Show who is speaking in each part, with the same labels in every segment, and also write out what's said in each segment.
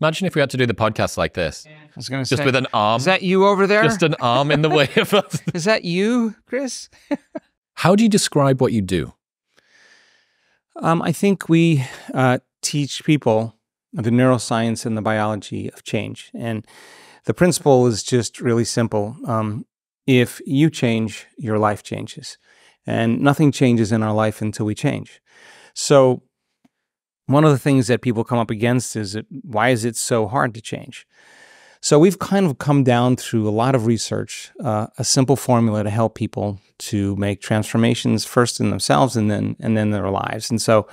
Speaker 1: Imagine if we had to do the podcast like this.
Speaker 2: I was going to say.
Speaker 1: Just with an arm.
Speaker 2: Is that you over there?
Speaker 1: Just an arm in the way of us.
Speaker 2: Is that you, Chris?
Speaker 1: How do you describe what you do?
Speaker 2: I think we teach people the neuroscience and the biology of change. And the principle is just really simple. If you change, your life changes. And nothing changes in our life until we change. So one of the things that people come up against is why is it so hard to change? So we've kind of come down through a lot of research, a simple formula to help people to make transformations first in themselves and then their lives. And so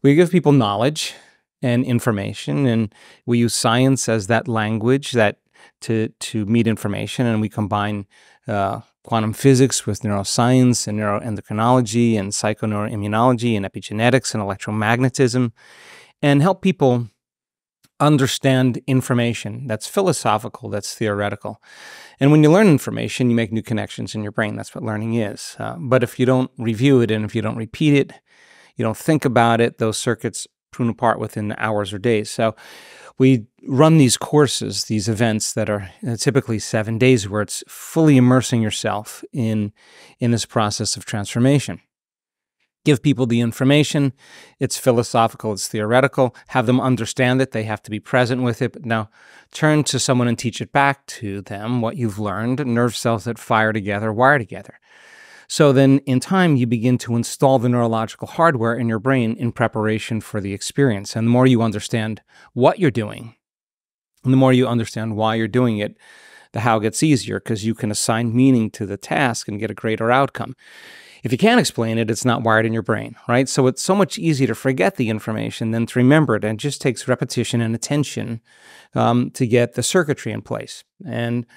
Speaker 2: we give people knowledge and information, and we use science as that language that to meet information, and we combine quantum physics with neuroscience and neuroendocrinology and psychoneuroimmunology and epigenetics and electromagnetism, and help people understand information that's philosophical, that's theoretical. And when you learn information, you make new connections in your brain. That's what learning is. But if you don't review it and if you don't repeat it, you don't think about it, those circuits prune apart within hours or days. So we run these courses, these events that are typically 7 days, where it's fully immersing yourself in this process of transformation. Give people the information. It's philosophical, it's theoretical. Have them understand it. They have to be present with it. But now turn to someone and teach it back to them, what you've learned. Nerve cells that fire together, wire together. So then in time, you begin to install the neurological hardware in your brain in preparation for the experience. And the more you understand what you're doing, and the more you understand why you're doing it, the how gets easier, because you can assign meaning to the task and get a greater outcome. If you can't explain it, it's not wired in your brain, right? So it's so much easier to forget the information than to remember it, and it just takes repetition and attention to get the circuitry in place. And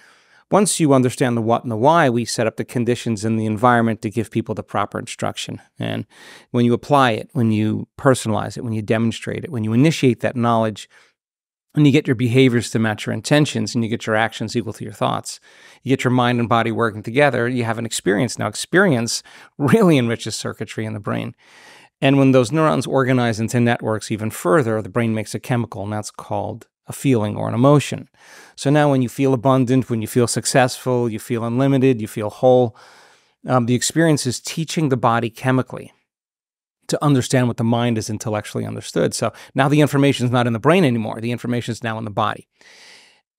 Speaker 2: once you understand the what and the why, we set up the conditions in the environment to give people the proper instruction. And when you apply it, when you personalize it, when you demonstrate it, when you initiate that knowledge, and you get your behaviors to match your intentions, and you get your actions equal to your thoughts, you get your mind and body working together, you have an experience. Now, experience really enriches circuitry in the brain. And when those neurons organize into networks even further, the brain makes a chemical, and that's called a feeling or an emotion. So now when you feel abundant, when you feel successful, you feel unlimited, you feel whole, the experience is teaching the body chemically to understand what the mind is intellectually understood. So now the information is not in the brain anymore. The information is now in the body.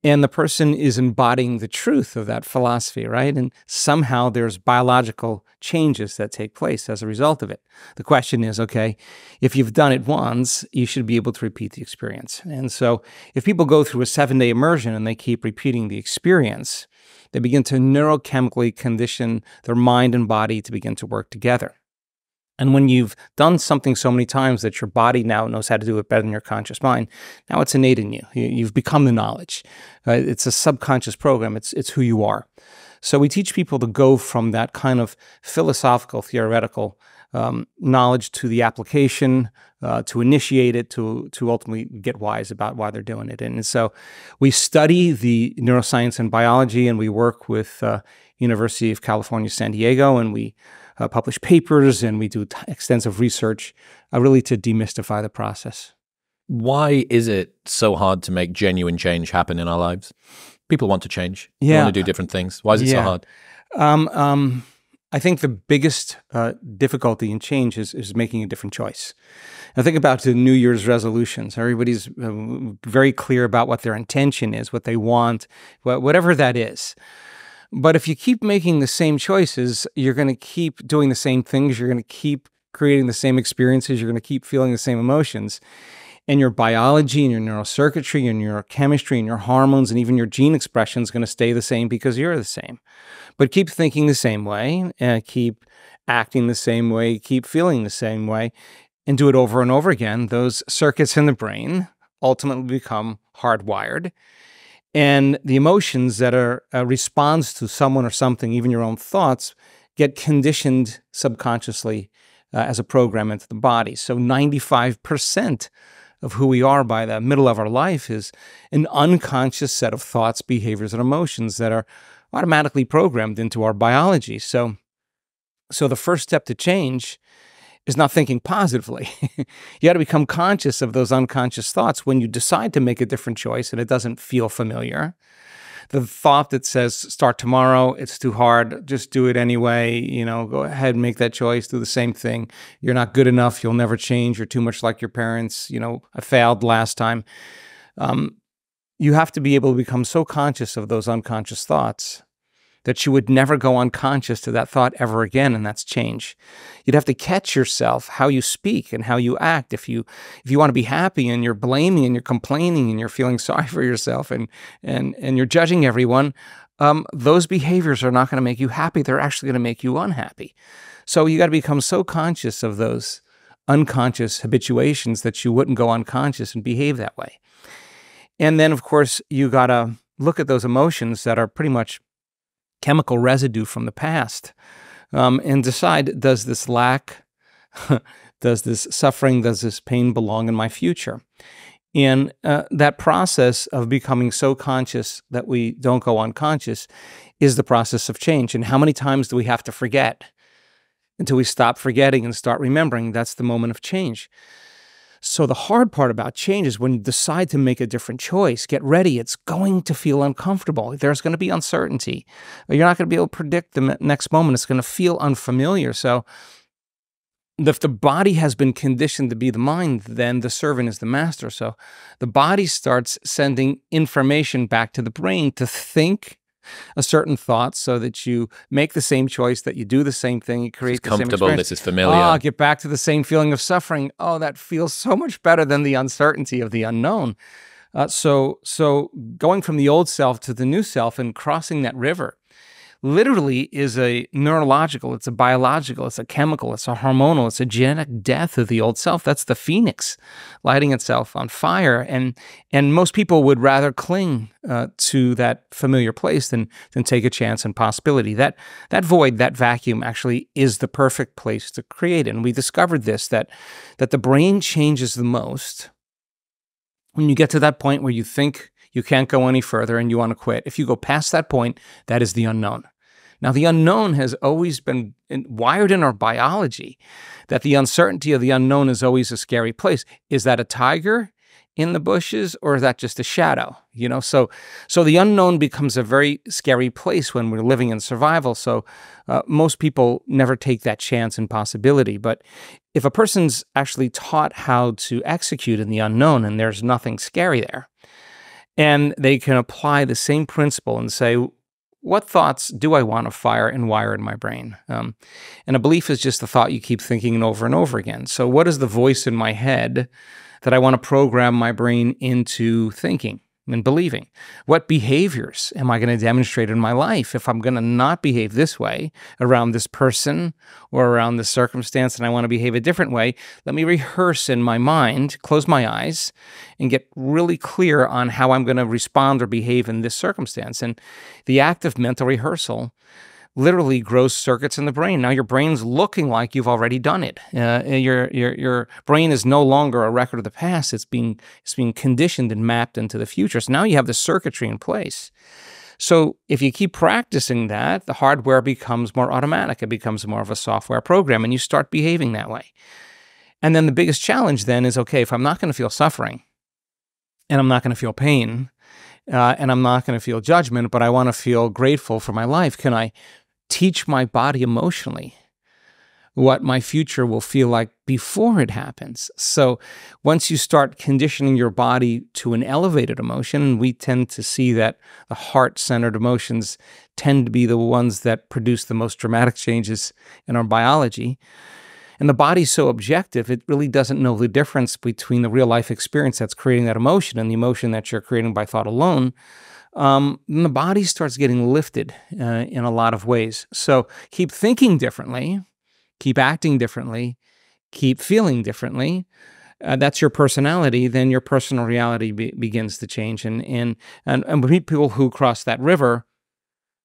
Speaker 2: And the person is embodying the truth of that philosophy, right? And somehow there's biological changes that take place as a result of it. The question is, okay, if you've done it once, you should be able to repeat the experience. And so if people go through a 7-day immersion and they keep repeating the experience, they begin to neurochemically condition their mind and body to begin to work together. And when you've done something so many times that your body now knows how to do it better than your conscious mind, now it's innate in you. You've become the knowledge. It's a subconscious program. It's who you are. So we teach people to go from that kind of philosophical, theoretical knowledge to the application, to initiate it, to ultimately get wise about why they're doing it. And so we study the neuroscience and biology, and we work with University of California, San Diego, and we publish papers, and we do extensive research really to demystify the process.
Speaker 1: Why is it so hard to make genuine change happen in our lives? People want to change. They want to do different things. Why is it so hard?
Speaker 2: I think the biggest difficulty in change is making a different choice. Now think about the New Year's resolutions. Everybody's very clear about what their intention is, what they want, whatever that is. But if you keep making the same choices, you're going to keep doing the same things. You're going to keep creating the same experiences. You're going to keep feeling the same emotions. And your biology and your neurocircuitry and your chemistry and your hormones and even your gene expression is going to stay the same because you're the same. But keep thinking the same way, keep acting the same way, keep feeling the same way, and do it over and over again. Those circuits in the brain ultimately become hardwired. And the emotions that are a response to someone or something, even your own thoughts, get conditioned subconsciously as a program into the body. So 95% of who we are by the middle of our life is an unconscious set of thoughts, behaviors, and emotions that are automatically programmed into our biology. So the first step to change is not thinking positively. You got to become conscious of those unconscious thoughts when you decide to make a different choice and it doesn't feel familiar. The thought that says, start tomorrow, it's too hard, just do it anyway, go ahead and make that choice, do the same thing. You're not good enough, you'll never change, you're too much like your parents, I failed last time. You have to be able to become so conscious of those unconscious thoughts that you would never go unconscious to that thought ever again, and that's change. You'd have to catch yourself, how you speak and how you act. If you want to be happy and you're blaming and you're complaining and you're feeling sorry for yourself and you're judging everyone, those behaviors are not going to make you happy. They're actually going to make you unhappy. So you got to become so conscious of those unconscious habituations that you wouldn't go unconscious and behave that way. And then, of course, you got to look at those emotions that are pretty much chemical residue from the past, and decide, does this lack, does this suffering, does this pain belong in my future? And that process of becoming so conscious that we don't go unconscious is the process of change. And how many times do we have to forget until we stop forgetting and start remembering? That's the moment of change. So the hard part about change is when you decide to make a different choice, get ready. It's going to feel uncomfortable. There's going to be uncertainty. You're not going to be able to predict the next moment. It's going to feel unfamiliar. So if the body has been conditioned to be the mind, then the servant is the master. So the body starts sending information back to the brain to think a certain thought so that you make the same choice, that you do the same thing, you create the same experience.
Speaker 1: Comfortable, this is familiar.
Speaker 2: Oh, get back to the same feeling of suffering. Oh, that feels so much better than the uncertainty of the unknown. So going from the old self to the new self and crossing that river literally is a neurological, it's a biological, it's a chemical, it's a hormonal, it's a genetic death of the old self. That's the phoenix lighting itself on fire. And most people would rather cling to that familiar place than take a chance and possibility. That void, that vacuum actually is the perfect place to create. And we discovered this, that the brain changes the most when you get to that point where you think you can't go any further and you want to quit. If you go past that point, that is the unknown. Now, the unknown has always been wired in our biology, that the uncertainty of the unknown is always a scary place. Is that a tiger in the bushes, or is that just a shadow? So the unknown becomes a very scary place when we're living in survival. So most people never take that chance and possibility. But if a person's actually taught how to execute in the unknown and there's nothing scary there, and they can apply the same principle and say, what thoughts do I want to fire and wire in my brain? And a belief is just a thought you keep thinking over and over again. So what is the voice in my head that I want to program my brain into thinking and believing? What behaviors am I going to demonstrate in my life if I'm going to not behave this way around this person or around this circumstance and I want to behave a different way? Let me rehearse in my mind, close my eyes, and get really clear on how I'm going to respond or behave in this circumstance. And the act of mental rehearsal literally grows circuits in the brain. Now your brain's looking like you've already done it. Your brain is no longer a record of the past. It's being conditioned and mapped into the future. So now you have the circuitry in place. So if you keep practicing that, the hardware becomes more automatic. It becomes more of a software program, and you start behaving that way. And then the biggest challenge then is, okay, if I'm not going to feel suffering, and I'm not going to feel pain, and I'm not going to feel judgment, but I want to feel grateful for my life, can I teach my body emotionally what my future will feel like before it happens? So once you start conditioning your body to an elevated emotion, and we tend to see that the heart-centered emotions tend to be the ones that produce the most dramatic changes in our biology, and the body's so objective, it really doesn't know the difference between the real-life experience that's creating that emotion and the emotion that you're creating by thought alone. And the body starts getting lifted in a lot of ways. So keep thinking differently, keep acting differently, keep feeling differently. That's your personality. Then your personal reality begins to change. And with people who cross that river,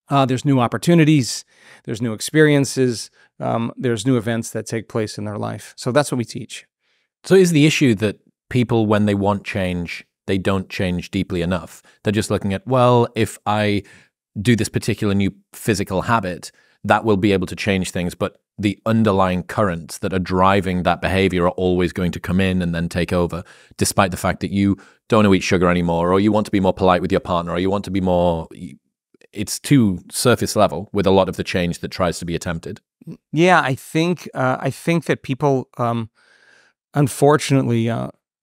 Speaker 2: there's new opportunities, there's new experiences, there's new events that take place in their life. So that's what we teach.
Speaker 1: So is the issue that people, when they want change, they don't change deeply enough? They're just looking at, well, if I do this particular new physical habit, that will be able to change things, but the underlying currents that are driving that behavior are always going to come in and then take over, despite the fact that you don't want to eat sugar anymore, or you want to be more polite with your partner, or you want to be more... It's too surface level with a lot of the change that tries to be attempted.
Speaker 2: Yeah, I think that people, unfortunately,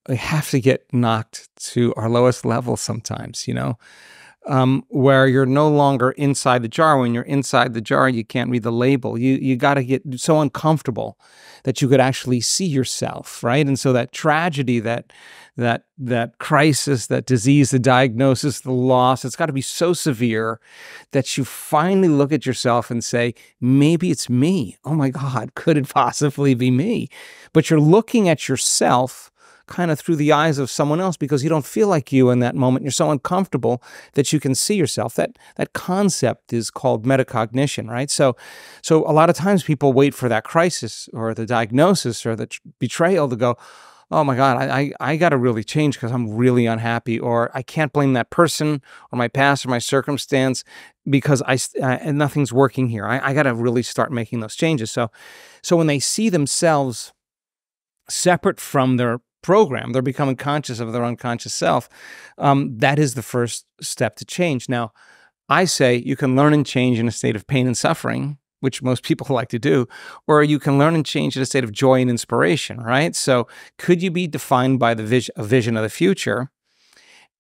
Speaker 2: they have to get knocked to our lowest level sometimes, where you're no longer inside the jar. When you're inside the jar, you can't read the label. You got to get so uncomfortable that you could actually see yourself, right? And so that tragedy, that crisis, that disease, the diagnosis, the loss, it's got to be so severe that you finally look at yourself and say, maybe it's me. Oh my God, could it possibly be me? But you're looking at yourself kind of through the eyes of someone else because you don't feel like you in that moment. You're so uncomfortable that you can see yourself. That concept is called metacognition, right? So a lot of times people wait for that crisis or the diagnosis or the betrayal to go, oh my God, I got to really change because I'm really unhappy, or I can't blame that person or my past or my circumstance because and nothing's working here. I got to really start making those changes. So when they see themselves separate from their program, they're becoming conscious of their unconscious self. That is the first step to change. Now, I say you can learn and change in a state of pain and suffering, which most people like to do, or you can learn and change in a state of joy and inspiration, right? So could you be defined by a vision of the future?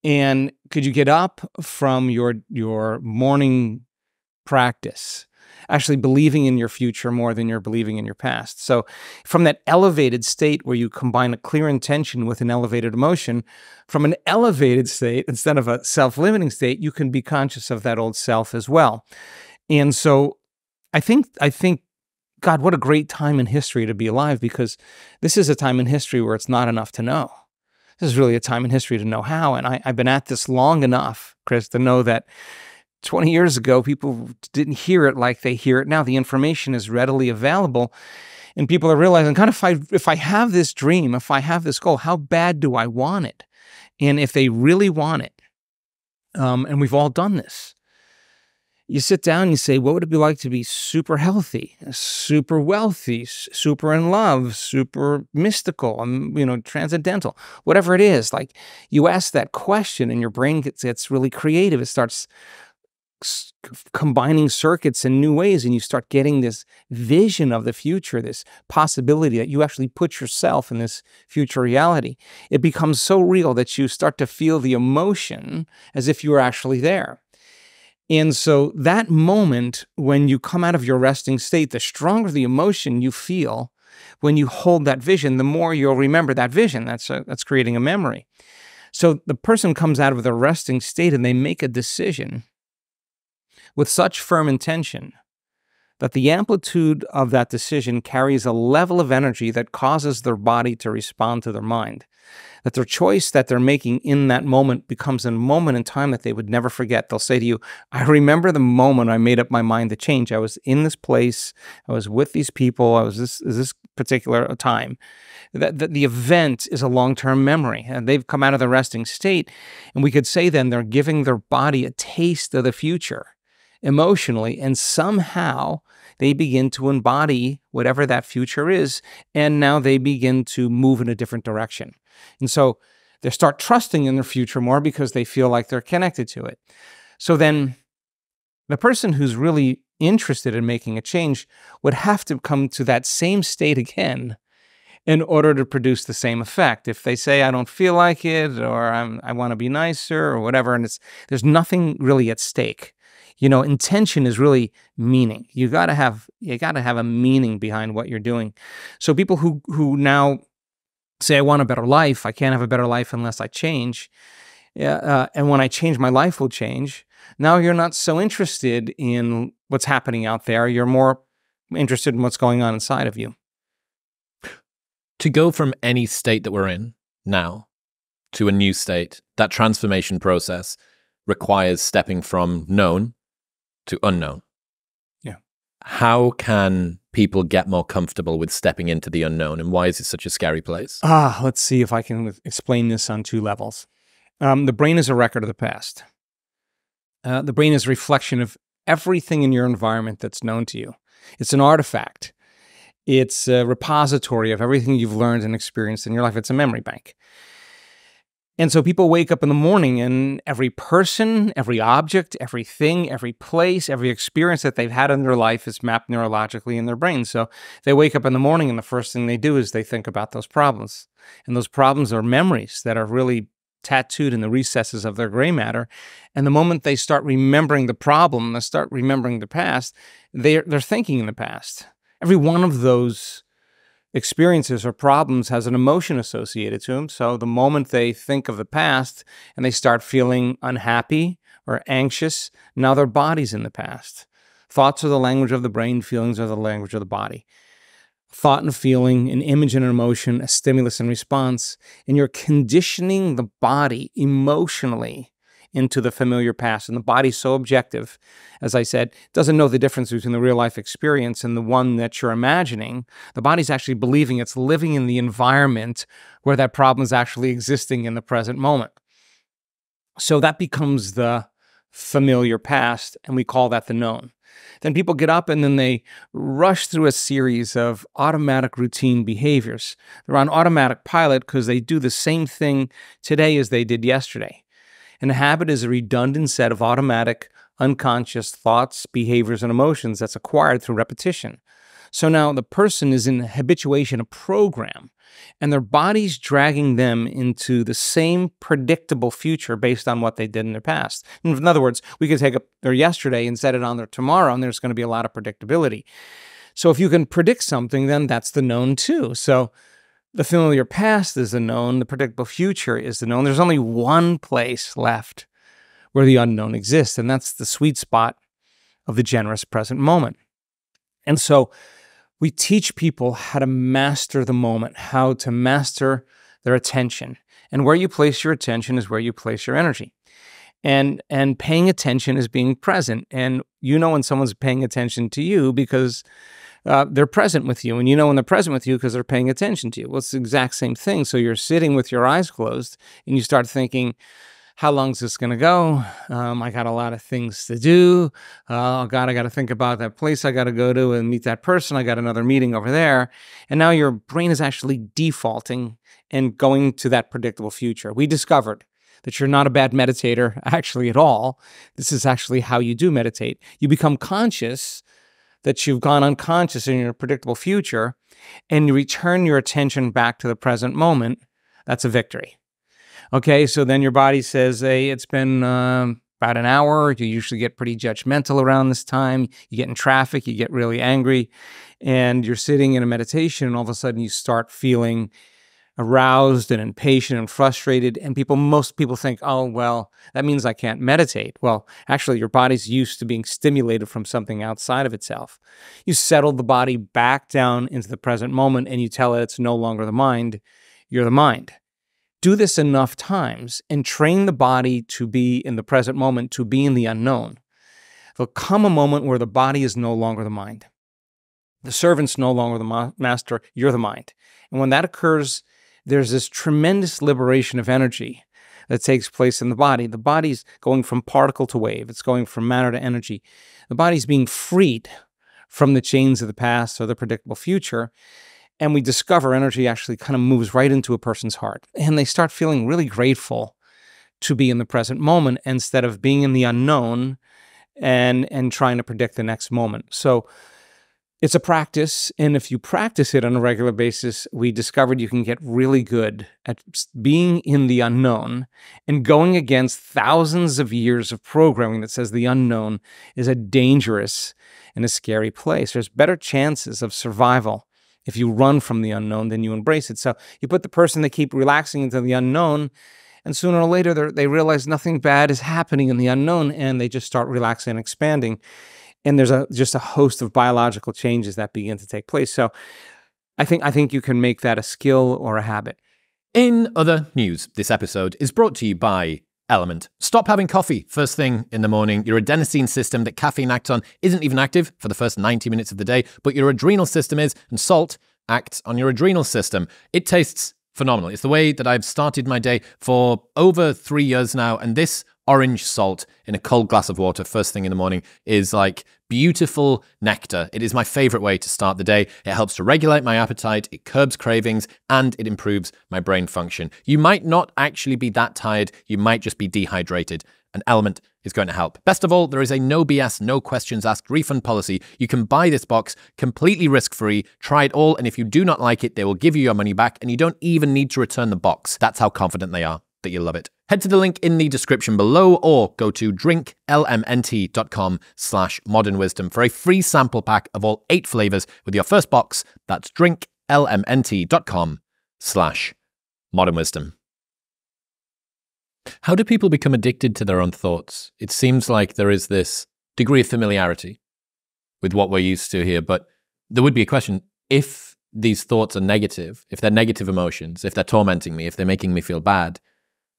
Speaker 2: And could you get up from your morning practice, actually believing in your future more than you're believing in your past? So from that elevated state where you combine a clear intention with an elevated emotion, from an elevated state, instead of a self-limiting state, you can be conscious of that old self as well. And so I think, God, what a great time in history to be alive, because this is a time in history where it's not enough to know. This is really a time in history to know how. And I've been at this long enough, Chris, to know that 20 years ago, people didn't hear it like they hear it now. The information is readily available, and people are realizing, kind of, if I have this dream, if I have this goal, how bad do I want it? And if they really want it, and we've all done this, you sit down and you say, what would it be like to be super healthy, super wealthy, super in love, super mystical, transcendental, whatever it is? Like, you ask that question and your brain gets really creative. It starts combining circuits in new ways, and you start getting this vision of the future, this possibility that you actually put yourself in this future reality. It becomes so real that you start to feel the emotion as if you were actually there. And so that moment when you come out of your resting state, the stronger the emotion you feel when you hold that vision, the more you'll remember that vision. That's creating a memory. So the person comes out of the resting state and they make a decision with such firm intention that the amplitude of that decision carries a level of energy that causes their body to respond to their mind. That their choice that they're making in that moment becomes a moment in time that they would never forget. They'll say to you, I remember the moment I made up my mind to change. I was in this place. I was with these people. I was this particular time. That the event is a long-term memory. And they've come out of the resting state. And we could say then they're giving their body a taste of the future emotionally, and somehow they begin to embody whatever that future is, and now they begin to move in a different direction. And so they start trusting in their future more because they feel like they're connected to it. So then the person who's really interested in making a change would have to come to that same state again in order to produce the same effect. If they say, I don't feel like it, or I want to be nicer, or whatever, and there's nothing really at stake. Intention is really meaning. You gotta have a meaning behind what you're doing. So people who now say, I want a better life, I can't have a better life unless I change. And when I change, my life will change. Now you're not so interested in what's happening out there. You're more interested in what's going on inside of you.
Speaker 1: To go from any state that we're in now to a new state, that transformation process requires stepping from known to unknown.
Speaker 2: Yeah. How
Speaker 1: can people get more comfortable with stepping into the unknown, and why is it such a scary place?
Speaker 2: Let's see if I can explain this on two levels. The brain is a record of the past. The brain is a reflection of everything in your environment that's known to you. It's an artifact. It's a repository of everything you've learned and experienced in your life. It's a memory bank. And so people wake up in the morning and every person, every object, everything, every place, every experience that they've had in their life is mapped neurologically in their brain. So they wake up in the morning and the first thing they do is they think about those problems. And those problems are memories that are really tattooed in the recesses of their gray matter. And the moment they start remembering the problem, they start remembering the past, they're thinking in the past. Every one of those experiences or problems has an emotion associated to them. So the moment they think of the past and they start feeling unhappy or anxious, now their body's in the past. Thoughts are the language of the brain, feelings are the language of the body. Thought and feeling, an image and an emotion, a stimulus and response, and you're conditioning the body emotionally into the familiar past. And the body's so objective, as I said, doesn't know the difference between the real life experience and the one that you're imagining. The body's actually believing it's living in the environment where that problem is actually existing in the present moment. So that becomes the familiar past, and we call that the known. Then people get up and then they rush through a series of automatic routine behaviors. They're on automatic pilot because they do the same thing today as they did yesterday. And a habit is a redundant set of automatic, unconscious thoughts, behaviors, and emotions that's acquired through repetition. So now the person is in habituation, a program, and their body's dragging them into the same predictable future based on what they did in their past. In other words, we could take up their yesterday and set it on their tomorrow, and there's going to be a lot of predictability. So if you can predict something, then that's the known too. So the familiar past is the known, the predictable future is the known. There's only one place left where the unknown exists, and that's the sweet spot of the generous present moment. And so we teach people how to master the moment, how to master their attention. And where you place your attention is where you place your energy. And paying attention is being present. And you know when someone's paying attention to you because they're present with you, and you know when they're present with you because they're paying attention to you. Well, it's the exact same thing. So you're sitting with your eyes closed, and you start thinking, how long is this going to go? I got a lot of things to do. Oh, God, I got to think about that place I got to go to and meet that person. I got another meeting over there. And now your brain is actually defaulting and going to that predictable future. We discovered that you're not a bad meditator actually at all. This is actually how you do meditate. You become conscious that you've gone unconscious in your predictable future, and you return your attention back to the present moment. That's a victory. Okay, so then your body says, hey, it's been about an hour. You usually get pretty judgmental around this time. You get in traffic, you get really angry, and you're sitting in a meditation, and all of a sudden you start feeling aroused and impatient and frustrated. And most people think, oh, well, that means I can't meditate. Well, actually, your body's used to being stimulated from something outside of itself. You settle the body back down into the present moment, and you tell it it's no longer the mind, you're the mind. Do this enough times and train the body to be in the present moment, to be in the unknown. There'll come a moment where the body is no longer the mind. The servant's no longer the master, you're the mind. And when that occurs, there's this tremendous liberation of energy that takes place in the body. The body's going from particle to wave. It's going from matter to energy. The body's being freed from the chains of the past or the predictable future. And we discover energy actually kind of moves right into a person's heart. And they start feeling really grateful to be in the present moment instead of being in the unknown and trying to predict the next moment. So it's a practice, and if you practice it on a regular basis, we discovered you can get really good at being in the unknown and going against thousands of years of programming that says the unknown is a dangerous and a scary place. There's better chances of survival if you run from the unknown than you embrace it. So you put the person they keep relaxing into the unknown, and sooner or later they realize nothing bad is happening in the unknown, and they just start relaxing and expanding. And there's just a host of biological changes that begin to take place. So I think you can make that a skill or a habit.
Speaker 1: In other news, this episode is brought to you by Element. Stop having coffee first thing in the morning. Your adenosine system that caffeine acts on isn't even active for the first 90 minutes of the day, but your adrenal system is, and salt acts on your adrenal system. It tastes phenomenal. It's the way that I've started my day for over 3 years now, and this orange salt in a cold glass of water first thing in the morning is like beautiful nectar. It is my favorite way to start the day. It helps to regulate my appetite, it curbs cravings, and it improves my brain function. You might not actually be that tired, you might just be dehydrated. An element is going to help. Best of all, there is a no BS, no questions asked refund policy. You can buy this box completely risk-free, try it all, and if you do not like it, they will give you your money back, and you don't even need to return the box. That's how confident they are that you'll love it. Head to the link in the description below or go to drinklmnt.com/modernwisdom for a free sample pack of all 8 flavors with your first box. That's drinklmnt.com/modernwisdom. How do people become addicted to their own thoughts? It seems like there is this degree of familiarity with what we're used to here, but there would be a question, if these thoughts are negative, if they're negative emotions, if they're tormenting me, if they're making me feel bad,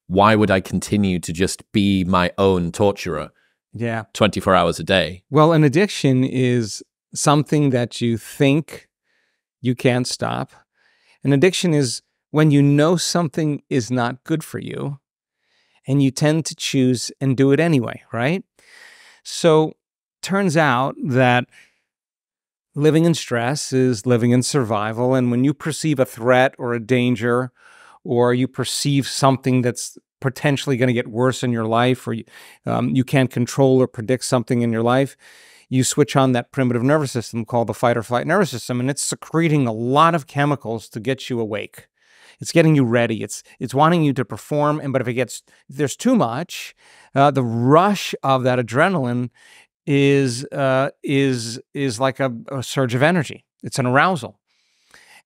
Speaker 1: why would I continue to just be my own torturer 24 hours a day?
Speaker 2: Well, an addiction is something that you think you can't stop. An addiction is when you know something is not good for you and you tend to choose and do it anyway, right? So turns out that living in stress is living in survival. And when you perceive a threat or a danger, or you perceive something that's potentially going to get worse in your life, or you can't control or predict something in your life, you switch on that primitive nervous system called the fight or flight nervous system, and it's secreting a lot of chemicals to get you awake. It's getting you ready. It's wanting you to perform. But if there's too much, the rush of that adrenaline is like a surge of energy. It's an arousal,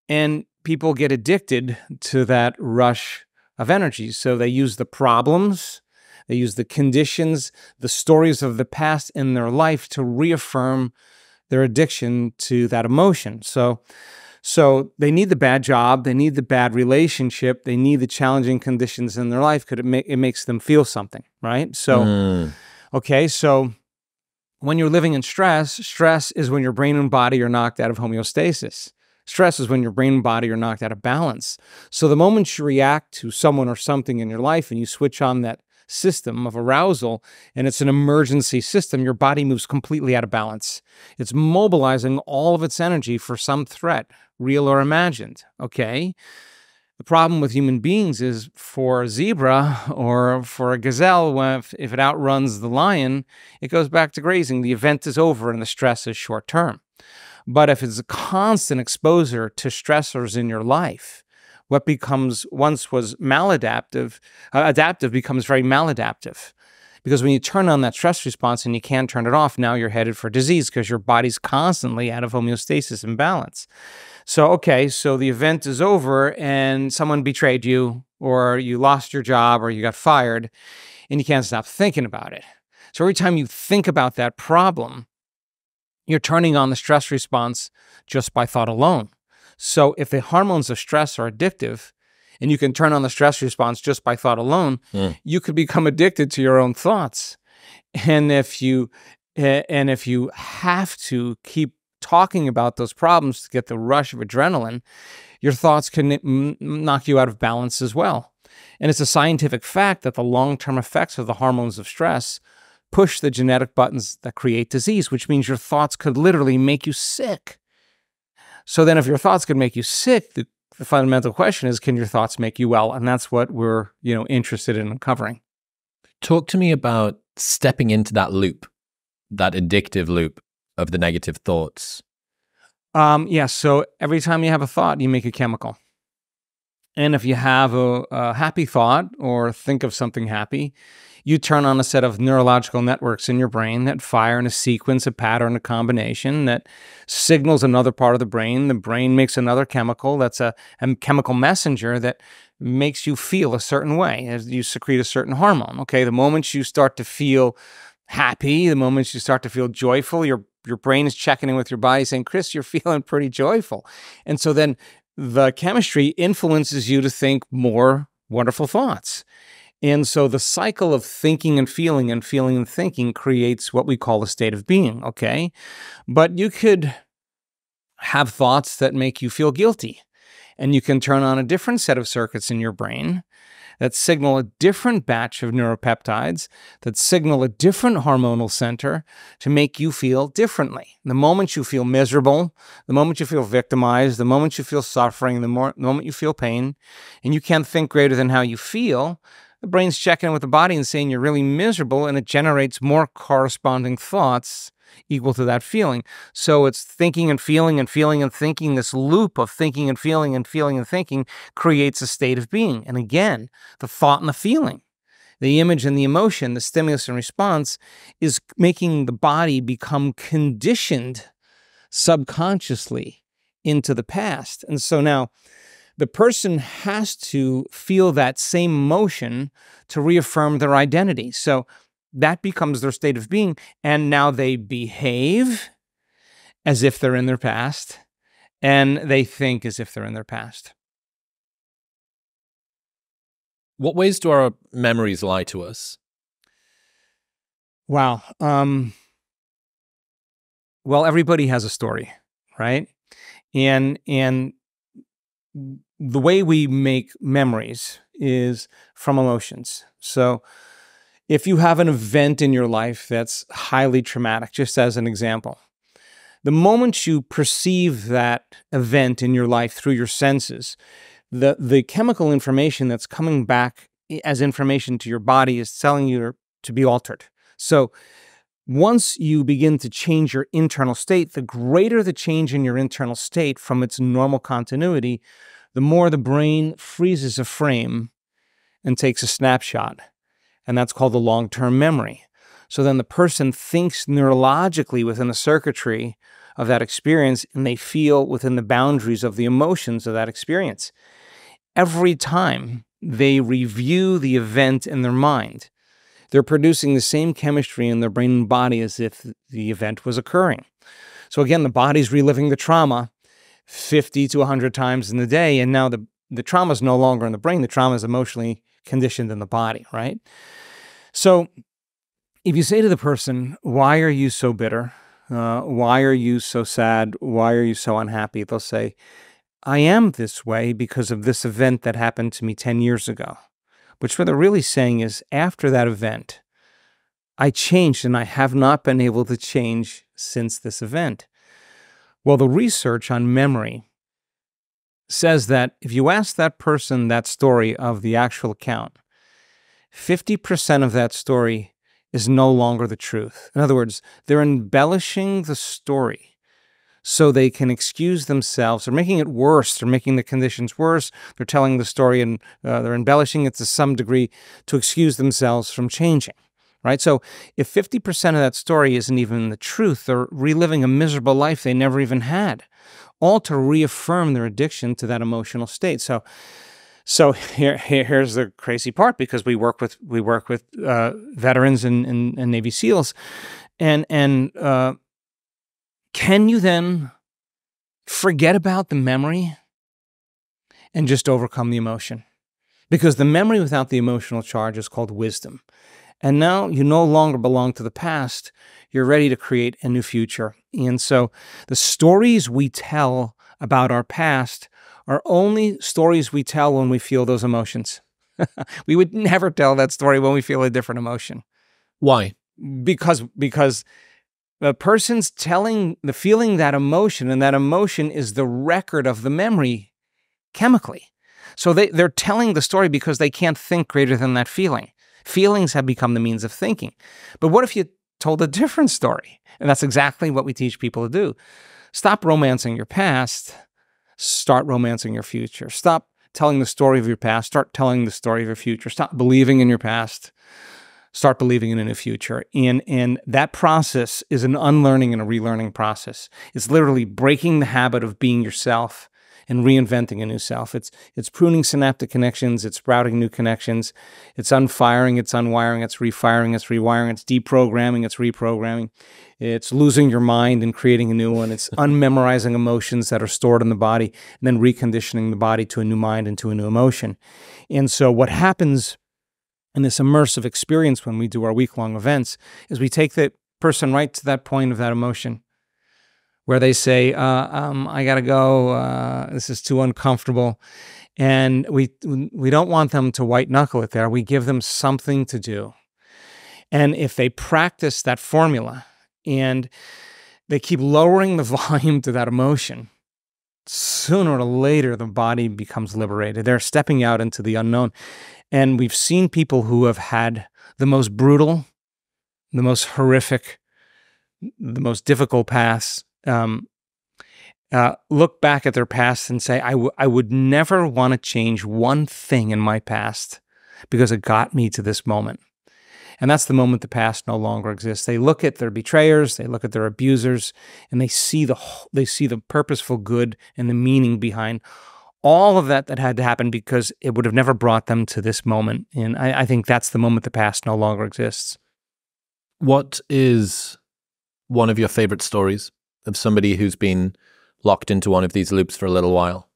Speaker 2: and people get addicted to that rush of energy. So they use the problems, they use the conditions, the stories of the past in their life to reaffirm their addiction to that emotion. So they need the bad job, they need the bad relationship, they need the challenging conditions in their life because it makes them feel something, right? So, okay, so when you're living in stress is when your brain and body are knocked out of homeostasis. Stress is when your brain and body are knocked out of balance. So the moment you react to someone or something in your life and you switch on that system of arousal, and it's an emergency system, your body moves completely out of balance. It's mobilizing all of its energy for some threat, real or imagined, okay? The problem with human beings is for a zebra or for a gazelle, if it outruns the lion, it goes back to grazing. The event is over and the stress is short term. But if it's a constant exposure to stressors in your life, what becomes once was adaptive becomes very maladaptive. Because when you turn on that stress response and you can't turn it off, now you're headed for disease because your body's constantly out of homeostasis and balance. So the event is over and someone betrayed you, or you lost your job, or you got fired, and you can't stop thinking about it. So every time you think about that problem, you're turning on the stress response just by thought alone. So if the hormones of stress are addictive, and you can turn on the stress response just by thought alone, you could become addicted to your own thoughts. And if you have to keep talking about those problems to get the rush of adrenaline, your thoughts can knock you out of balance as well. And it's a scientific fact that the long-term effects of the hormones of stress push the genetic buttons that create disease, which means your thoughts could literally make you sick. So then if your thoughts could make you sick, the fundamental question is, can your thoughts make you well? And that's what we're, interested in uncovering.
Speaker 1: Talk to me about stepping into that loop, that addictive loop of the negative thoughts.
Speaker 2: So every time you have a thought, you make a chemical. And if you have a happy thought or think of something happy, you turn on a set of neurological networks in your brain that fire in a sequence, a pattern, a combination that signals another part of the brain. The brain makes another chemical that's a chemical messenger that makes you feel a certain way as you secrete a certain hormone. Okay, the moment you start to feel happy, the moment you start to feel joyful, your brain is checking in with your body saying, Chris, you're feeling pretty joyful. And so then the chemistry influences you to think more wonderful thoughts. And so the cycle of thinking and feeling and thinking creates what we call a state of being, okay? But you could have thoughts that make you feel guilty, and you can turn on a different set of circuits in your brain that signal a different batch of neuropeptides, that signal a different hormonal center to make you feel differently. The moment you feel miserable, the moment you feel victimized, the moment you feel suffering, the moment you feel pain, and you can't think greater than how you feel, the brain's checking in with the body and saying you're really miserable, and it generates more corresponding thoughts equal to that feeling. So it's thinking and feeling and feeling and thinking. This loop of thinking and feeling and feeling and thinking creates a state of being. And again, the thought and the feeling, the image and the emotion, the stimulus and response is making the body become conditioned subconsciously into the past. And so now the person has to feel that same emotion to reaffirm their identity. So that becomes their state of being, and now they behave as if they're in their past, and they think as if they're in their past.
Speaker 1: What ways do our memories lie to us?
Speaker 2: Wow. Well, everybody has a story, right? And the way we make memories is from emotions. So if you have an event in your life that's highly traumatic, just as an example, the moment you perceive that event in your life through your senses, the chemical information that's coming back as information to your body is telling you to be altered. So once you begin to change your internal state, the greater the change in your internal state from its normal continuity, the more the brain freezes a frame and takes a snapshot. And that's called the long-term memory. So then the person thinks neurologically within the circuitry of that experience, and they feel within the boundaries of the emotions of that experience. Every time they review the event in their mind, they're producing the same chemistry in their brain and body as if the event was occurring. So again, the body's reliving the trauma 50 to 100 times in the day, and now the trauma is no longer in the brain. The trauma is emotionally conditioned in the body, right? So if you say to the person, why are you so bitter? Why are you so sad? Why are you so unhappy? They'll say, I am this way because of this event that happened to me 10 years ago. Which what they're really saying is, after that event, I changed and I have not been able to change since this event. Well, the research on memory says that if you ask that person that story of the actual account, 50% of that story is no longer the truth. In other words, they're embellishing the story so they can excuse themselves. They're making it worse. They're making the conditions worse. They're telling the story and they're embellishing it to some degree to excuse themselves from changing, right? So if 50% of that story isn't even the truth, they're reliving a miserable life they never even had, all to reaffirm their addiction to that emotional state. So here's the crazy part, because we work with veterans and Navy SEALs, and can you then forget about the memory and just overcome the emotion? Because the memory without the emotional charge is called wisdom. And now you no longer belong to the past. You're ready to create a new future. And so the stories we tell about our past are only stories we tell when we feel those emotions. We would never tell that story when we feel a different emotion.
Speaker 1: Why?
Speaker 2: Because the person's feeling that emotion, and that emotion is the record of the memory chemically. So they're telling the story because they can't think greater than that feeling. Feelings have become the means of thinking. But what if you told a different story? And that's exactly what we teach people to do. Stop romancing your past. Start romancing your future. Stop telling the story of your past. Start telling the story of your future. Stop believing in your past. Start believing in a new future. And that process is an unlearning and a relearning process. It's literally breaking the habit of being yourself and reinventing a new self. It's pruning synaptic connections. It's sprouting new connections. It's unfiring. It's unwiring. It's refiring. It's rewiring. It's deprogramming. It's reprogramming. It's losing your mind and creating a new one. It's unmemorizing emotions that are stored in the body and then reconditioning the body to a new mind and to a new emotion. And so what happens in this immersive experience when we do our week-long events is we take the person right to that point of that emotion where they say, I gotta go, this is too uncomfortable. And we don't want them to white knuckle it there. We give them something to do. And if they practice that formula and they keep lowering the volume to that emotion, sooner or later, the body becomes liberated. They're stepping out into the unknown. And we've seen people who have had the most brutal, the most horrific, the most difficult paths, look back at their past and say, I would never want to change one thing in my past because it got me to this moment. And that's the moment the past no longer exists. They look at their betrayers, they look at their abusers, and they see the purposeful good and the meaning behind all of that had to happen because it would have never brought them to this moment. And I think that's the moment the past no longer exists.
Speaker 1: What is one of your favorite stories of somebody who's been locked into one of these loops for a little while?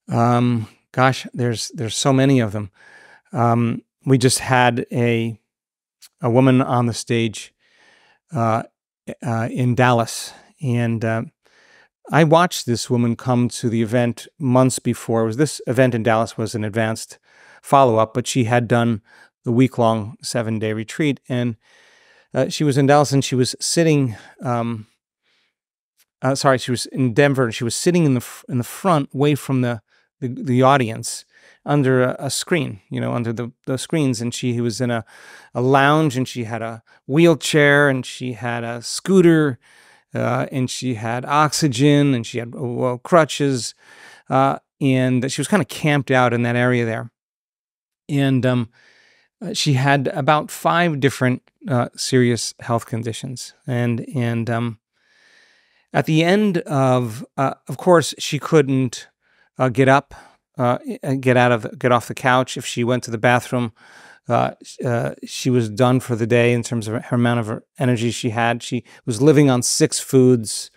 Speaker 2: Gosh, there's so many of them. We just had a woman on the stage in Dallas, and I watched this woman come to the event months before. This event in Dallas was an advanced follow-up, but she had done the week-long 7-day retreat, and she was in Dallas, and she was sitting. She was in Denver, and she was sitting in the front, away from the audience, under a screen, under the screens. And she was in a lounge, and she had a wheelchair, and she had a scooter, and she had oxygen, and she had crutches, and she was kind of camped out in that area there. And she had about 5 different serious health conditions, and at the end of course, she couldn't get up, get off the couch. If she went to the bathroom, she was done for the day in terms of her amount of energy she had. She was living on 6 foods.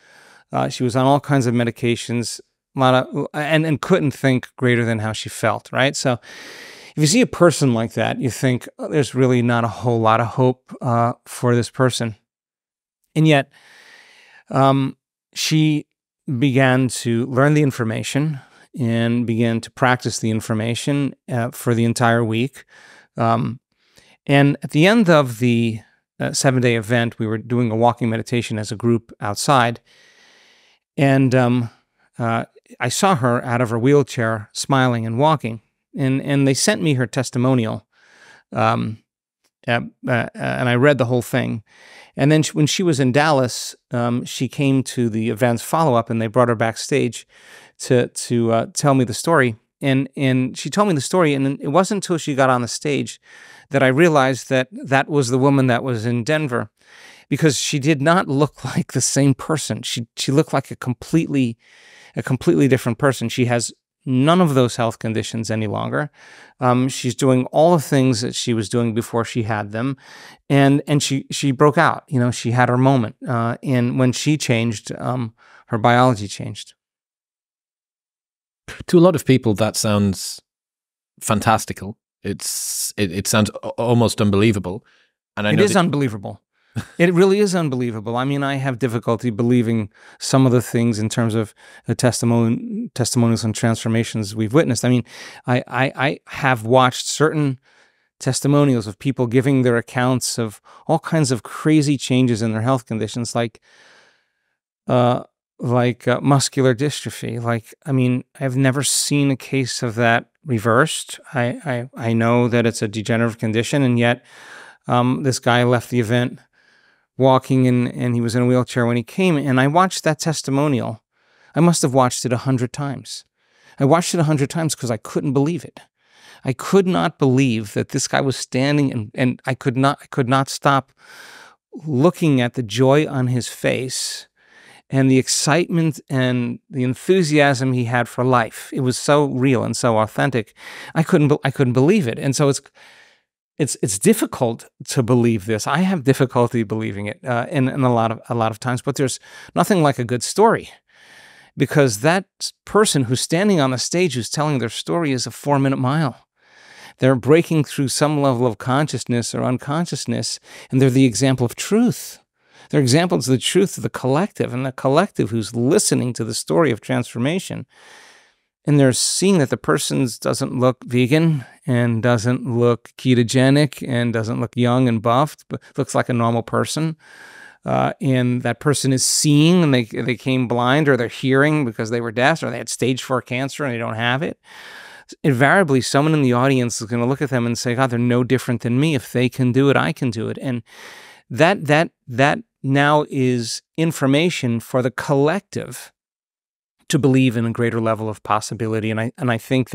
Speaker 2: She was on all kinds of medications, and couldn't think greater than how she felt. Right. So, if you see a person like that, you think, there's really not a whole lot of hope for this person, and yet, she began to learn the information and began to practice the information for the entire week. And at the end of the 7-day event, we were doing a walking meditation as a group outside. And I saw her out of her wheelchair smiling and walking. And they sent me her testimonial. And I read the whole thing. And then when she was in Dallas, she came to the event's follow-up, and they brought her backstage to tell me the story. And she told me the story, and it wasn't until she got on the stage that I realized that was the woman that was in Denver, because she did not look like the same person. She looked like a completely different person. She has none of those health conditions any longer. She's doing all the things that she was doing before she had them, and she broke out. She had her moment, and when she changed, her biology changed.
Speaker 1: To a lot of people, that sounds fantastical. It sounds almost unbelievable, and I know
Speaker 2: it is unbelievable. It really is unbelievable. I mean, I have difficulty believing some of the things in terms of the testimonials and transformations we've witnessed. I mean, I have watched certain testimonials of people giving their accounts of all kinds of crazy changes in their health conditions, like muscular dystrophy. I mean, I've never seen a case of that reversed. I know that it's a degenerative condition, and yet this guy left the event walking, and he was in a wheelchair when he came. And I watched that testimonial. I must have watched it 100 times. I watched it 100 times because I couldn't believe it. I could not believe that this guy was standing, and I could not stop looking at the joy on his face and the excitement and the enthusiasm he had for life. It was so real and so authentic. I couldn't believe it. And so it's difficult to believe this. I have difficulty believing it in a lot of times, but there's nothing like a good story, because that person who's standing on the stage, who's telling their story, is a 4-minute mile. They're breaking through some level of consciousness or unconsciousness, and they're the example of truth. They're examples of the truth of the collective, and the collective who's listening to the story of transformation. And they're seeing that the person doesn't look vegan and doesn't look ketogenic and doesn't look young and buffed, but looks like a normal person. And that person is seeing, and they came blind, or they're hearing because they were deaf, or they had stage 4 cancer and they don't have it. Invariably, someone in the audience is going to look at them and say, God, they're no different than me. If they can do it, I can do it. And that now is information for the collective to believe in a greater level of possibility. And I think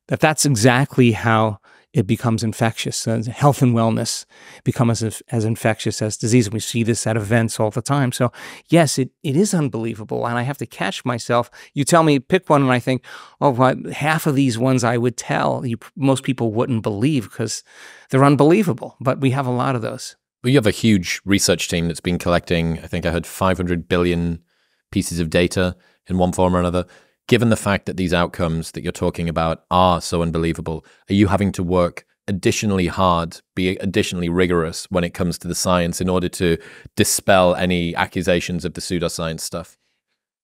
Speaker 2: that's exactly how it becomes infectious. Health and wellness become as infectious as disease. We see this at events all the time. So yes, it is unbelievable. And I have to catch myself. You tell me, pick one, and I think, oh, well, half of these ones I would tell most people wouldn't believe because they're unbelievable. But we have a lot of those.
Speaker 1: Well, you have a huge research team that's been collecting, I think I heard 500 billion pieces of data in one form or another. Given the fact that these outcomes that you're talking about are so unbelievable, are you having to work additionally hard, be additionally rigorous when it comes to the science in order to dispel any accusations of the pseudoscience stuff?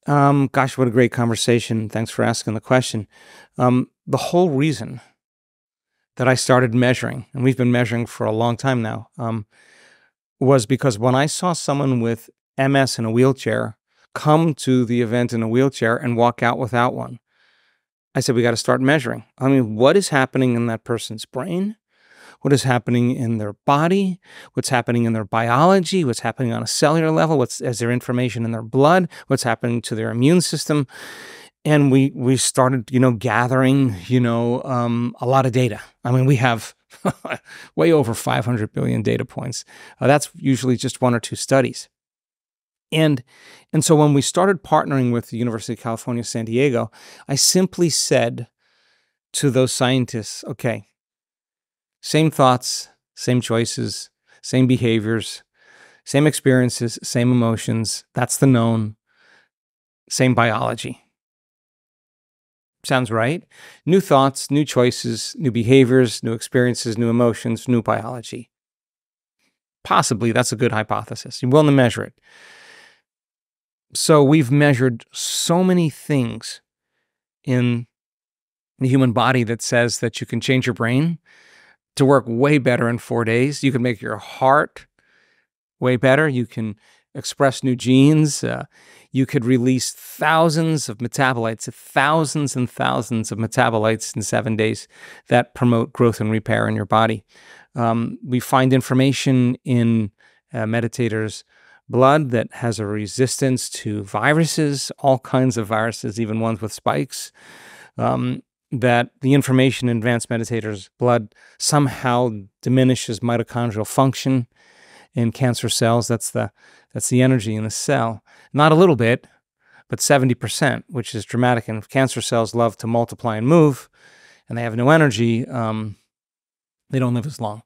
Speaker 2: Gosh, what a great conversation. Thanks for asking the question. The whole reason that I started measuring, and we've been measuring for a long time now, was because when I saw someone with MS in a wheelchair come to the event in a wheelchair and walk out without one, I said, we got to start measuring. I mean, what is happening in that person's brain? What is happening in their body? What's happening in their biology? What's happening on a cellular level? Is there information in their blood? What's happening to their immune system? And we started, gathering, a lot of data. I mean, we have way over 500 billion data points. That's usually just 1 or 2 studies. And so when we started partnering with the University of California, San Diego, I simply said to those scientists, okay, same thoughts, same choices, same behaviors, same experiences, same emotions. That's the known. Same biology. Sounds right? New thoughts, new choices, new behaviors, new experiences, new emotions, new biology. Possibly that's a good hypothesis. You're willing to measure it. So we've measured so many things in the human body that says that you can change your brain to work way better in 4 days. You can make your heart way better. You can express new genes. You could release thousands of metabolites, thousands and thousands of metabolites in 7 days that promote growth and repair in your body. We find information in meditators' blood that has a resistance to viruses, all kinds of viruses, even ones with spikes, that the information in advanced meditators' blood somehow diminishes mitochondrial function in cancer cells. That's the energy in the cell. Not a little bit, but 70%, which is dramatic. And if cancer cells love to multiply and move, and they have no energy, they don't live as long.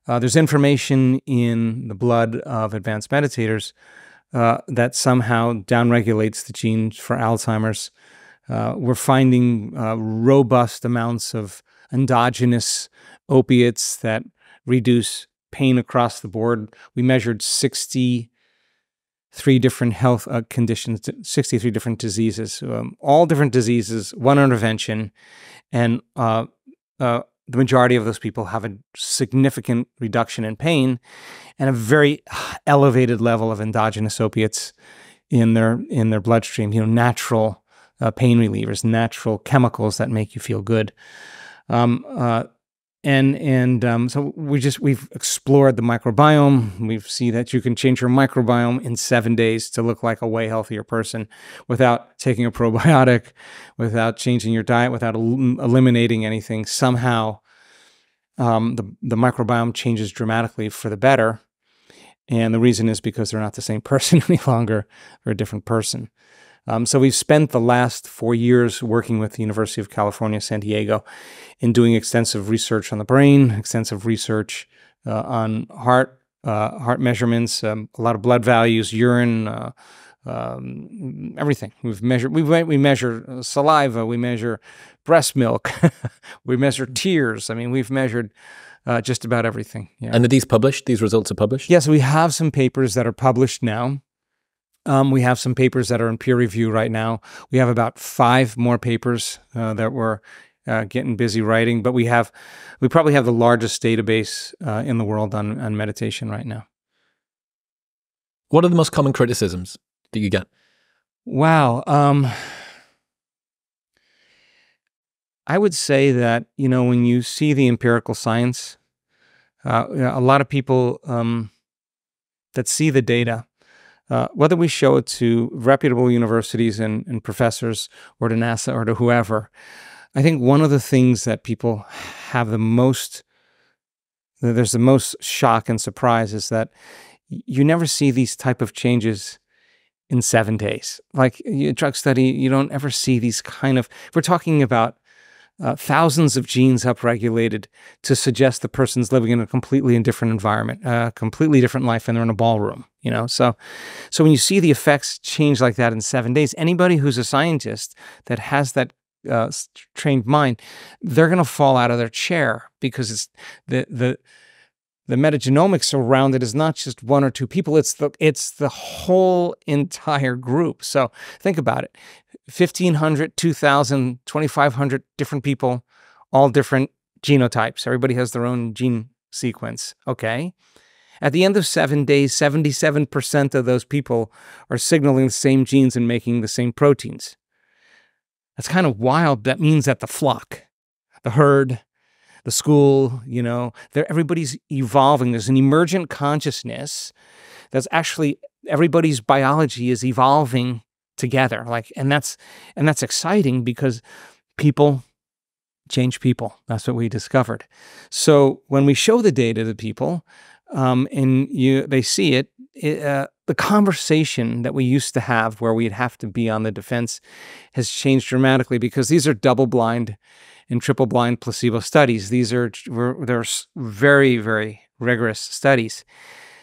Speaker 2: There's information in the blood of advanced meditators that somehow downregulates the genes for Alzheimer's. We're finding robust amounts of endogenous opiates that reduce pain across the board. We measured 63 different health conditions, 63 different diseases, all different diseases, one intervention, and the majority of those people have a significant reduction in pain and a very elevated level of endogenous opiates in their bloodstream. Natural pain relievers, natural chemicals that make you feel good. So we've explored the microbiome. We see that you can change your microbiome in 7 days to look like a way healthier person without taking a probiotic, without changing your diet, without eliminating anything. Somehow, the microbiome changes dramatically for the better. And the reason is because they're not the same person any longer. They're a different person. So we've spent the last 4 years working with the University of California, San Diego, in doing extensive research on the brain, extensive research on heart measurements, a lot of blood values, urine, everything. We measure saliva, we measure breast milk, we measure tears. I mean, we've measured just about everything. Yeah.
Speaker 1: And are these published? These results are published?
Speaker 2: Yes, we have some papers that are published now. We have some papers that are in peer review right now. We have about 5 more papers that we're getting busy writing, but we probably have the largest database in the world on meditation right now.
Speaker 1: What are the most common criticisms that you get?
Speaker 2: Wow. I would say that, when you see the empirical science, a lot of people that see the data, whether we show it to reputable universities and professors or to NASA or to whoever, I think one of the things that people have there's the most shock and surprise is that you never see these type of changes in 7 days. Like a drug study, you don't ever see these we're talking about thousands of genes upregulated to suggest the person's living in a completely different environment, a completely different life, and they're in a ballroom, So when you see the effects change like that in 7 days, anybody who's a scientist that has that trained mind, they're going to fall out of their chair, because it's the metagenomics around it is not just 1 or 2 people, it's the whole entire group. So think about it. 1,500, 2,000, 2,500 different people, all different genotypes. Everybody has their own gene sequence, okay? At the end of 7 days, 77% of those people are signaling the same genes and making the same proteins. That's kind of wild. That means that the flock, the herd, the school, everybody's evolving. There's an emergent consciousness that's actually, everybody's biology is evolving together. And that's exciting, because people change people. That's what we discovered. So when we show the data to people, they see it, the conversation that we used to have, where we'd have to be on the defense, has changed dramatically, because these are double-blind and triple-blind placebo studies. They're very, very rigorous studies.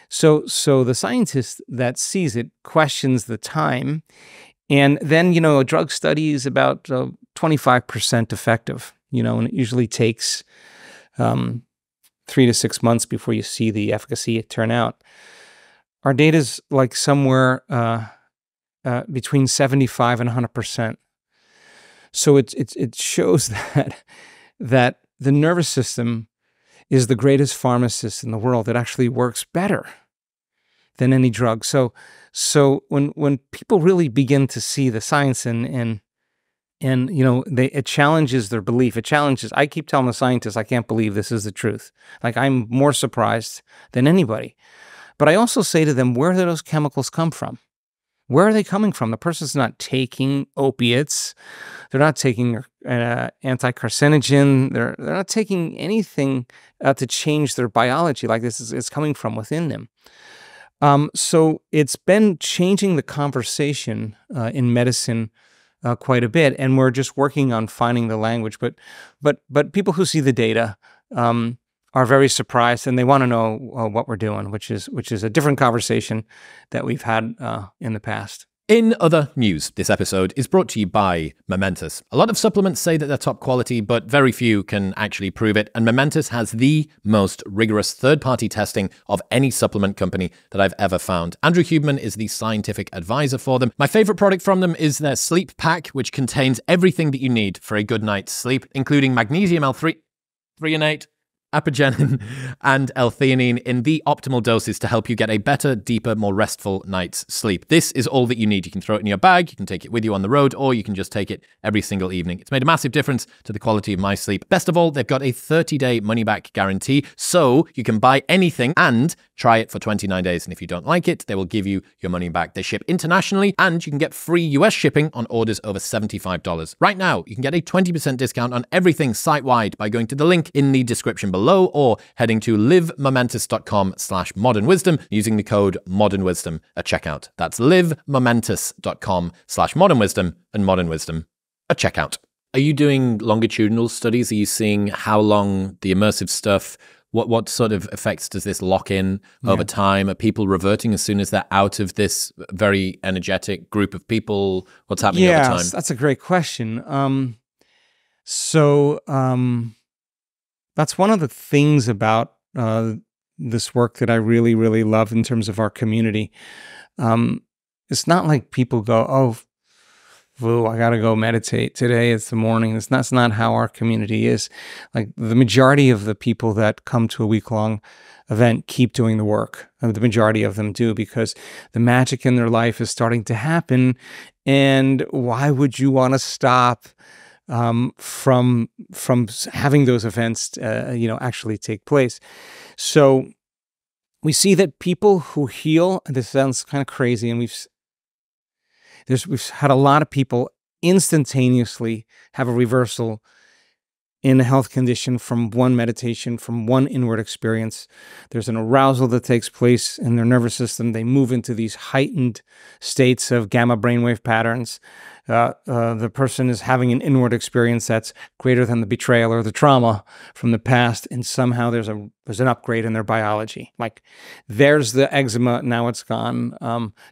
Speaker 2: So the scientist that sees it questions the time, and then a drug study is about 25% effective. And it usually takes 3 to 6 months before you see the efficacy turn out. Our data's like somewhere between 75 and 100%. So it shows that the nervous system is the greatest pharmacist in the world. It actually works better than any drug. So when people really begin to see the science and it challenges their belief. I keep telling the scientists, I can't believe this is the truth. Like, I'm more surprised than anybody. But I also say to them, where do those chemicals come from? Where are they coming from? The person's not taking opiates. They're not taking anti-carcinogen. They're not taking anything to change their biology. Like, it's coming from within them. So it's been changing the conversation in medicine quite a bit, and we're just working on finding the language. But people who see the data are very surprised, and they want to know what we're doing, which is a different conversation that we've had in the past.
Speaker 1: In other news, this episode is brought to you by Momentous. A lot of supplements say that they're top quality, but very few can actually prove it. And Momentous has the most rigorous third-party testing of any supplement company that I've ever found. Andrew Huberman is the scientific advisor for them. My favorite product from them is their sleep pack, which contains everything that you need for a good night's sleep, including magnesium L3, threonate, apigenin, and L-theanine in the optimal doses to help you get a better, deeper, more restful night's sleep. This is all that you need. You can throw it in your bag, you can take it with you on the road, or you can just take it every single evening. It's made a massive difference to the quality of my sleep. Best of all, they've got a 30-day money-back guarantee, so you can buy anything and try it for 29 days. And if you don't like it, they will give you your money back. They ship internationally, and you can get free US shipping on orders over $75. Right now, you can get a 20% discount on everything site-wide by going to the link in the description below, or heading to livemomentous.com/modernwisdom using the code modernwisdom at checkout. That's livemomentous.com/modernwisdom and modernwisdom at checkout. Are you doing longitudinal studies? Are you seeing how long the immersive stuff, what sort of effects does this lock in over time? Are people reverting as soon as they're out of this very energetic group of people? What's happening over time?
Speaker 2: Yes, that's a great question. that's one of the things about this work that I really, really love in terms of our community. It's not like people go, oh, woo, I got to go meditate today. It's the morning. That's not how our community is. Like the majority of the people that come to a week-long event keep doing the work. The majority of them do, because the magic in their life is starting to happen. And why would you want to stop from having those events, actually take place? So we see that people who heal, and this sounds kind of crazy, and we've had a lot of people instantaneously have a reversal in a health condition from one meditation, from one inward experience. There's an arousal that takes place in their nervous system. They move into these heightened states of gamma brainwave patterns. The person is having an inward experience that's greater than the betrayal or the trauma from the past, and somehow there's an upgrade in their biology. Like, there's the eczema, now it's gone.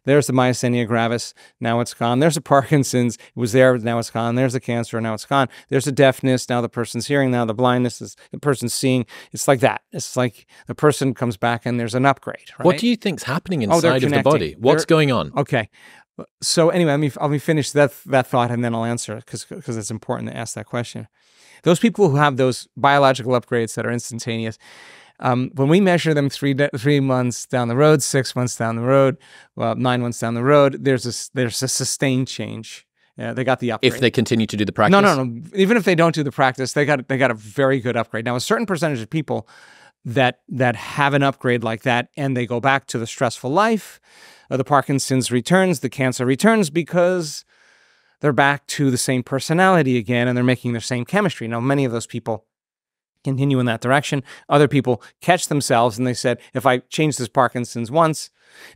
Speaker 2: There's the myasthenia gravis, now it's gone. There's the Parkinson's, it was there, now it's gone. There's the cancer, now it's gone. There's the deafness, now the person's hearing. Now the blindness is the person's seeing. It's like that. It's like the person comes back and there's an upgrade, right?
Speaker 1: What do you think's happening inside of the body? What's going on?
Speaker 2: Okay. So anyway, let me finish that thought, and then I'll answer it, because it's important to ask that question. Those people who have those biological upgrades that are instantaneous, when we measure them 3 months down the road, 6 months down the road, 9 months down the road, there's a sustained change. They got the upgrade.
Speaker 1: If they continue to do the practice?
Speaker 2: No. Even if they don't do the practice, they got a very good upgrade. Now, a certain percentage of people that have an upgrade like that, and they go back to the stressful life, the Parkinson's returns, the cancer returns, because they're back to the same personality again, and they're making their same chemistry. Now, many of those people continue in that direction. Other people catch themselves and they said, if I change this Parkinson's once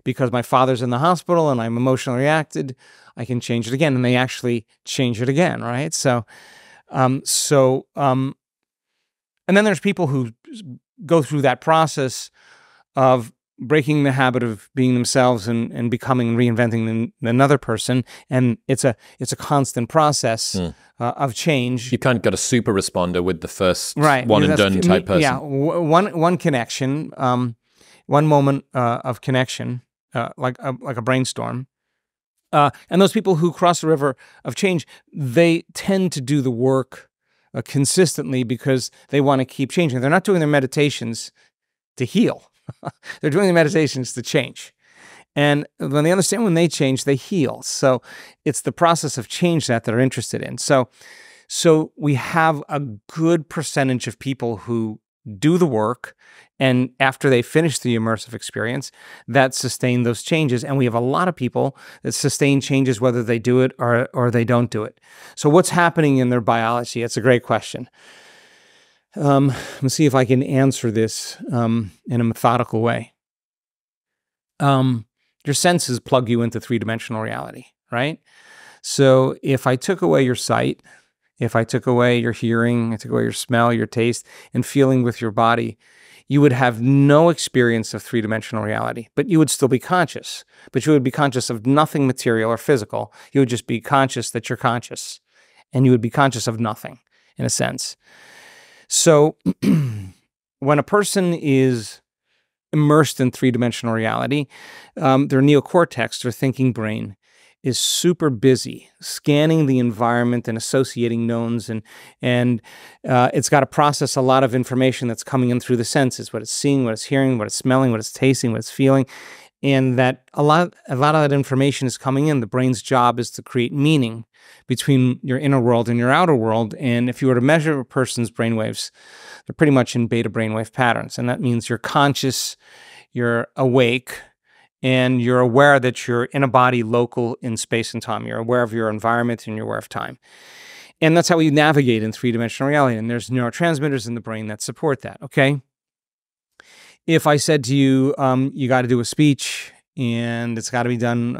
Speaker 2: because my father's in the hospital and I'm emotionally reacted, I can change it again. And they actually change it again, right? And then there's people who go through that process of breaking the habit of being themselves and becoming, reinventing another person. And it's a constant process of change.
Speaker 1: You kind of got a super responder with the first one and done type person.
Speaker 2: Yeah, one connection, one moment of connection, like a brainstorm. And those people who cross the river of change, they tend to do the work consistently because they want to keep changing. They're not doing their meditations to heal. They're doing the meditations to change. And when they understand when they change, they heal. So it's the process of change that they're interested in. So we have a good percentage of people who do the work, and after they finish the immersive experience, that sustain those changes. And we have a lot of people that sustain changes whether they do it or they don't do it. So what's happening in their biology? It's a great question. Let's see if I can answer this in a methodical way. Your senses plug you into three-dimensional reality, right? So if I took away your sight, if I took away your hearing, I took away your smell, your taste, and feeling with your body, you would have no experience of three-dimensional reality, but you would still be conscious. But you would be conscious of nothing material or physical. You would just be conscious that you're conscious, and you would be conscious of nothing, in a sense. So when a person is immersed in three-dimensional reality, their neocortex, their thinking brain, is super busy scanning the environment and associating knowns, and it's got to process a lot of information that's coming in through the senses, what it's seeing, what it's hearing, what it's smelling, what it's tasting, what it's feeling, and that a lot of that information is coming in. The brain's job is to create meaning between your inner world and your outer world. And if you were to measure a person's brainwaves, they're pretty much in beta brainwave patterns, and that means you're conscious, you're awake, and you're aware that you're in a body local in space and time. You're aware of your environment and you're aware of time. And that's how we navigate in three-dimensional reality. And there's neurotransmitters in the brain that support that, okay? If I said to you, you got to do a speech and it's got to be done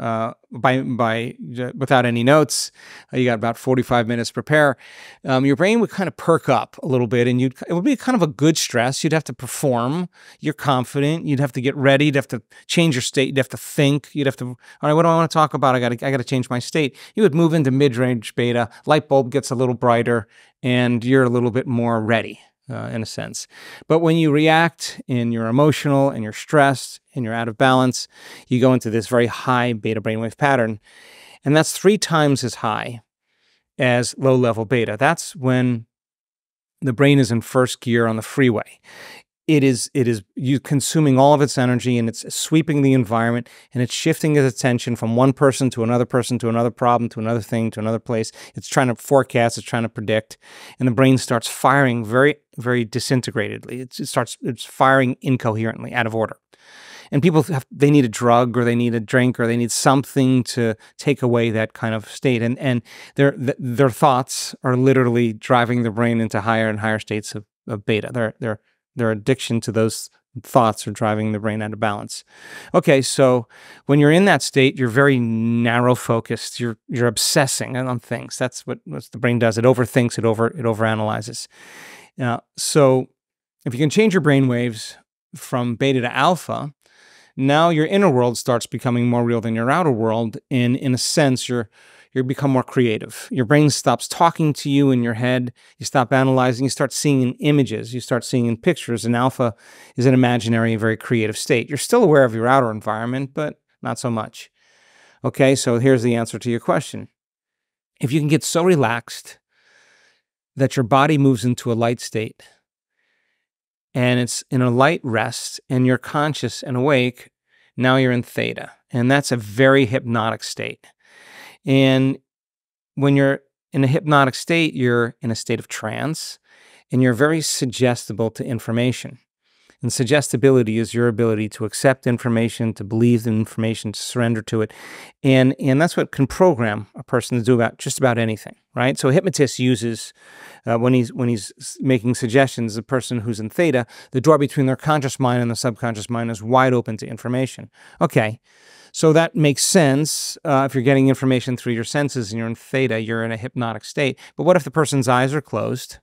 Speaker 2: without any notes, you got about 45 minutes to prepare, your brain would kind of perk up a little bit, and it would be kind of a good stress. You'd have to perform. You're confident. You'd have to get ready. You'd have to change your state. You'd have to think. You'd have to, all right, what do I want to talk about? I got to change my state. You would move into mid-range beta. Light bulb gets a little brighter, and you're a little bit more ready. in a sense. But when you react and you're emotional and you're stressed and you're out of balance, you go into this very high beta brainwave pattern. And that's 3 times as high as low-level beta. That's when the brain is in first gear on the freeway. It is you consuming all of its energy, and it's sweeping the environment, and it's shifting its attention from one person to another problem, to another thing, to another place. It's trying to forecast, it's trying to predict, and the brain starts firing very, very disintegratedly. It's firing incoherently, out of order. And people they need a drug, or they need a drink, or they need something to take away that kind of state. And their thoughts are literally driving the brain into higher and higher states of beta. Their addiction to those thoughts are driving the brain out of balance. Okay, so when you're in that state, you're very narrow focused. You're obsessing on things. That's what the brain does. It overthinks. It overanalyzes. So if you can change your brain waves from beta to alpha, now your inner world starts becoming more real than your outer world. And in a sense, you become more creative. Your brain stops talking to you in your head. You stop analyzing. You start seeing in images. You start seeing in pictures. And alpha is an imaginary, very creative state. You're still aware of your outer environment, but not so much. Okay, so here's the answer to your question. If you can get so relaxed that your body moves into a light state, and it's in a light rest, and you're conscious and awake, now you're in theta. And that's a very hypnotic state. And when you're in a hypnotic state, you're in a state of trance, and you're very suggestible to information. And suggestibility is your ability to accept information, to believe in information, to surrender to it. And that's what can program a person to do just about anything, right? So a hypnotist uses, when he's making suggestions, the person who's in theta, the door between their conscious mind and the subconscious mind is wide open to information. Okay, so that makes sense. If you're getting information through your senses and you're in theta, you're in a hypnotic state. But what if the person's eyes are closed?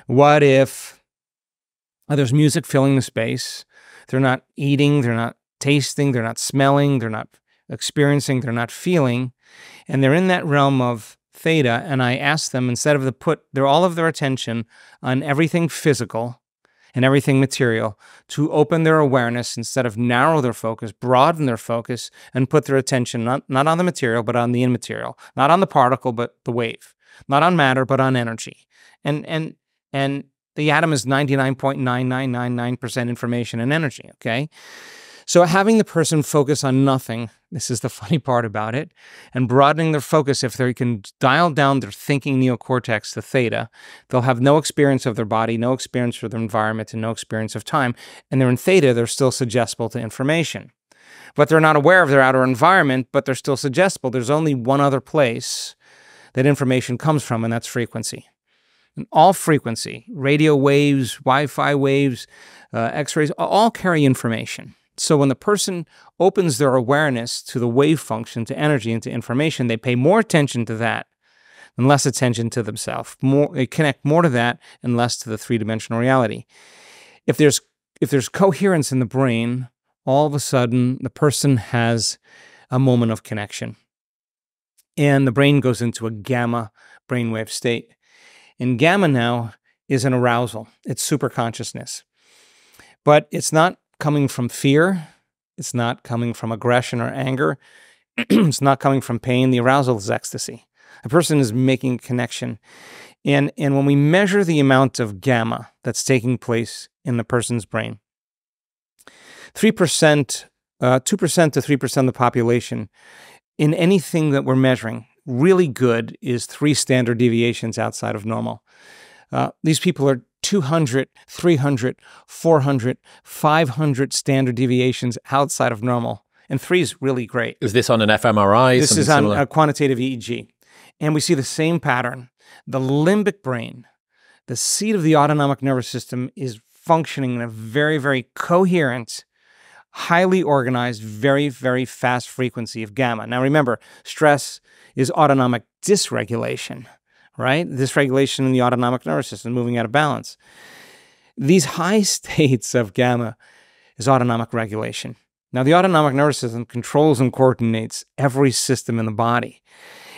Speaker 2: What if there's music filling the space? They're not eating, they're not tasting, they're not smelling, they're not experiencing, they're not feeling, and they're in that realm of theta. And I ask them, instead of put all of their attention on everything physical and everything material, to open their awareness, instead of narrow their focus, broaden their focus, and put their attention not on the material, but on the immaterial, not on the particle, but the wave, not on matter, but on energy. And the atom is 99.9999% information and energy, okay? So having the person focus on nothing, this is the funny part about it, and broadening their focus, if they can dial down their thinking neocortex to theta, they'll have no experience of their body, no experience of their environment, and no experience of time. And they're in theta, they're still suggestible to information. But they're not aware of their outer environment, but they're still suggestible. There's only one other place that information comes from, and that's frequency. And all frequency, radio waves, Wi-Fi waves, X-rays, all carry information. So when the person opens their awareness to the wave function, to energy, and to information, they pay more attention to that and less attention to themselves. They connect more to that and less to the three-dimensional reality. If there's coherence in the brain, all of a sudden the person has a moment of connection. And the brain goes into a gamma brainwave state. And gamma now is an arousal. It's superconsciousness. But it's not coming from fear. It's not coming from aggression or anger. It's not coming from pain. The arousal is ecstasy. A person is making a connection. And when we measure the amount of gamma that's taking place in the person's brain, 2% to 3% of the population, in anything that we're measuring, really good is 3 standard deviations outside of normal. These people are 200, 300, 400, 500 standard deviations outside of normal. And 3 is really great.
Speaker 1: Is this on an fMRI?
Speaker 2: This is on a quantitative EEG. And we see the same pattern. The limbic brain, the seat of the autonomic nervous system, is functioning in a very, very coherent, highly organized, very, very fast frequency of gamma. Now remember, stress is autonomic dysregulation, right? Dysregulation in the autonomic nervous system, moving out of balance. These high states of gamma is autonomic regulation. Now the autonomic nervous system controls and coordinates every system in the body.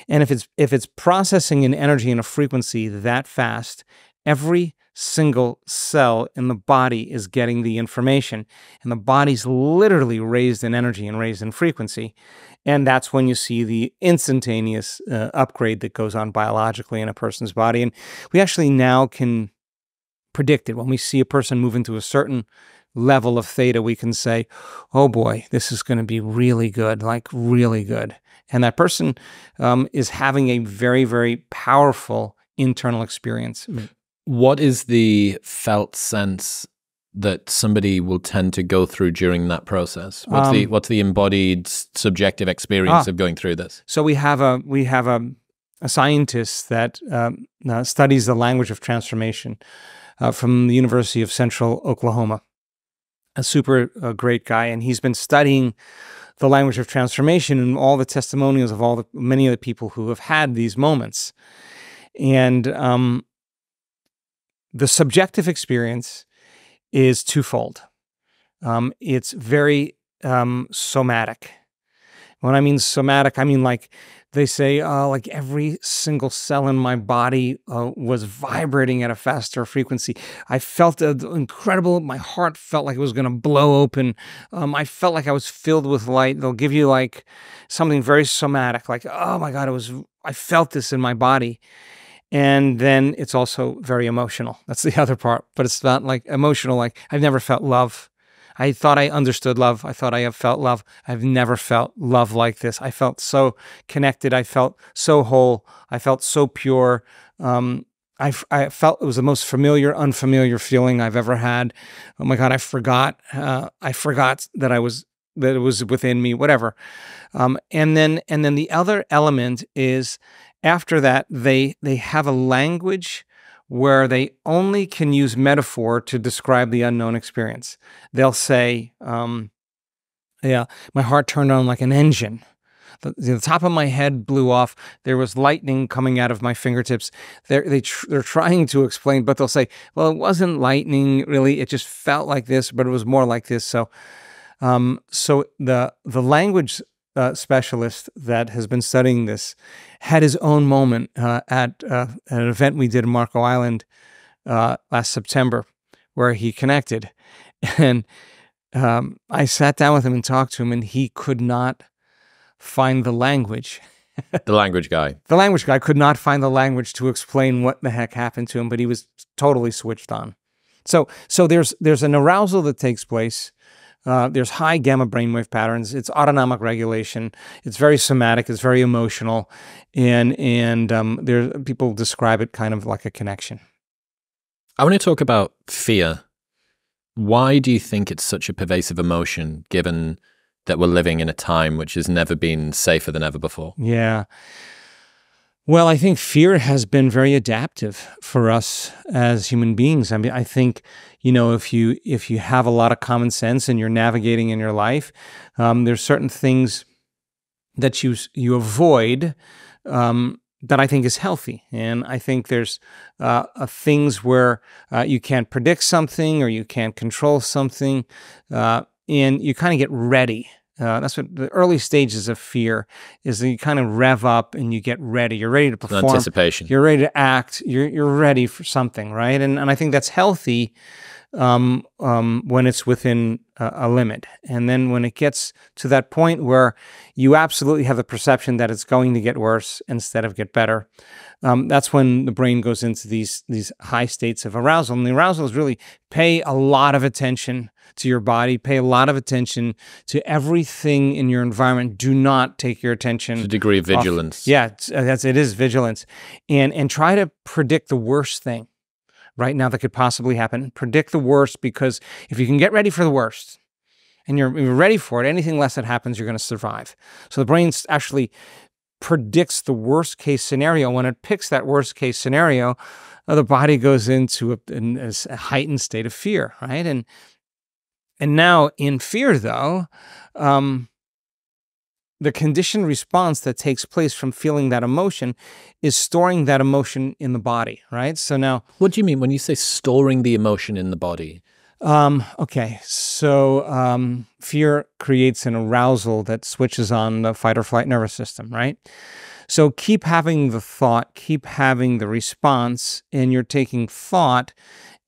Speaker 2: And if it's processing an energy and a frequency that fast, every single cell in the body is getting the information. And the body's literally raised in energy and raised in frequency. And that's when you see the instantaneous upgrade that goes on biologically in a person's body. And we actually now can predict it. When we see a person move into a certain level of theta, we can say, oh boy, this is going to be really good, like really good. And that person is having a very, very powerful internal experience.
Speaker 1: What is the felt sense that somebody will tend to go through during that process? What's the embodied subjective experience of going through this?
Speaker 2: So we have a scientist that studies the language of transformation from the University of Central Oklahoma. A super great guy, and he's been studying the language of transformation and all the testimonials of many of the people who have had these moments. And the subjective experience is twofold. It's very somatic. When I mean somatic, I mean like they say, like every single cell in my body was vibrating at a faster frequency. I felt incredible. My heart felt like it was going to blow open. I felt like I was filled with light. They'll give you like something very somatic, like, oh my God, I felt this in my body. And then it's also very emotional. That's the other part. But it's not like emotional, like I've never felt love. I thought I understood love. I thought I have felt love. I've never felt love like this. I felt so connected. I felt so whole. I felt so pure. I felt it was the most unfamiliar feeling I've ever had. Oh my God, I forgot that it was within me, whatever. And then the other element is after that, they have a language where they only can use metaphor to describe the unknown experience. They'll say, yeah, my heart turned on like an engine. The top of my head blew off. There was lightning coming out of my fingertips. They're trying to explain, but they'll say, well, it wasn't lightning, really. It just felt like this, but it was more like this. So the language specialist that has been studying this had his own moment at an event we did in Marco Island last September where he connected. And I sat down with him and talked to him, and he could not find the language.
Speaker 1: The language guy.
Speaker 2: The language guy could not find the language to explain what the heck happened to him, but he was totally switched on. So there's an arousal that takes place. There's high gamma brainwave patterns. It's autonomic regulation. It's very somatic. It's very emotional, and people describe it kind of like a connection.
Speaker 1: I want to talk about fear. Why do you think it's such a pervasive emotion, given that we're living in a time which has never been safer than ever before?
Speaker 2: Yeah. Well, I think fear has been very adaptive for us as human beings. I mean, I think, if you have a lot of common sense and you're navigating in your life, there's certain things that you avoid that I think is healthy. And I think there's things where you can't predict something or you can't control something, and you kind of get ready. That's what the early stages of fear is. That you kind of rev up and you get ready. You're ready to perform.
Speaker 1: Anticipation.
Speaker 2: You're ready to act. You're ready for something, right? And I think that's healthy when it's within a limit. And then when it gets to that point where you absolutely have the perception that it's going to get worse instead of get better, that's when the brain goes into these high states of arousal. And the arousal is really pay a lot of attention to your body, pay a lot of attention to everything in your environment. Do not take your attention.
Speaker 1: It's a degree of vigilance.
Speaker 2: Yeah, it is vigilance. And try to predict the worst thing right now that could possibly happen. Predict the worst, because if you can get ready for the worst and you're ready for it, anything less that happens, you're going to survive. So the brain actually predicts the worst case scenario. When it picks that worst case scenario, the body goes into a heightened state of fear, right? And now in fear, though, the conditioned response that takes place from feeling that emotion is storing that emotion in the body, right? So now,
Speaker 1: what do you mean when you say storing the emotion in the body?
Speaker 2: Okay, so fear creates an arousal that switches on the fight or flight nervous system, right? So keep having the thought, keep having the response, and you're taking thought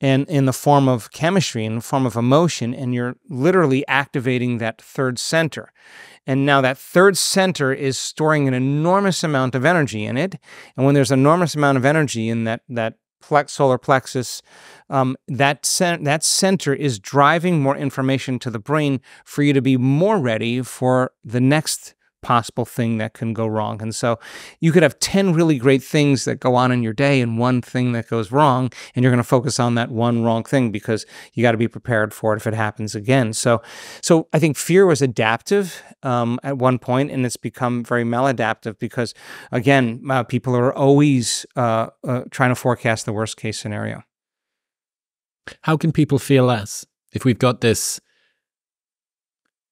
Speaker 2: and in the form of chemistry, in the form of emotion, and you're literally activating that third center. And now that third center is storing an enormous amount of energy in it. And when there's an enormous amount of energy in that solar plexus, that center is driving more information to the brain for you to be more ready for the next possible thing that can go wrong. And so you could have 10 really great things that go on in your day and one thing that goes wrong, and you're going to focus on that one wrong thing because you got to be prepared for it if it happens again. So I think fear was adaptive at one point, and it's become very maladaptive because, again, people are always trying to forecast the worst case scenario.
Speaker 1: How can people feel less if we've got this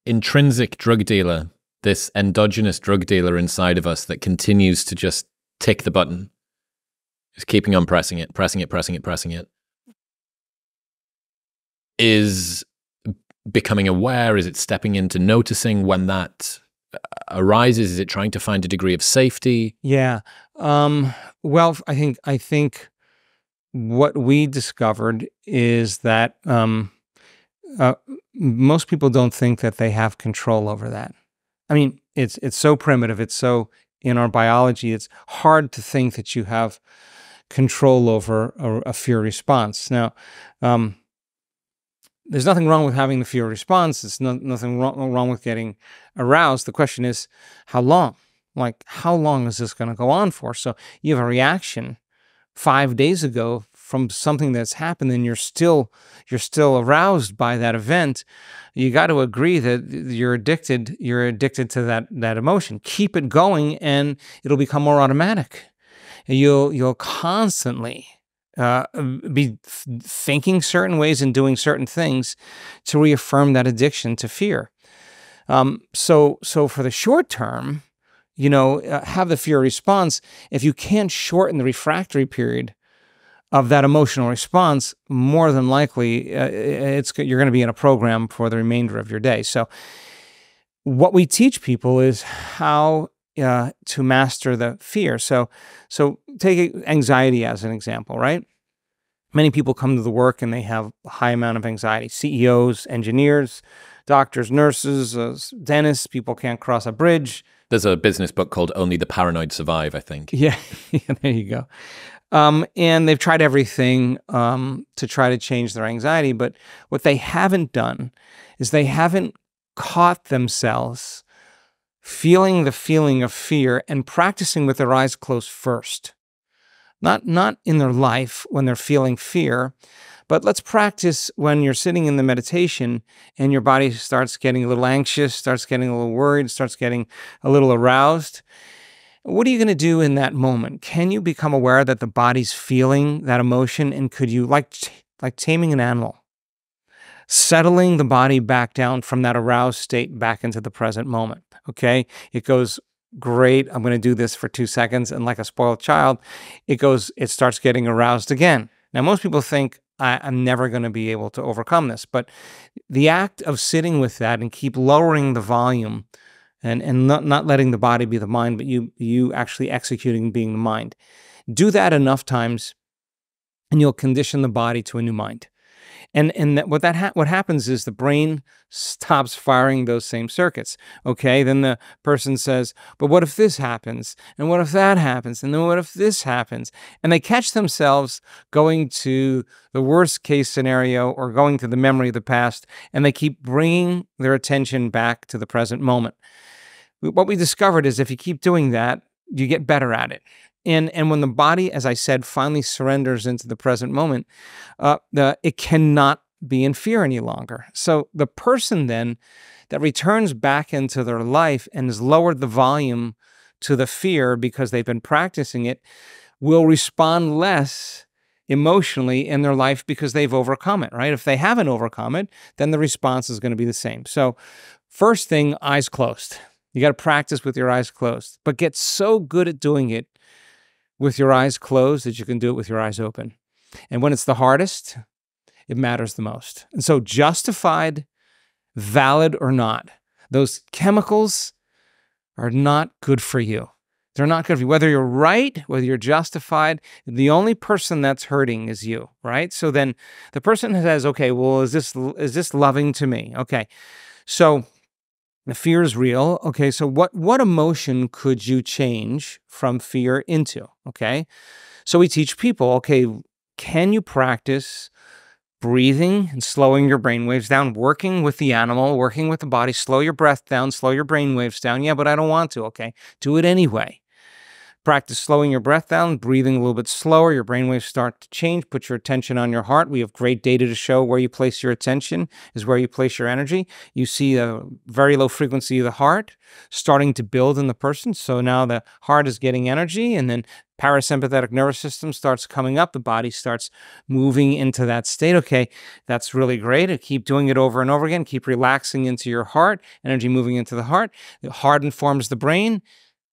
Speaker 1: intrinsic drug dealer, this endogenous drug dealer inside of us that continues to just tick the button, is keeping on pressing it, is becoming aware? Is it stepping into noticing when that arises? Is it trying to find a degree of safety?
Speaker 2: Yeah. Well, I think what we discovered is that most people don't think that they have control over that. I mean, it's so primitive. It's so in our biology. It's hard to think that you have control over a fear response. Now, there's nothing wrong with having the fear response. There's nothing wrong with getting aroused. The question is, how long? Like, how long is this going to go on for? So you have a reaction 5 days ago from something that's happened, and you're still aroused by that event. You got to agree that you're addicted to that emotion. Keep it going, and it'll become more automatic. You'll constantly be thinking certain ways and doing certain things to reaffirm that addiction to fear. So for the short term, have the fear response. If you can't shorten the refractory period of that emotional response, more than likely, you're going to be in a program for the remainder of your day. So what we teach people is how to master the fear. So take anxiety as an example, right? Many people come to the work and they have a high amount of anxiety. CEOs, engineers, doctors, nurses, dentists, people can't cross a bridge.
Speaker 1: There's a business book called Only the Paranoid Survive, I think.
Speaker 2: Yeah, there you go. And they've tried everything to try to change their anxiety, but what they haven't done is they haven't caught themselves feeling the feeling of fear and practicing with their eyes closed first. Not in their life when they're feeling fear, but let's practice when you're sitting in the meditation and your body starts getting a little anxious, starts getting a little worried, starts getting a little aroused. What are you going to do in that moment? Can you become aware that the body's feeling that emotion? And could you, like taming an animal, settling the body back down from that aroused state back into the present moment? Okay, it goes, great, I'm going to do this for 2 seconds. And like a spoiled child, it starts getting aroused again. Now, most people think, I'm never going to be able to overcome this. But the act of sitting with that and keep lowering the volume and not letting the body be the mind, but you actually executing being the mind. Do that enough times, and you'll condition the body to a new mind. And what happens is the brain stops firing those same circuits. Okay, then the person says, but what if this happens? And what if that happens? And then what if this happens? And they catch themselves going to the worst case scenario or going to the memory of the past, and they keep bringing their attention back to the present moment. What we discovered is if you keep doing that, you get better at it. And when the body, as I said, finally surrenders into the present moment, it cannot be in fear any longer. So the person then that returns back into their life and has lowered the volume to the fear because they've been practicing it will respond less emotionally in their life because they've overcome it, right? If they haven't overcome it, then the response is going to be the same. So first thing, eyes closed. You got to practice with your eyes closed, but get so good at doing it with your eyes closed that you can do it with your eyes open. And when it's the hardest, it matters the most. And so justified, valid or not, those chemicals are not good for you. They're not good for you. Whether you're right, whether you're justified, the only person that's hurting is you, right? So then the person says, okay, well, is this loving to me? Okay. So the fear is real. Okay. So what emotion could you change from fear into? Okay. So we teach people, okay, can you practice breathing and slowing your brain waves down, working with the animal, working with the body, slow your breath down, slow your brain waves down. Yeah, but I don't want to. Okay. Do it anyway. Practice slowing your breath down, breathing a little bit slower. Your brainwaves start to change. Put your attention on your heart. We have great data to show where you place your attention is where you place your energy. You see a very low frequency of the heart starting to build in the person. So now the heart is getting energy, and then parasympathetic nervous system starts coming up. The body starts moving into that state. Okay, that's really great. And keep doing it over and over again. Keep relaxing into your heart, energy moving into the heart. The heart informs the brain.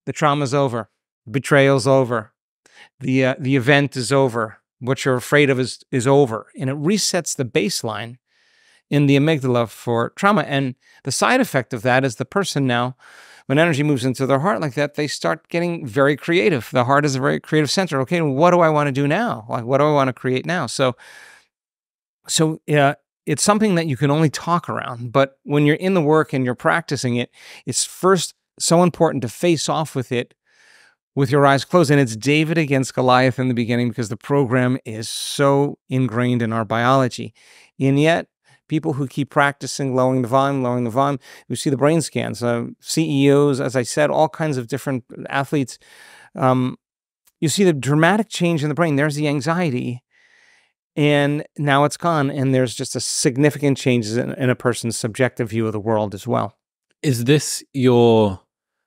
Speaker 2: The trauma's over. Betrayal's over. The event is over. What you're afraid of is over. And it resets the baseline in the amygdala for trauma. And the side effect of that is the person now, when energy moves into their heart like that, they start getting very creative. The heart is a very creative center. Okay, what do I want to do now? Like, what do I want to create now? So it's something that you can only talk around. But when you're in the work and you're practicing it, it's first so important to face off with it with your eyes closed. And it's David against Goliath in the beginning because the program is so ingrained in our biology. And yet, people who keep practicing lowering the volume, you see the brain scans, CEOs, as I said, all kinds of different athletes. You see the dramatic change in the brain. There's the anxiety. And now it's gone. And there's just a significant changes in a person's subjective view of the world as well.
Speaker 1: Is this your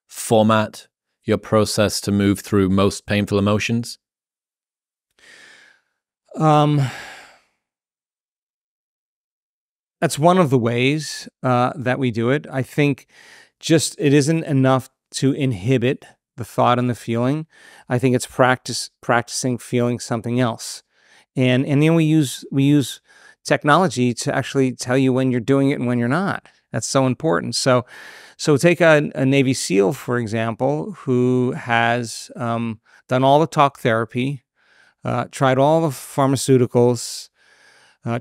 Speaker 1: format, your process to move through most painful emotions?
Speaker 2: That's one of the ways that we do it. I think just it isn't enough to inhibit the thought and the feeling. I think it's practicing feeling something else. And then we use technology to actually tell you when you're doing it and when you're not. That's so important. So take a Navy SEAL, for example, who has done all the talk therapy, tried all the pharmaceuticals,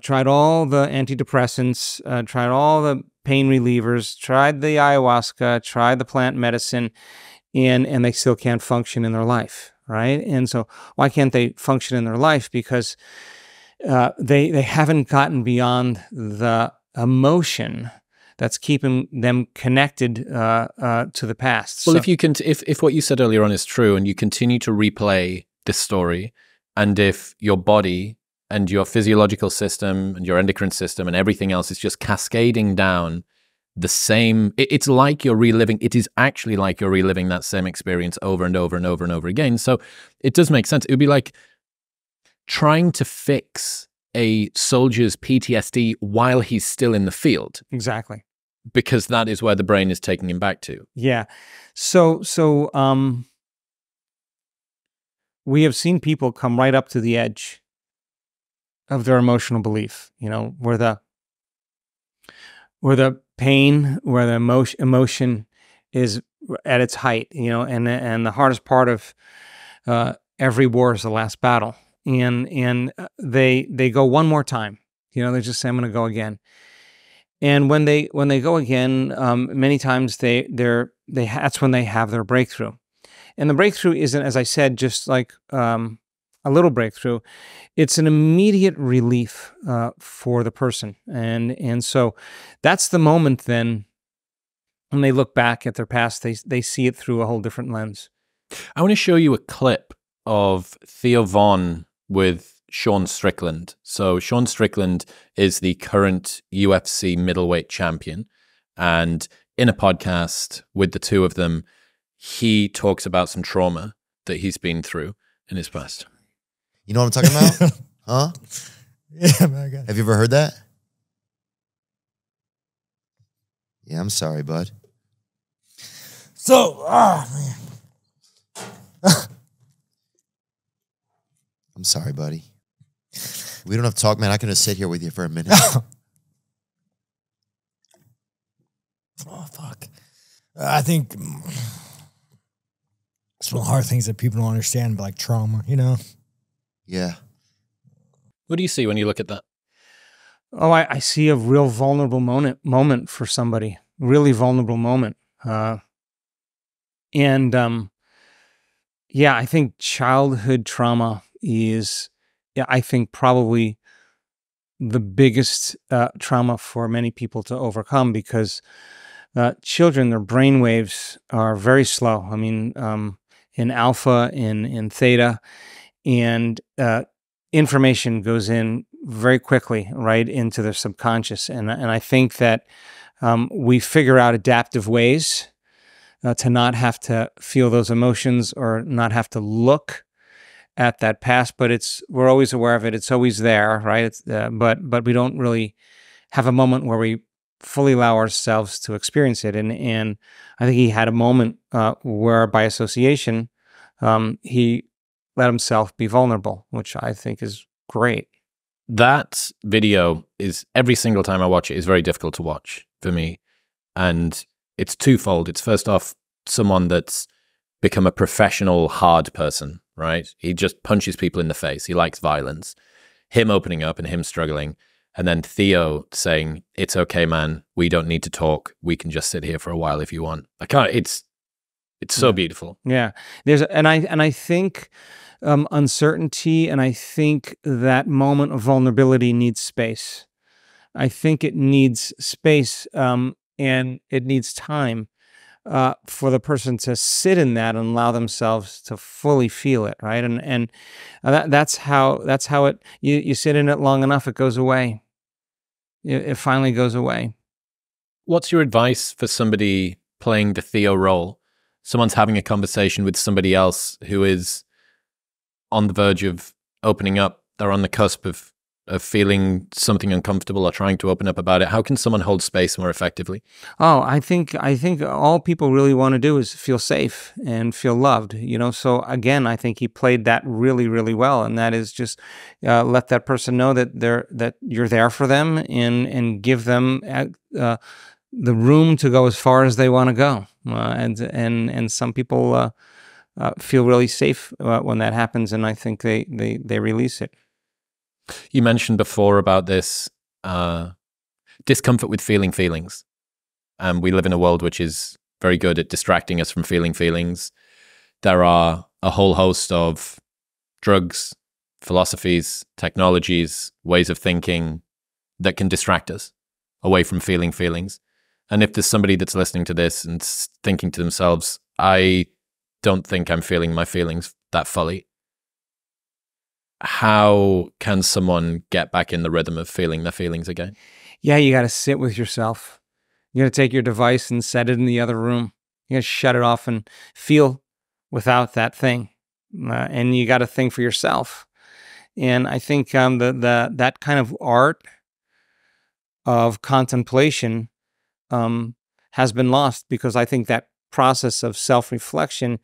Speaker 2: tried all the antidepressants, tried all the pain relievers, tried the ayahuasca, tried the plant medicine, and they still can't function in their life, right? And so why can't they function in their life? Because they haven't gotten beyond the emotion that's keeping them connected to the past.
Speaker 1: Well, if what you said earlier on is true, and you continue to replay this story, and if your body and your physiological system and your endocrine system and everything else is just cascading down the same, it's like you're reliving. It is actually like you're reliving that same experience over and over and over and over again. So it does make sense. It would be like trying to fix a soldier's PTSD while he's still in the field.
Speaker 2: Exactly.
Speaker 1: Because that is where the brain is taking him back to.
Speaker 2: Yeah. So we have seen people come right up to the edge of their emotional belief, where the pain, where the emotion is at its height, and the hardest part of every war is the last battle. And they go one more time, they just say, I'm going to go again. And when they go again, many times that's when they have their breakthrough. And the breakthrough isn't, as I said, just like a little breakthrough. It's an immediate relief for the person. And so that's the moment then when they look back at their past, they see it through a whole different lens.
Speaker 1: I want to show you a clip of Theo with Sean Strickland. So Sean Strickland is the current UFC middleweight champion. And in a podcast with the two of them, he talks about some trauma that he's been through in his past.
Speaker 3: You know what I'm talking about? Huh?
Speaker 4: Yeah, man, I got it.
Speaker 3: Have you ever heard that? Yeah, I'm sorry, bud.
Speaker 4: So, man.
Speaker 3: I'm sorry, buddy. We don't have to talk, man. I can just sit here with you for a minute.
Speaker 4: Oh, fuck. I think It's one of the hard things that people don't understand, like trauma, you know?
Speaker 3: Yeah.
Speaker 1: What do you see when you look at that?
Speaker 2: Oh, I see a real vulnerable moment for somebody, really vulnerable moment. Yeah, I think childhood trauma is, yeah, I think probably the biggest trauma for many people to overcome, because children, their brain waves are very slow. I mean, in alpha, in theta, and information goes in very quickly right into their subconscious. And I think that we figure out adaptive ways to not have to feel those emotions or not have to look at that past, but we're always aware of it. It's always there, right? But we don't really have a moment where we fully allow ourselves to experience it. And I think he had a moment where, by association, he let himself be vulnerable, which I think is great.
Speaker 1: That video is, every single time I watch it, is very difficult to watch for me. And it's twofold. It's first off, someone that's become a professional hard person, right? He just punches people in the face. He likes violence. Him opening up and him struggling. And then Theo saying, it's okay, man. We don't need to talk. We can just sit here for a while if you want. It's so beautiful.
Speaker 2: Yeah. I think uncertainty, and I think that moment of vulnerability needs space. I think it needs space, and it needs time for the person to sit in that and allow themselves to fully feel it, right? And that's how it. You sit in it long enough, it goes away. It finally goes away.
Speaker 1: What's your advice for somebody playing the Theo role? Someone's having a conversation with somebody else who is on the verge of opening up. They're on the cusp of feeling something uncomfortable or trying to open up about it. How can someone hold space more effectively?
Speaker 2: Oh, I think all people really want to do is feel safe and feel loved, you know? So again, I think he played that really, really well. And that is just let that person know that you're there for them, and give them the room to go as far as they want to go. And some people feel really safe when that happens, and I think they release it.
Speaker 1: You mentioned before about this discomfort with feeling feelings. We live in a world which is very good at distracting us from feeling feelings. There are a whole host of drugs, philosophies, technologies, ways of thinking that can distract us away from feeling feelings. And if there's somebody that's listening to this and thinking to themselves, I don't think I'm feeling my feelings that fully, how can someone get back in the rhythm of feeling their feelings again?
Speaker 2: Yeah, you got to sit with yourself. You got to take your device and set it in the other room. You got to shut it off and feel without that thing. And you got to think for yourself. And I think that kind of art of contemplation has been lost, because I think that process of self-reflection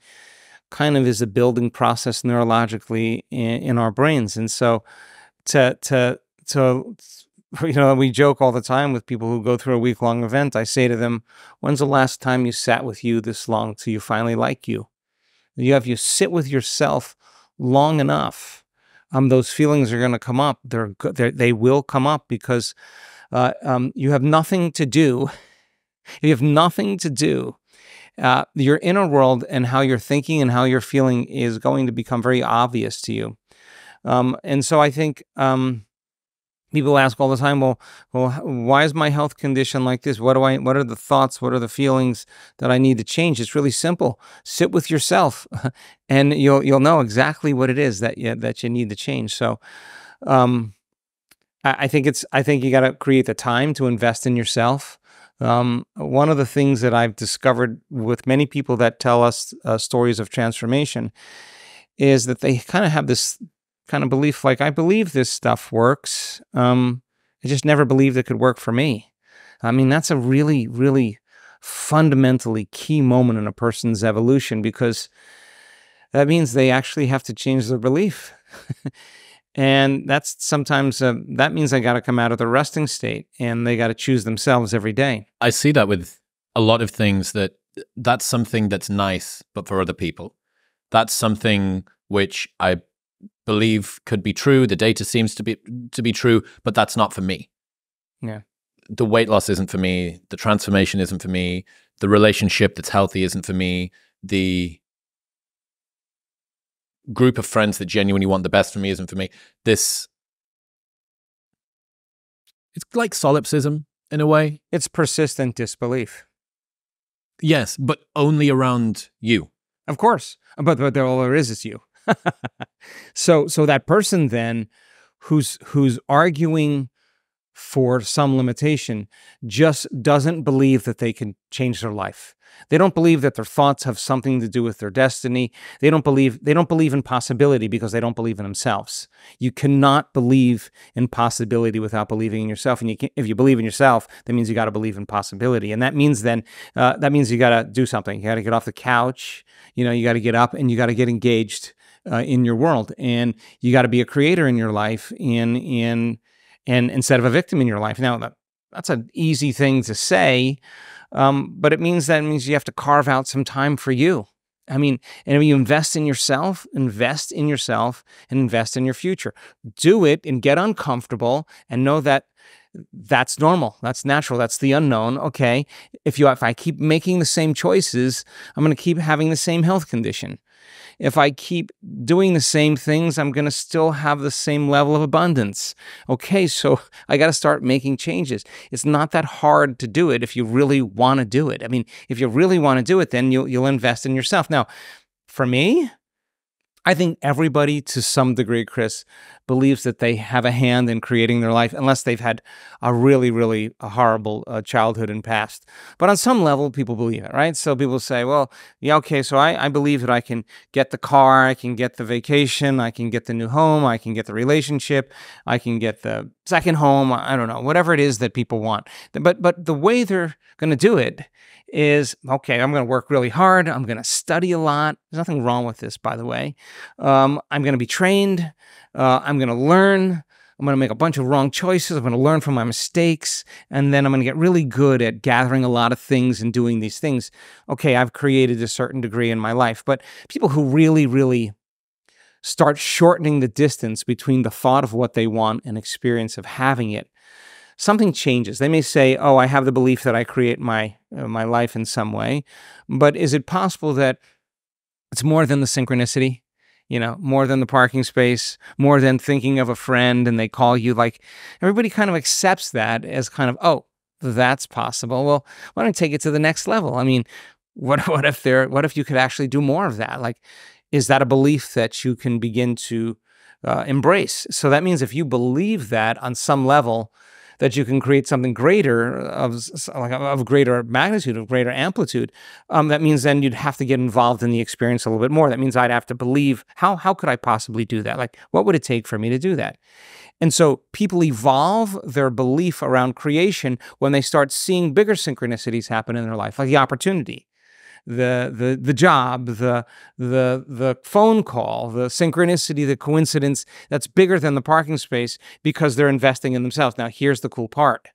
Speaker 2: kind of is a building process neurologically in our brains. And so we joke all the time with people who go through a week-long event. I say to them, when's the last time you sat with you this long till you finally like you? You sit with yourself long enough, those feelings are going to come up. They will come up, because you have nothing to do. You have nothing to do. Your inner world and how you're thinking and how you're feeling is going to become very obvious to you. And so I think people ask all the time, well, why is my health condition like this? What are the thoughts? What are the feelings that I need to change? It's really simple. Sit with yourself, and you'll know exactly what it is that you need to change. So I think you got to create the time to invest in yourself. One of the things that I've discovered with many people that tell us stories of transformation is that they kind of have this kind of belief, like, I believe this stuff works. I just never believed it could work for me. I mean, that's a really, really fundamentally key moment in a person's evolution, because that means they actually have to change their belief. And that's sometimes, that means they got to come out of the resting state, and they got to choose themselves every day.
Speaker 1: I see that with a lot of things, that's something that's nice, but for other people. That's something which I believe could be true. The data seems to be true, but that's not for me.
Speaker 2: Yeah.
Speaker 1: The weight loss isn't for me. The transformation isn't for me. The relationship that's healthy isn't for me. The group of friends that genuinely want the best for me isn't for me. It's like solipsism in a way.
Speaker 2: It's persistent disbelief.
Speaker 1: Yes, but only around you.
Speaker 2: Of course. But all there is you. So that person then who's arguing for some limitation just doesn't believe that they can change their life. They don't believe that their thoughts have something to do with their destiny. They don't believe in possibility because they don't believe in themselves. You cannot believe in possibility without believing in yourself. And if you believe in yourself, that means you got to believe in possibility. And that means then you got to do something. You got to get off the couch. You got to get up and you got to get engaged in your world. And you got to be a creator in your life and instead of a victim in your life. Now, that's an easy thing to say, but it means you have to carve out some time for you. I mean, and if you invest in yourself and invest in your future. Do it and get uncomfortable and know that that's normal. That's natural. That's the unknown. Okay. If I keep making the same choices, I'm going to keep having the same health condition. If I keep doing the same things, I'm going to still have the same level of abundance. Okay, so I got to start making changes. It's not that hard to do it if you really want to do it. I mean, if you really want to do it, then you'll invest in yourself. Now, for me, I think everybody to some degree, Chris, believes that they have a hand in creating their life unless they've had a really, really horrible childhood and past. But on some level, people believe it, right? So people say, well, yeah, okay, so I believe that I can get the car, I can get the vacation, I can get the new home, I can get the relationship, I can get the second home, I don't know, whatever it is that people want. But the way they're going to do it is, okay, I'm going to work really hard. I'm going to study a lot. There's nothing wrong with this, by the way. I'm going to be trained. I'm going to learn. I'm going to make a bunch of wrong choices. I'm going to learn from my mistakes. And then I'm going to get really good at gathering a lot of things and doing these things. Okay, I've created a certain degree in my life. But people who really, really start shortening the distance between the thought of what they want and experience of having it, something changes. They may say, oh, I have the belief that I create my life in some way, but is it possible that it's more than the synchronicity, more than the parking space, more than thinking of a friend and they call you? Like, everybody kind of accepts that as kind of, oh, that's possible. Well, why don't I take it to the next level? I mean, what if you could actually do more of that? Like, is that a belief that you can begin to embrace? So that means if you believe that on some level, that you can create something greater of greater magnitude, of greater amplitude, that means then you'd have to get involved in the experience a little bit more. That means I'd have to believe, how could I possibly do that? Like, what would it take for me to do that? And so people evolve their belief around creation when they start seeing bigger synchronicities happen in their life, like the opportunity, the job, the phone call, the synchronicity, the coincidence that's bigger than the parking space because they're investing in themselves. Now, here's the cool part.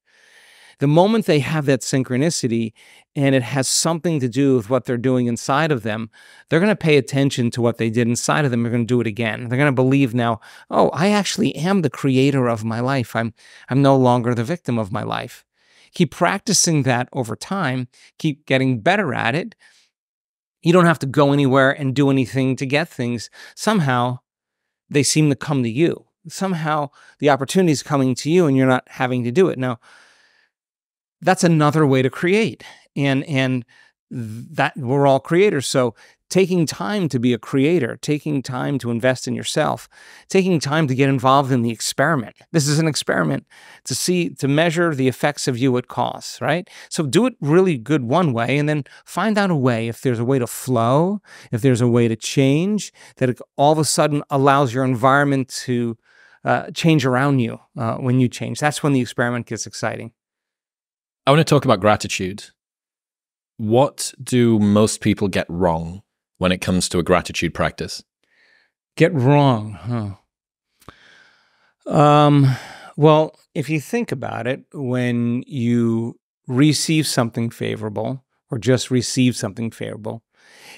Speaker 2: The moment they have that synchronicity and it has something to do with what they're doing inside of them, they're going to pay attention to what they did inside of them. They're going to do it again. They're going to believe now, oh, I actually am the creator of my life. I'm no longer the victim of my life. Keep practicing that over time. Keep getting better at it. You don't have to go anywhere and do anything to get things. Somehow, they seem to come to you. Somehow, the opportunity is coming to you and you're not having to do it. Now, that's another way to create. And that we're all creators. So taking time to be a creator, taking time to invest in yourself, taking time to get involved in the experiment. This is an experiment to measure the effects of you at cause, right? So do it really good one way and then find out a way, if there's a way to flow, if there's a way to change, that it all of a sudden allows your environment to change around you when you change. That's when the experiment gets exciting.
Speaker 1: I want to talk about gratitude. What do most people get wrong when it comes to a gratitude practice?
Speaker 2: Get wrong, huh? Well, if you think about it, when you receive something favorable or just receive something favorable,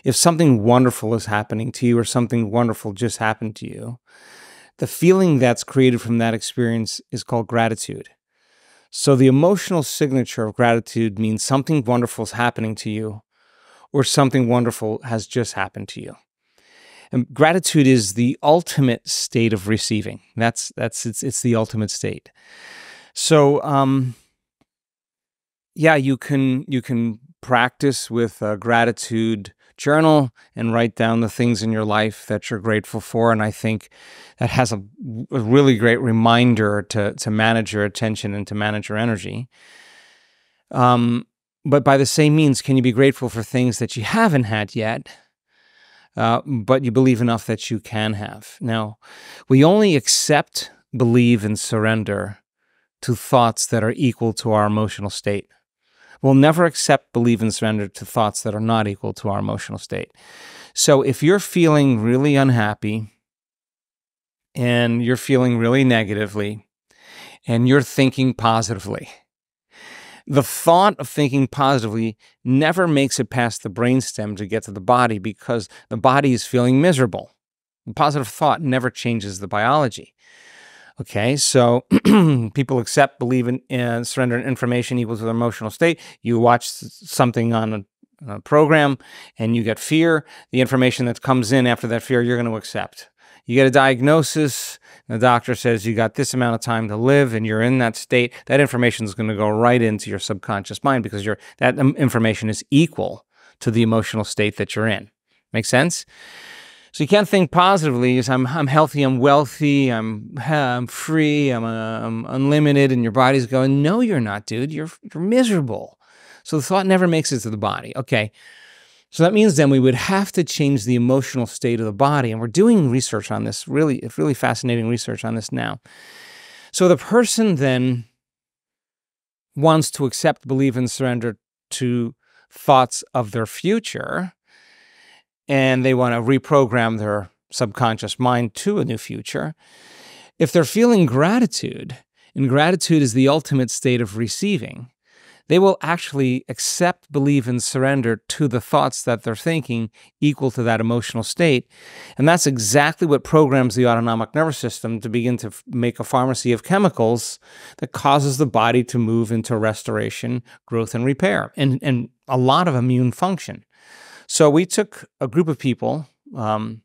Speaker 2: if something wonderful is happening to you or something wonderful just happened to you, the feeling that's created from that experience is called gratitude. So the emotional signature of gratitude means something wonderful is happening to you or something wonderful has just happened to you. And gratitude is the ultimate state of receiving. It's the ultimate state. So, yeah, you can practice with a gratitude journal and write down the things in your life that you're grateful for. And I think that has a really great reminder to manage your attention and to manage your energy. But by the same means, can you be grateful for things that you haven't had yet, but you believe enough that you can have? Now, we only accept, believe, and surrender to thoughts that are equal to our emotional state. We'll never accept, believe, and surrender to thoughts that are not equal to our emotional state. So if you're feeling really unhappy and you're feeling really negatively and you're thinking positively, the thought of thinking positively never makes it past the brainstem to get to the body because the body is feeling miserable. A positive thought never changes the biology. Okay, so people accept, believe, and surrender information equals their emotional state. You watch something on a program and you get fear. The information that comes in after that fear, you're going to accept. You get a diagnosis, the doctor says you got this amount of time to live and you're in that state. That information is going to go right into your subconscious mind because that information is equal to the emotional state that you're in. Make sense? So you can't think positively as I'm healthy, I'm wealthy, I'm free, I'm unlimited, and your body's going, no, you're not, dude. You're miserable. So the thought never makes it to the body. Okay. So that means then we would have to change the emotional state of the body. And we're doing research on this, really fascinating research on this now. So the person then wants to accept, believe, and surrender to thoughts of their future, and they want to reprogram their subconscious mind to a new future. If they're feeling gratitude, and gratitude is the ultimate state of receiving, they will actually accept, believe, and surrender to the thoughts that they're thinking equal to that emotional state. And that's exactly what programs the autonomic nervous system to begin to make a pharmacy of chemicals that causes the body to move into restoration, growth, and repair, and a lot of immune function. So we took a group of people in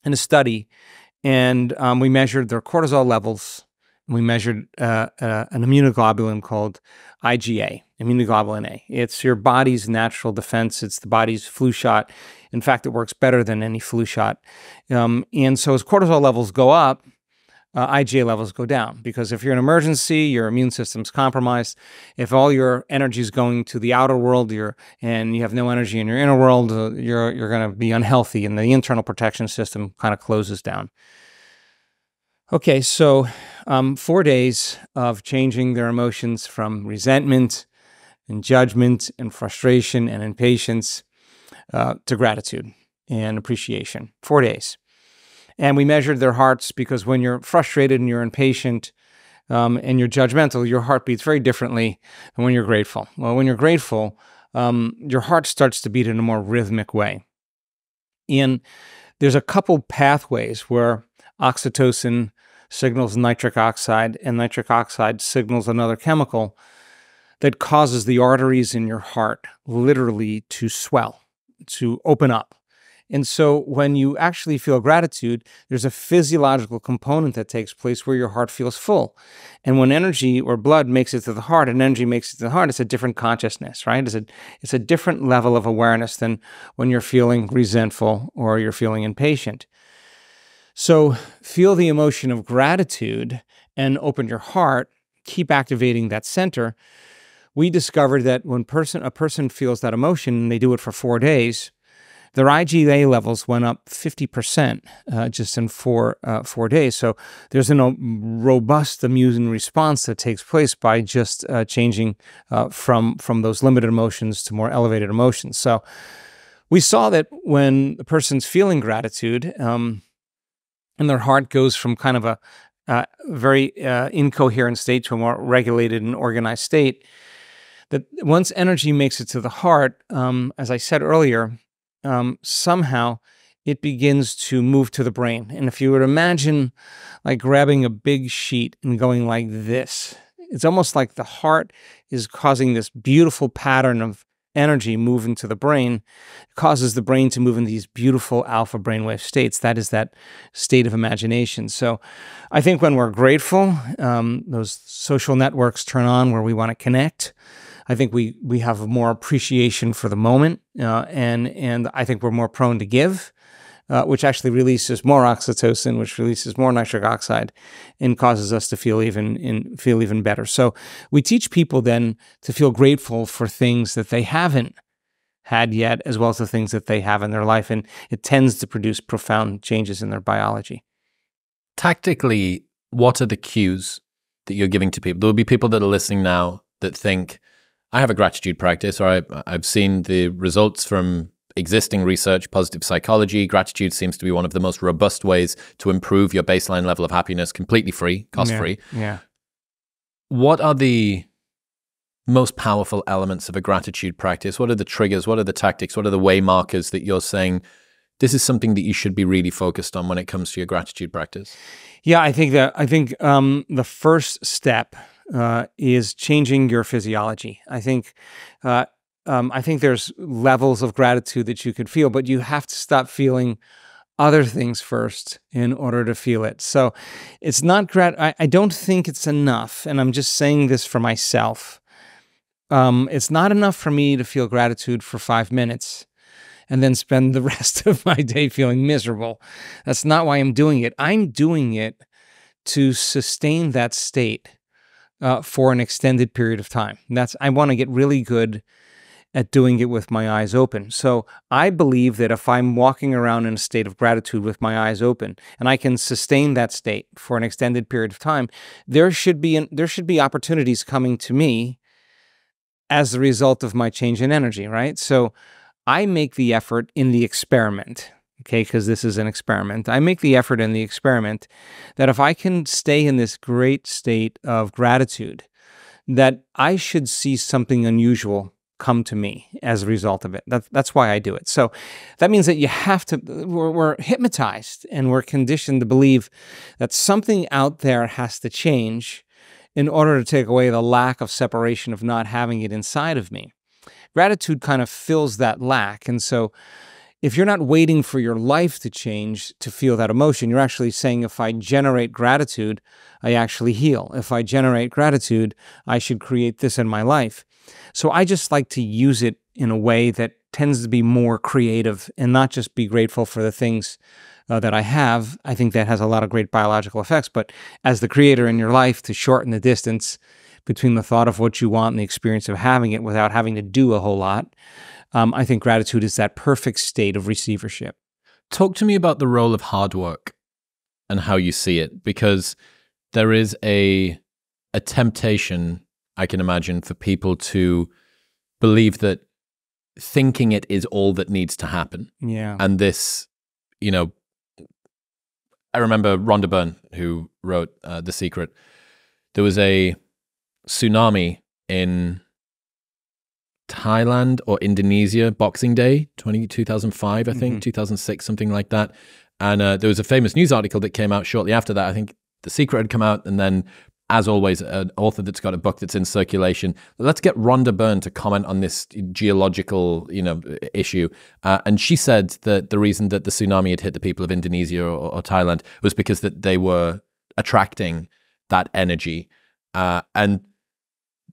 Speaker 2: a study, and we measured their cortisol levels. And we measured an immunoglobulin called IgA, immunoglobulin A. It's your body's natural defense. It's the body's flu shot. In fact, it works better than any flu shot. And so as cortisol levels go up, IgA levels go down, because if you're in an emergency, your immune system's compromised. If all your energy is going to the outer world, and you have no energy in your inner world, you're going to be unhealthy, and the internal protection system kind of closes down. Okay, so 4 days of changing their emotions from resentment and judgment and frustration and impatience to gratitude and appreciation. 4 days. And we measured their hearts, because when you're frustrated and you're impatient and you're judgmental, your heart beats very differently than when you're grateful. Well, when you're grateful, your heart starts to beat in a more rhythmic way. And there's a couple pathways where oxytocin signals nitric oxide, and nitric oxide signals another chemical that causes the arteries in your heart literally to swell, to open up. And so when you actually feel gratitude, there's a physiological component that takes place where your heart feels full. And when energy or blood makes it to the heart and energy makes it to the heart, it's a different consciousness, right? It's a different level of awareness than when you're feeling resentful or you're feeling impatient. So feel the emotion of gratitude and open your heart, keep activating that center. We discovered that when a person feels that emotion and they do it for 4 days, their IgA levels went up 50% just in 4 days. So there's a robust immune response that takes place by just changing from those limited emotions to more elevated emotions. So we saw that when a person's feeling gratitude, and their heart goes from kind of a very incoherent state to a more regulated and organized state, that once energy makes it to the heart, as I said earlier, somehow it begins to move to the brain. And if you would imagine like grabbing a big sheet and going like this, it's almost like the heart is causing this beautiful pattern of energy move into the brain. It causes the brain to move into these beautiful alpha brainwave states. That is that state of imagination. So I think when we're grateful, those social networks turn on where we want to connect. I think we have more appreciation for the moment, and I think we're more prone to give, which actually releases more oxytocin, which releases more nitric oxide, and causes us to feel even better. So we teach people then to feel grateful for things that they haven't had yet, as well as the things that they have in their life, and it tends to produce profound changes in their biology.
Speaker 1: Tactically, what are the cues that you're giving to people? There will be people that are listening now that think, I have a gratitude practice, or I've seen the results from existing research, positive psychology. Gratitude seems to be one of the most robust ways to improve your baseline level of happiness, completely free, cost-free.
Speaker 2: Yeah.
Speaker 1: What are the most powerful elements of a gratitude practice? What are the triggers? What are the tactics? What are the way markers that you're saying, this is something that you should be really focused on when it comes to your gratitude practice?
Speaker 2: Yeah, I think the first step is changing your physiology. I think there's levels of gratitude that you could feel, but you have to stop feeling other things first in order to feel it. So it's not I don't think it's enough, and I'm just saying this for myself. It's not enough for me to feel gratitude for 5 minutes and then spend the rest of my day feeling miserable. That's not why I'm doing it. I'm doing it to sustain that state for an extended period of time. I want to get really good at doing it with my eyes open. So I believe that if I'm walking around in a state of gratitude with my eyes open, and I can sustain that state for an extended period of time, there should be opportunities coming to me as the result of my change in energy, right? So I make the effort in the experiment, okay, because this is an experiment. I make the effort in the experiment that if I can stay in this great state of gratitude, that I should see something unusual come to me as a result of it. That's why I do it. So that means that you have to, we're hypnotized and we're conditioned to believe that something out there has to change in order to take away the lack of separation of not having it inside of me. Gratitude kind of fills that lack. And so if you're not waiting for your life to change to feel that emotion, you're actually saying, if I generate gratitude, I actually heal. If I generate gratitude, I should create this in my life. So I just like to use it in a way that tends to be more creative and not just be grateful for the things that I have. I think that has a lot of great biological effects, but as the creator in your life, to shorten the distance between the thought of what you want and the experience of having it without having to do a whole lot, I think gratitude is that perfect state of receivership.
Speaker 1: Talk to me about the role of hard work and how you see it, because there is a temptation, I can imagine, for people to believe that thinking it is all that needs to happen.
Speaker 2: Yeah.
Speaker 1: And this, I remember Rhonda Byrne, who wrote The Secret. There was a tsunami in Thailand or Indonesia, Boxing Day, 2005, I think, 2006, something like that. And there was a famous news article that came out shortly after that. I think The Secret had come out, and then, as always, an author that's got a book that's in circulation. Let's get Rhonda Byrne to comment on this geological, issue. And she said that the reason that the tsunami had hit the people of Indonesia or Thailand was because that they were attracting that energy. And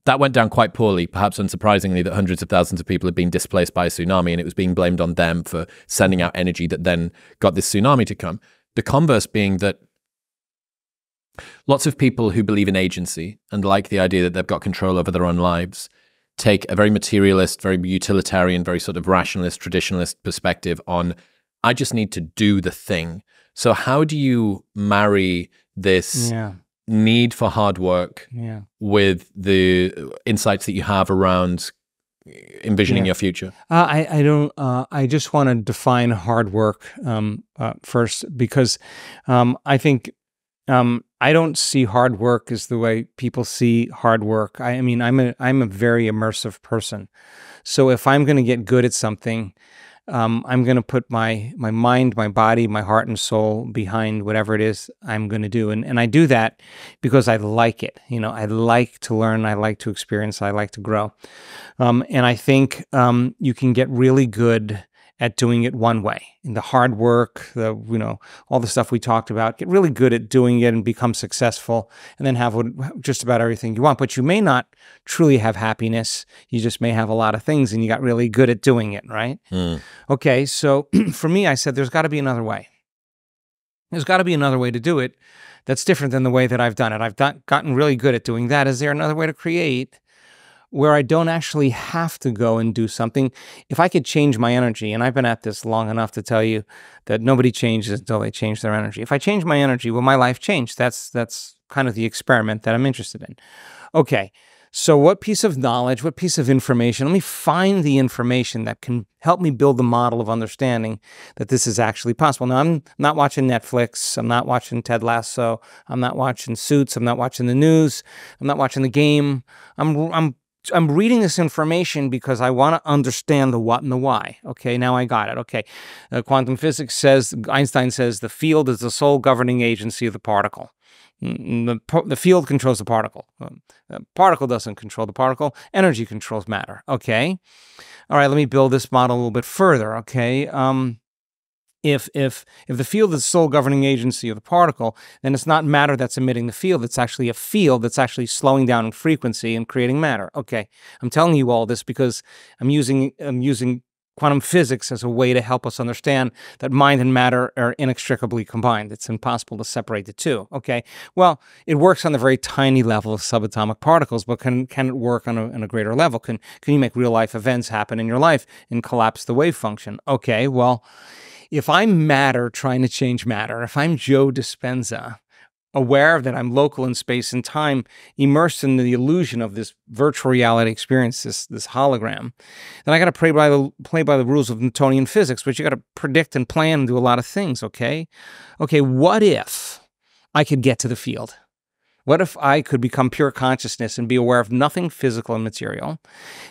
Speaker 1: that went down quite poorly, perhaps unsurprisingly, that hundreds of thousands of people had been displaced by a tsunami, and it was being blamed on them for sending out energy that then got this tsunami to come. The converse being that lots of people who believe in agency and like the idea that they've got control over their own lives take a very materialist, very utilitarian, very sort of rationalist, traditionalist perspective on, I just need to do the thing. So how do you marry this need for hard work with the insights that you have around envisioning your future?
Speaker 2: I don't. I just want to define hard work first, because I think I don't see hard work as the way people see hard work. I mean, I'm a very immersive person. So if I'm going to get good at something, I'm going to put my mind, my body, my heart and soul behind whatever it is I'm going to do. And I do that because I like it. You know, I like to learn, I like to experience, I like to grow. And I think you can get really good at doing it one way. In the hard work, all the stuff we talked about, get really good at doing it and become successful, and then have just about everything you want. But you may not truly have happiness. You just may have a lot of things, and you got really good at doing it, right? Okay, so for me, I said, there's got to be another way. There's got to be another way to do it that's different than the way that I've done it. I've gotten really good at doing that. Is there another way to create where I don't actually have to go and do something? If I could change my energy, and I've been at this long enough to tell you that nobody changes until they change their energy. If I change my energy, will my life change? That's kind of the experiment that I'm interested in. Okay, so what piece of knowledge, what piece of information, let me find the information that can help me build the model of understanding that this is actually possible. Now, I'm not watching Netflix, I'm not watching Ted Lasso, I'm not watching Suits, I'm not watching the news, I'm not watching the game. I'm reading this information because I want to understand the what and the why. Okay, now I got it. Okay, quantum physics says, Einstein says, the field is the sole governing agency of the particle. The field controls the particle. The particle doesn't control the particle. Energy controls matter. Okay, all right, let me build this model a little bit further. Okay, If the field is the sole governing agency of the particle, then it's not matter that's emitting the field. It's actually a field that's actually slowing down in frequency and creating matter. Okay, I'm telling you all this because I'm using quantum physics as a way to help us understand that mind and matter are inextricably combined. It's impossible to separate the two. Okay, well, it works on the very tiny level of subatomic particles, but can it work on a greater level? Can you make real life events happen in your life and collapse the wave function? Okay, well, if I'm matter trying to change matter, if I'm Joe Dispenza, aware that I'm local in space and time, immersed in the illusion of this virtual reality experience, this hologram, then I got to play by the rules of Newtonian physics, but you got to predict and plan and do a lot of things, okay? Okay, what if I could get to the field? What if I could become pure consciousness and be aware of nothing physical and material,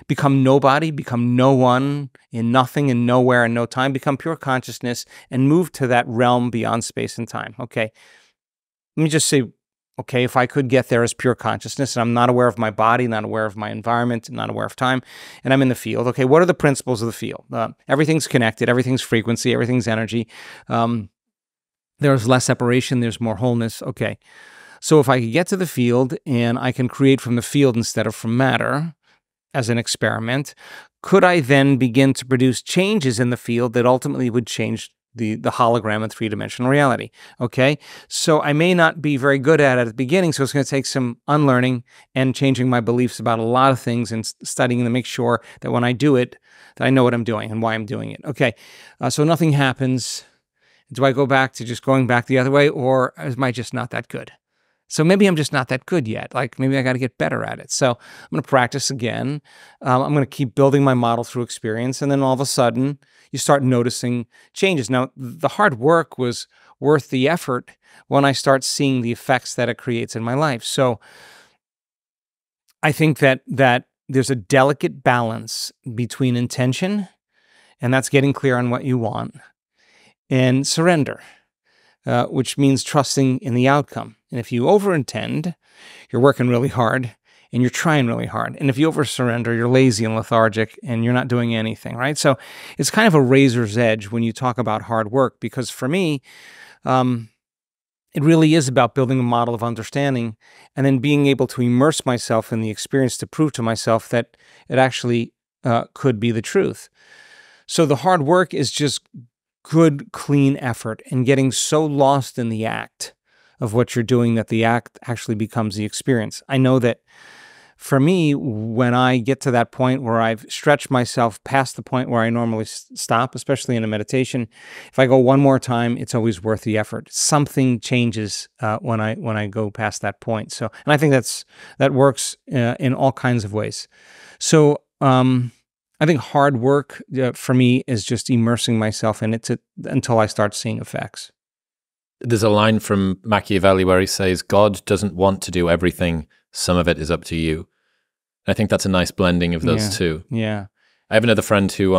Speaker 2: become nobody, become no one, in nothing and nowhere and no time, become pure consciousness and move to that realm beyond space and time? Okay, let me just say, okay, if I could get there as pure consciousness and I'm not aware of my body, not aware of my environment, not aware of time, and I'm in the field, okay, what are the principles of the field? Everything's connected, everything's frequency, everything's energy. There's less separation, there's more wholeness. Okay. So if I could get to the field and I can create from the field instead of from matter as an experiment, could I then begin to produce changes in the field that ultimately would change the hologram in three-dimensional reality? Okay, so I may not be very good at it at the beginning, so it's going to take some unlearning and changing my beliefs about a lot of things and studying to make sure that when I do it, that I know what I'm doing and why I'm doing it. Okay, so nothing happens. Do I go back to just going back the other way, or am I just not that good? So maybe I'm just not that good yet. Like maybe I got to get better at it. So I'm going to practice again. I'm going to keep building my model through experience. And then all of a sudden you start noticing changes. Now, the hard work was worth the effort when I start seeing the effects that it creates in my life. So I think that there's a delicate balance between intention, and that's getting clear on what you want, and surrender, which means trusting in the outcome. And if you overintend, you're working really hard and you're trying really hard. And if you over-surrender, you're lazy and lethargic and you're not doing anything, right? So it's kind of a razor's edge when you talk about hard work, because for me, it really is about building a model of understanding and then being able to immerse myself in the experience to prove to myself that it actually could be the truth. So the hard work is just good, clean effort and getting so lost in the act of what you're doing that the act actually becomes the experience. I know that for me, when I get to that point where I've stretched myself past the point where I normally stop, especially in a meditation, if I go one more time, it's always worth the effort. Something changes when I go past that point. So, and I think that works in all kinds of ways. So, I think hard work for me is just immersing myself in it until I start seeing effects.
Speaker 1: There's a line from Machiavelli where he says, God doesn't want to do everything. Some of it is up to you. I think that's a nice blending of those two.
Speaker 2: Yeah.
Speaker 1: I have another friend who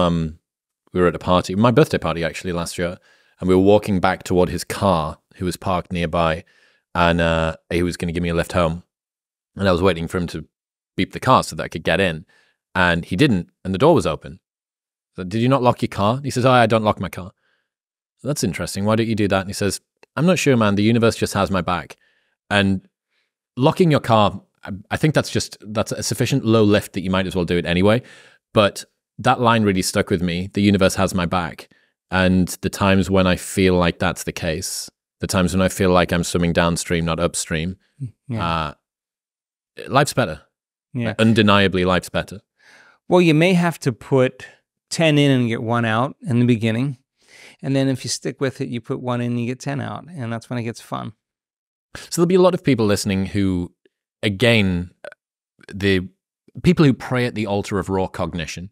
Speaker 1: we were at a party, my birthday party actually last year, and we were walking back toward his car, who was parked nearby, and he was going to give me a lift home. And I was waiting for him to beep the car so that I could get in. And he didn't, and the door was open. So, did you not lock your car? He says, oh, I don't lock my car. So that's interesting. Why don't you do that? And he says, I'm not sure, man. The universe just has my back. And locking your car, I think that's a sufficient low lift that you might as well do it anyway. But that line really stuck with me. The universe has my back. And the times when I feel like that's the case, the times when I feel like I'm swimming downstream, not upstream, life's better.
Speaker 2: Yeah.
Speaker 1: Undeniably, life's better.
Speaker 2: Well, you may have to put 10 in and get 1 out in the beginning. And then if you stick with it, you put 1 in and you get 10 out. And that's when it gets fun.
Speaker 1: So there'll be a lot of people listening who, again, the people who pray at the altar of raw cognition,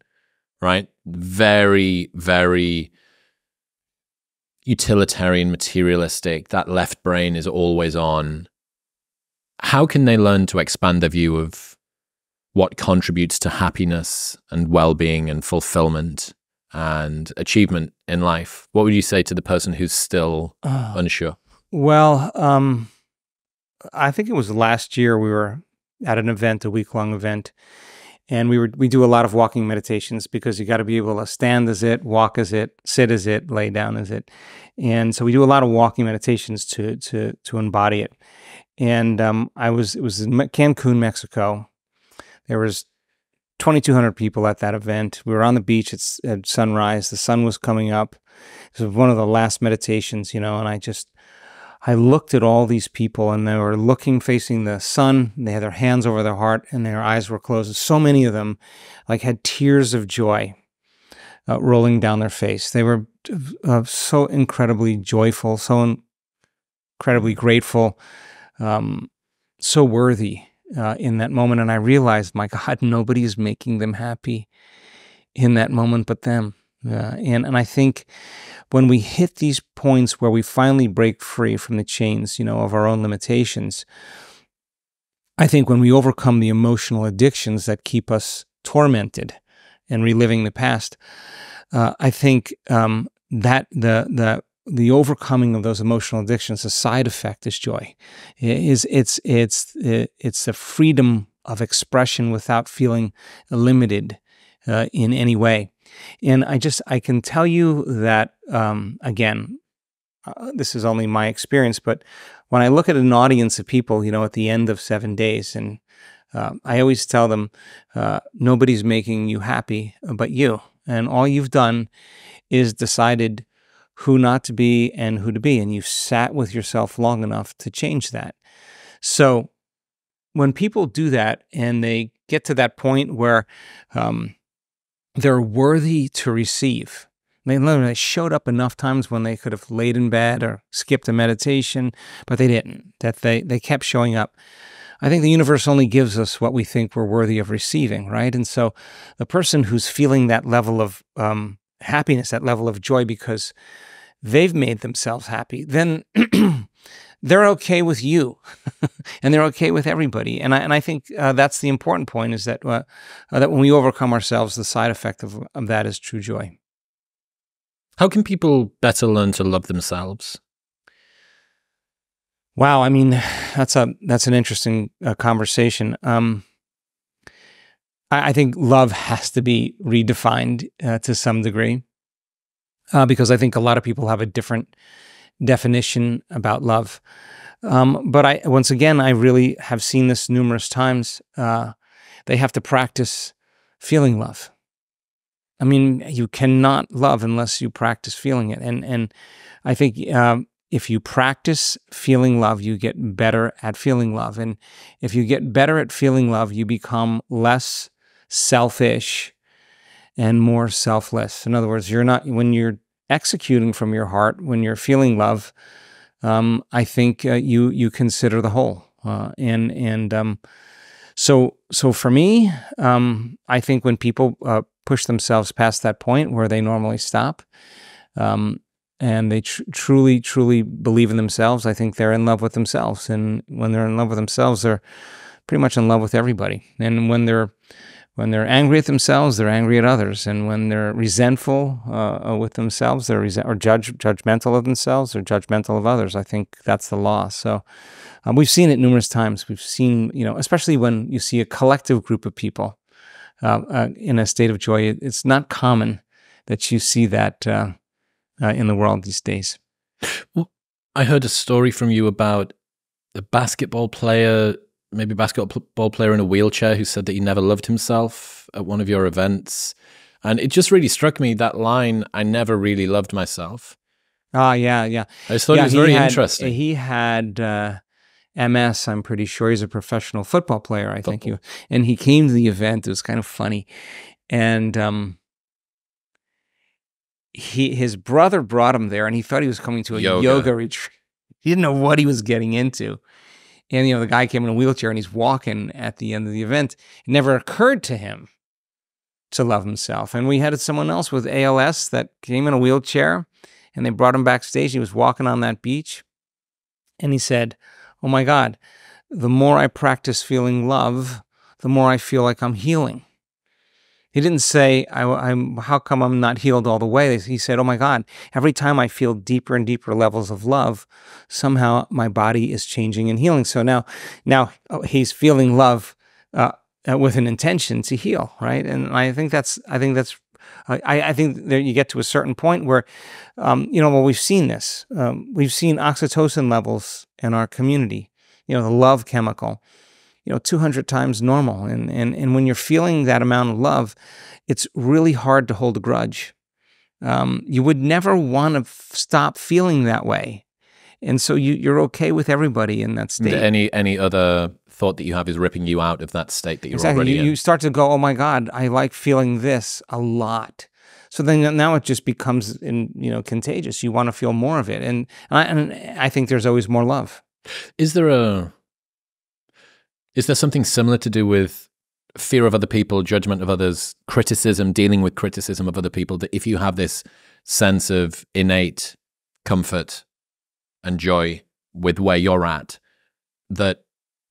Speaker 1: right? Very, very utilitarian, materialistic. That left brain is always on. How can they learn to expand their view of what contributes to happiness and well-being and fulfillment and achievement in life? What would you say to the person who's still unsure?
Speaker 2: Well, I think it was last year we were at an event, a week-long event, and we do a lot of walking meditations because you got to be able to stand as it, walk as it, sit as it, lay down as it. And so we do a lot of walking meditations to embody it. And it was in Cancun, Mexico. There was 2,200 people at that event. We were on the beach at sunrise. The sun was coming up. This was one of the last meditations, and I looked at all these people, and they were looking, facing the sun. They had their hands over their heart, and their eyes were closed. So many of them had tears of joy rolling down their face. They were so incredibly joyful, so incredibly grateful, so worthy. In that moment, and I realized, my God, nobody is making them happy in that moment but them. And I think when we hit these points where we finally break free from the chains, of our own limitations, I think when we overcome the emotional addictions that keep us tormented and reliving the past, I think that the overcoming of those emotional addictions, the side effect is joy. It's the freedom of expression without feeling limited in any way. And I can tell you that, again, this is only my experience, but when I look at an audience of people, at the end of 7 days, and I always tell them, nobody's making you happy but you. And all you've done is decided who not to be and who to be. And you've sat with yourself long enough to change that. So when people do that and they get to that point where they're worthy to receive, they showed up enough times when they could have laid in bed or skipped a meditation, but they didn't, that they kept showing up. I think the universe only gives us what we think we're worthy of receiving, right? And so the person who's feeling that level of happiness, that level of joy because they've made themselves happy, then they're okay with you and they're okay with everybody. And I think that's the important point, is that that when we overcome ourselves, the side effect of that is true joy.
Speaker 1: How can people better learn to love themselves?
Speaker 2: Wow, I mean, that's an interesting conversation. I think love has to be redefined to some degree, because I think a lot of people have a different definition about love. But once again, I really have seen this numerous times. They have to practice feeling love. I mean, you cannot love unless you practice feeling it. And I think if you practice feeling love, you get better at feeling love. And if you get better at feeling love, you become less selfish and more selfless. In other words, when you're executing from your heart, when you're feeling love, I think you consider the whole. So for me, I think when people push themselves past that point where they normally stop, and they truly believe in themselves, I think they're in love with themselves. And when they're in love with themselves, they're pretty much in love with everybody. And when they're When they're angry at themselves, they're angry at others. And when they're resentful with themselves, or judgmental of themselves, or judgmental of others. I think that's the law. So we've seen it numerous times. We've seen, especially when you see a collective group of people in a state of joy, it's not common that you see that in the world these days.
Speaker 1: Well, I heard a story from you about a basketball player in a wheelchair who said that he never loved himself at one of your events. And it just really struck me, that line, I never really loved myself.
Speaker 2: Yeah.
Speaker 1: I just thought it was very interesting.
Speaker 2: He had MS, I'm pretty sure. He's a professional football player, I think. And he came to the event. It was kind of funny. And his brother brought him there, and he thought he was coming to a yoga retreat. He didn't know what he was getting into. And, the guy came in a wheelchair, and he's walking at the end of the event. It never occurred to him to love himself. And we had someone else with ALS that came in a wheelchair, and they brought him backstage. He was walking on that beach, and he said, oh my God, the more I practice feeling love, the more I feel like I'm healing. He didn't say, how come I'm not healed all the way? He said, oh my God, every time I feel deeper and deeper levels of love, somehow my body is changing and healing. So now he's feeling love with an intention to heal, right? And I think that you get to a certain point where, we've seen this. We've seen oxytocin levels in our community, the love chemical, 200 times normal. And when you're feeling that amount of love, it's really hard to hold a grudge. You would never want to stop feeling that way. And so you're okay with everybody in that state.
Speaker 1: Any other thought that you have is ripping you out of that state that you're already in.
Speaker 2: You start to go, oh my God, I like feeling this a lot. So then now it just becomes contagious. You want to feel more of it. And I think there's always more love.
Speaker 1: Is there something similar to do with fear of other people, judgment of others, criticism, dealing with criticism of other people, that if you have this sense of innate comfort and joy with where you're at, that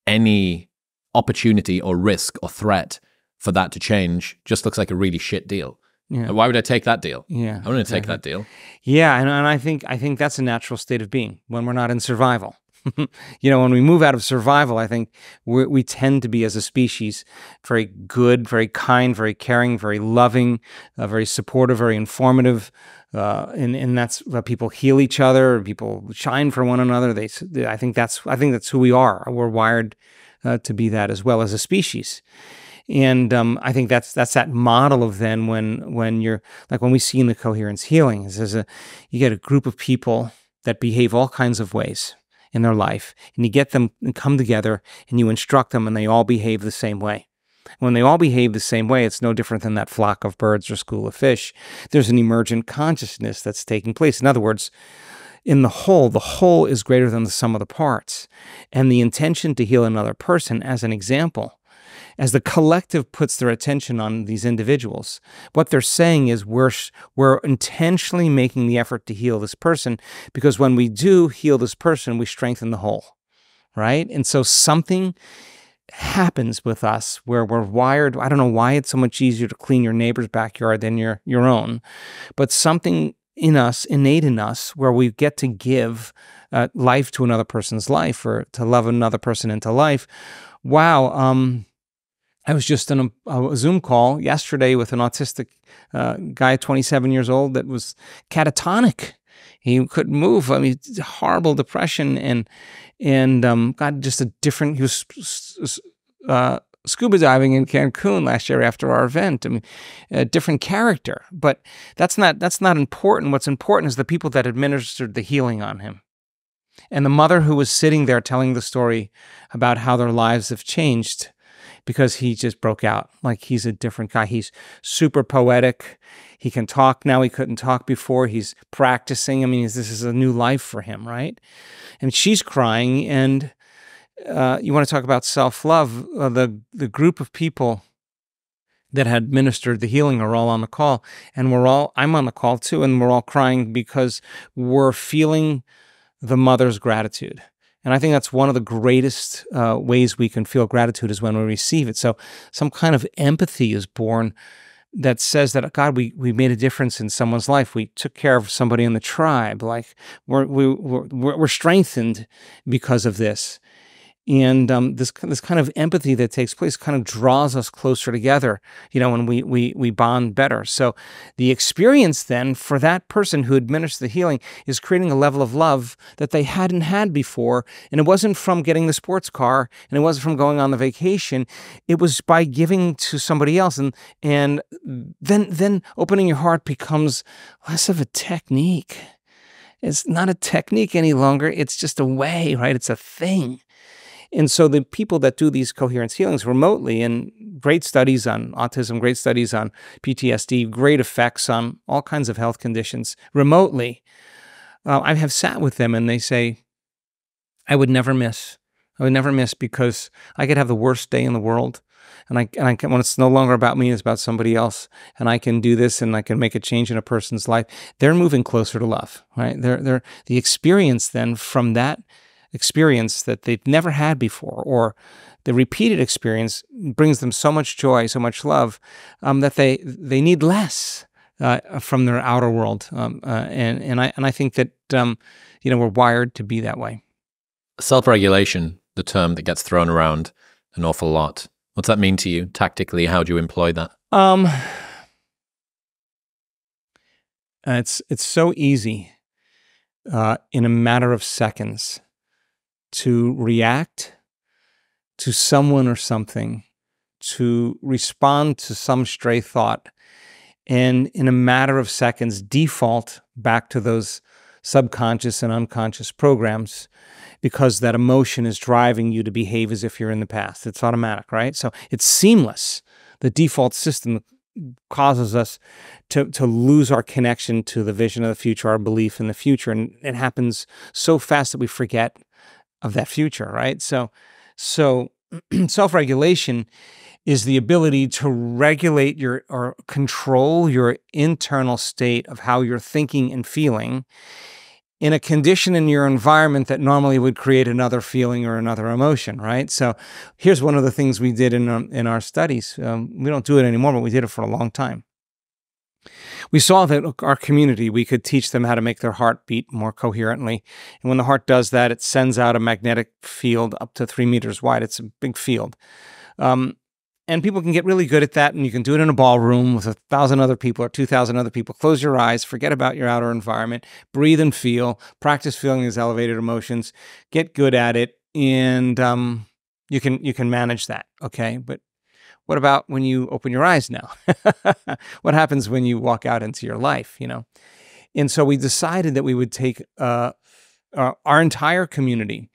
Speaker 1: any opportunity or risk or threat for that to change just looks like a really shit deal?
Speaker 2: Yeah.
Speaker 1: Why would I take that deal?
Speaker 2: Yeah,
Speaker 1: I'm going to take that deal.
Speaker 2: Yeah, and I think that's a natural state of being when we're not in survival. When we move out of survival, I think we tend to be, as a species, very good, very kind, very caring, very loving, very supportive, very informative, and that's people heal each other, people shine for one another. I think that's who we are. We're wired to be that as well as a species. And I think that's that model of then when you're like, when we see in the coherence healing, you get a group of people that behave all kinds of ways in their life, and you get them and come together and you instruct them, and they all behave the same way. When they all behave the same way, it's no different than that flock of birds or school of fish. There's an emergent consciousness that's taking place. In other words, in the whole is greater than the sum of the parts. And the intention to heal another person, as an example, as the collective puts their attention on these individuals, what they're saying is we're intentionally making the effort to heal this person, because when we do heal this person, we strengthen the whole, right? And so something happens with us where we're wired. I don't know why it's so much easier to clean your neighbor's backyard than your own, but something in us, innate in us, where we get to give life to another person's life, or to love another person into life. Wow. I was just on a Zoom call yesterday with an autistic guy, 27 years old, that was catatonic. He couldn't move. I mean, horrible depression, and got just a different. He was scuba diving in Cancun last year after our event. I mean, a different character. But that's not important. What's important is the people that administered the healing on him, and the mother who was sitting there telling the story about how their lives have changed, because he just broke out. Like, he's a different guy. He's super poetic. He can talk now. He couldn't talk before. He's practicing. I mean, this is a new life for him, right? And she's crying. And you want to talk about self-love. The group of people that had administered the healing are all on the call. And I'm on the call too, and we're all crying because we're feeling the mother's gratitude. And I think that's one of the greatest ways we can feel gratitude is when we receive it. So some kind of empathy is born that says that, God, we made a difference in someone's life. We took care of somebody in the tribe. Like we're strengthened because of this. And this kind of empathy that takes place kind of draws us closer together, when we bond better. So the experience then for that person who administers the healing is creating a level of love that they hadn't had before. And it wasn't from getting the sports car, and it wasn't from going on the vacation. It was by giving to somebody else. And then opening your heart becomes less of a technique. It's not a technique any longer. It's just a way, right? It's a thing. And so the people that do these coherence healings remotely, and great studies on autism, great studies on PTSD, great effects on all kinds of health conditions remotely, I have sat with them and they say, I would never miss. I would never miss because I could have the worst day in the world. And I can, when it's no longer about me, it's about somebody else. And I can do this and I can make a change in a person's life. They're moving closer to love, right? They're the experience then from that experience that they've never had before, or the repeated experience brings them so much joy, so much love, that they need less from their outer world. And I think that we're wired to be that way.
Speaker 1: Self-regulation, the term that gets thrown around an awful lot. What's that mean to you tactically? How do you employ that?
Speaker 2: It's so easy in a matter of seconds to react to someone or something, to respond to some stray thought, and in a matter of seconds default back to those subconscious and unconscious programs, because that emotion is driving you to behave as if you're in the past. It's automatic, right? So it's seamless. The default system causes us to lose our connection to the vision of the future, our belief in the future, and it happens so fast that we forget of that future, right? So self-regulation is the ability to regulate or control your internal state of how you're thinking and feeling in a condition in your environment that normally would create another feeling or another emotion, right? So here's one of the things we did in our studies. We don't do it anymore, but we did it for a long time. We saw that our community, we could teach them how to make their heart beat more coherently. And when the heart does that, it sends out a magnetic field up to 3 meters wide. It's a big field. And people can get really good at that, and you can do it in a ballroom with 1,000 other people or 2,000 other people. Close your eyes, forget about your outer environment, breathe and feel, practice feeling these elevated emotions, get good at it, and you can manage that, okay? But what about when you open your eyes now? What happens when you walk out into your life, And so we decided that we would take our entire community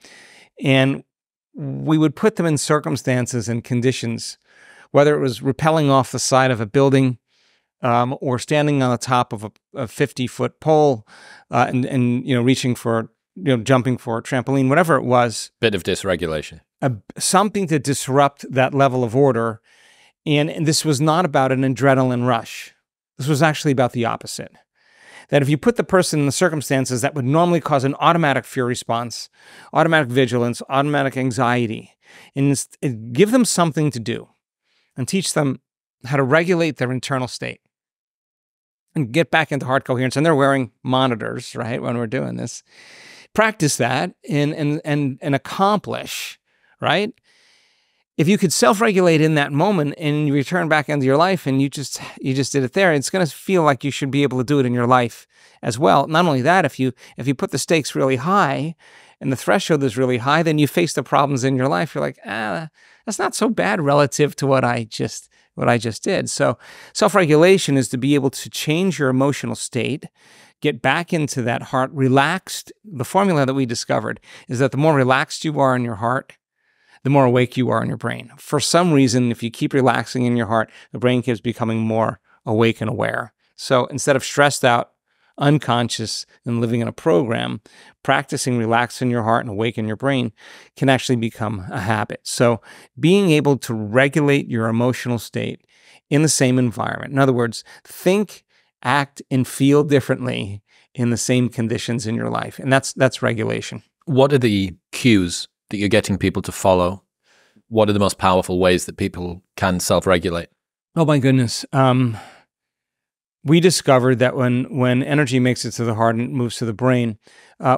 Speaker 2: and we would put them in circumstances and conditions, whether it was rappelling off the side of a building or standing on the top of a 50-foot pole and reaching for, jumping for a trampoline, whatever it was.
Speaker 1: Bit of dysregulation.
Speaker 2: Something to disrupt that level of order. And this was not about an adrenaline rush. This was actually about the opposite. That if you put the person in the circumstances that would normally cause an automatic fear response, automatic vigilance, automatic anxiety, and give them something to do and teach them how to regulate their internal state and get back into heart coherence. And they're wearing monitors, right, when we're doing this. Practice that and accomplish, right? If you could self-regulate in that moment and you return back into your life and you just did it there, it's going to feel like you should be able to do it in your life as well. Not only that, if you put the stakes really high and the threshold is really high, then you face the problems in your life. You're like, that's not so bad relative to what I just did. So self-regulation is to be able to change your emotional state, get back into that heart relaxed. The formula that we discovered is that the more relaxed you are in your heart, the more awake you are in your brain. For some reason, if you keep relaxing in your heart, the brain keeps becoming more awake and aware. So instead of stressed out, unconscious, and living in a program, practicing relaxing your heart and awaken your brain can actually become a habit. So being able to regulate your emotional state in the same environment. In other words, think, act, and feel differently in the same conditions in your life. And that's regulation.
Speaker 1: What are the cues that you're getting people to follow? What are the most powerful ways that people can self-regulate?
Speaker 2: Oh my goodness. We discovered that when energy makes it to the heart and it moves to the brain,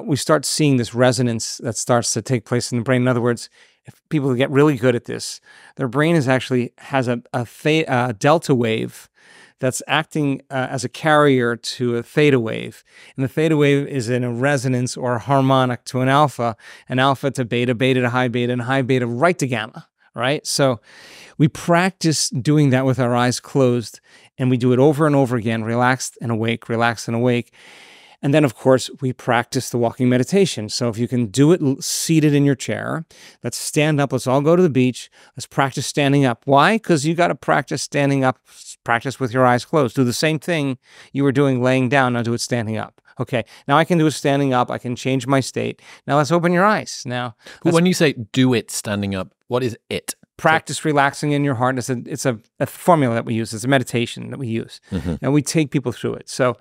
Speaker 2: we start seeing this resonance that starts to take place in the brain. In other words, if people get really good at this, their brain has a delta wave that's acting as a carrier to a theta wave. And the theta wave is in a resonance or a harmonic to an alpha to beta, beta to high beta, and high beta right to gamma, right? So we practice doing that with our eyes closed, and we do it over and over again, relaxed and awake, relaxed and awake. And then, of course, we practice the walking meditation. So if you can do it seated in your chair, let's stand up. Let's all go to the beach. Let's practice standing up. Why? Because you got to practice standing up. Practice with your eyes closed. Do the same thing you were doing laying down. Now do it standing up. Okay, now I can do it standing up. I can change my state. Now let's open your eyes. Now,
Speaker 1: when you say do it standing up, what is it?
Speaker 2: Practice relaxing in your heart. It's a formula that we use. It's a meditation that we use. And we take people through it. So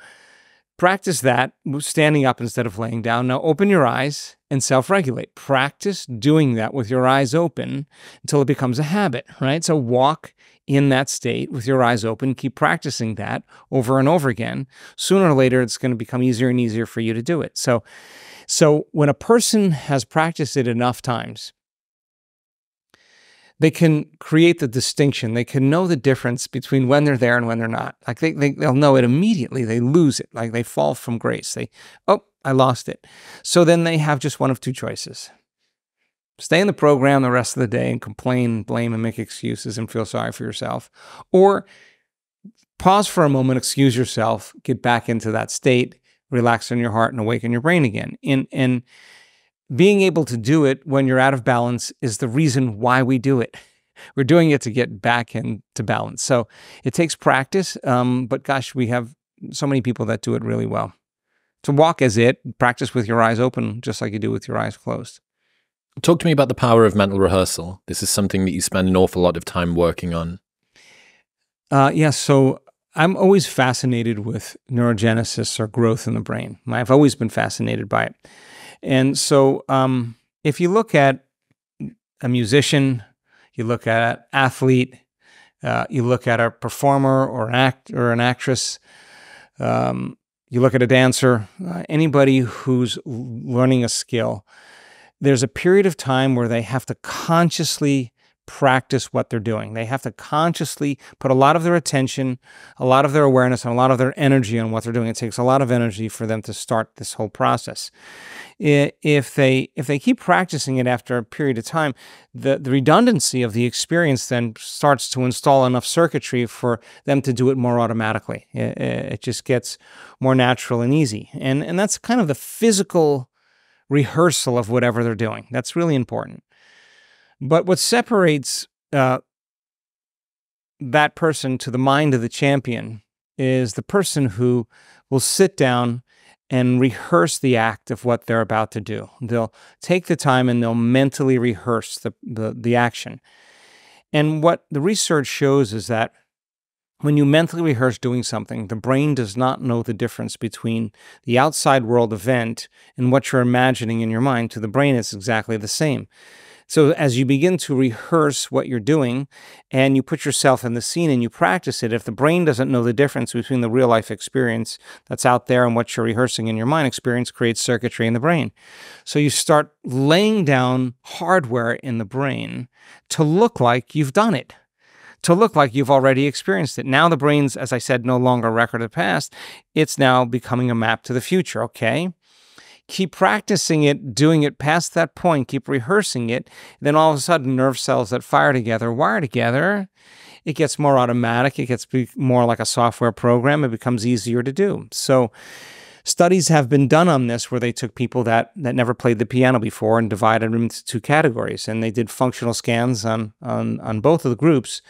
Speaker 2: practice that, standing up instead of laying down. Now open your eyes and self-regulate. Practice doing that with your eyes open until it becomes a habit, right? So walk in that state with your eyes open. Keep practicing that over and over again. Sooner or later, it's going to become easier and easier for you to do it. So when a person has practiced it enough times, they can create the distinction. They can know the difference between when they're there and when they're not. Like they'll know it immediately. They lose it. Like they fall from grace. I lost it. So then they have just one of two choices. Stay in the program the rest of the day and complain, blame, and make excuses and feel sorry for yourself. Or pause for a moment, excuse yourself, get back into that state, relax in your heart and awaken your brain again. And being able to do it when you're out of balance is the reason why we do it. We're doing it to get back into balance. So it takes practice, but gosh, we have so many people that do it really well. To walk as it, practice with your eyes open, just like you do with your eyes closed.
Speaker 1: Talk to me about the power of mental rehearsal. This is something that you spend an awful lot of time working on.
Speaker 2: So I'm always fascinated with neurogenesis or growth in the brain. I've always been fascinated by it. And so if you look at a musician, you look at an athlete, you look at a performer or an actress, you look at a dancer, anybody who's learning a skill, there's a period of time where they have to consciously practice what they're doing. They have to consciously put a lot of their attention, a lot of their awareness, and a lot of their energy on what they're doing. It takes a lot of energy for them to start this whole process. If they keep practicing it after a period of time, the redundancy of the experience then starts to install enough circuitry for them to do it more automatically. It just gets more natural and easy. And that's kind of the physical rehearsal of whatever they're doing. That's really important. But what separates that person to the mind of the champion is the person who will sit down and rehearse the act of what they're about to do. They'll take the time and they'll mentally rehearse the action. And what the research shows is that when you mentally rehearse doing something, the brain does not know the difference between the outside world event and what you're imagining in your mind. To the brain, it's exactly the same. So as you begin to rehearse what you're doing and you put yourself in the scene and you practice it, if the brain doesn't know the difference between the real life experience that's out there and what you're rehearsing in your mind, experience creates circuitry in the brain. So you start laying down hardware in the brain to look like you've done it, to look like you've already experienced it. Now the brain's, as I said, no longer a record of the past. It's now becoming a map to the future, okay? Keep practicing it, doing it past that point, keep rehearsing it. Then all of a sudden, nerve cells that fire together, wire together. It gets more automatic. It gets more like a software program. It becomes easier to do. So studies have been done on this where they took people that never played the piano before and divided them into two categories. And they did functional scans on both of the groups.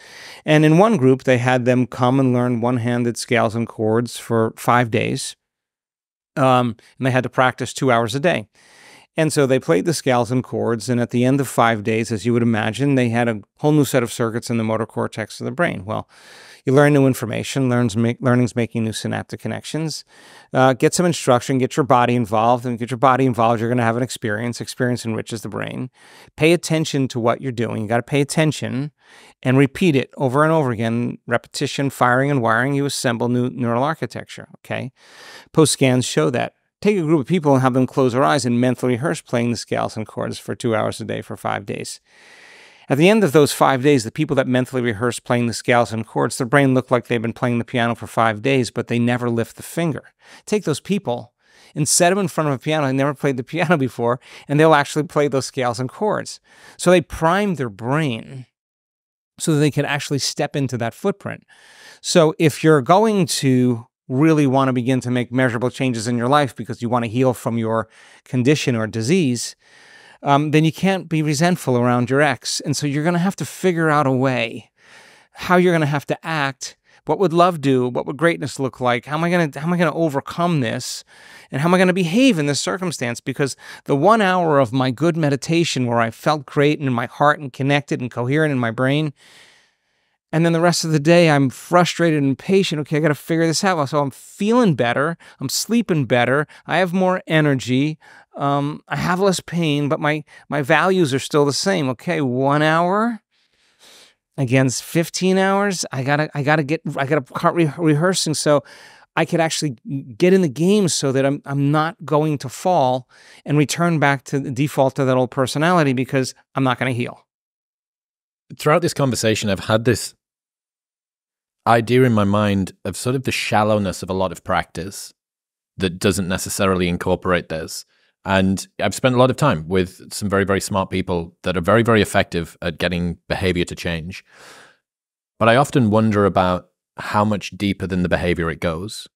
Speaker 2: And in one group, they had them come and learn one-handed scales and chords for 5 days. And they had to practice 2 hours a day. And so they played the scales and chords, and at the end of 5 days, as you would imagine, they had a whole new set of circuits in the motor cortex of the brain. Well, you learn new information, learning's making new synaptic connections. Get some instruction, get your body involved, and get your body involved, you're going to have an experience. Experience enriches the brain. Pay attention to what you're doing. You got to pay attention and repeat it over and over again. Repetition, firing and wiring, you assemble new neural architecture, okay? Post scans show that. Take a group of people and have them close their eyes and mentally rehearse playing the scales and chords for 2 hours a day for 5 days. At the end of those 5 days, the people that mentally rehearse playing the scales and chords, their brain looked like they've been playing the piano for 5 days, but they never lift the finger. Take those people and set them in front of a piano. They never played the piano before, and they'll actually play those scales and chords. So they primed their brain so that they could actually step into that footprint. So if you're going to really want to begin to make measurable changes in your life because you want to heal from your condition or disease, then you can't be resentful around your ex. And so you're going to have to figure out a way how you're going to have to act. What would love do? What would greatness look like? How am I going to overcome this? And how am I going to behave in this circumstance? Because the 1 hour of my good meditation where I felt great in my heart and connected and coherent in my brain, and then the rest of the day, I'm frustrated and impatient. Okay, I got to figure this out. So I'm feeling better. I'm sleeping better. I have more energy. I have less pain, but my values are still the same. Okay, 1 hour against 15 hours. I gotta start rehearsing so I could actually get in the game so that I'm not going to fall and return back to the default to that old personality because I'm not going to heal.
Speaker 1: Throughout this conversation, I've had this idea in my mind of sort of the shallowness of a lot of practice that doesn't necessarily incorporate this. And I've spent a lot of time with some very, very smart people that are very, very effective at getting behavior to change. But I often wonder about how much deeper than the behavior it goes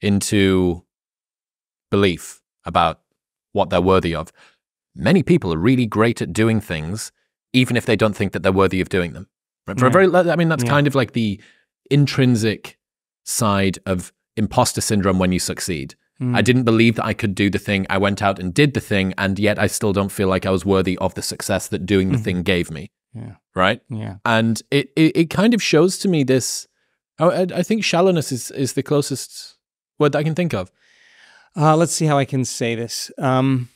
Speaker 1: into belief about what they're worthy of. Many people are really great at doing things, even if they don't think that they're worthy of doing them. For that's kind of like the intrinsic side of imposter syndrome when you succeed. I didn't believe that I could do the thing. I went out and did the thing, and yet I still don't feel like I was worthy of the success that doing the thing gave me.
Speaker 2: Yeah.
Speaker 1: Right?
Speaker 2: Yeah.
Speaker 1: And it kind of shows to me this, I think shallowness is the closest word that I can think of.
Speaker 2: Let's see how I can say this. I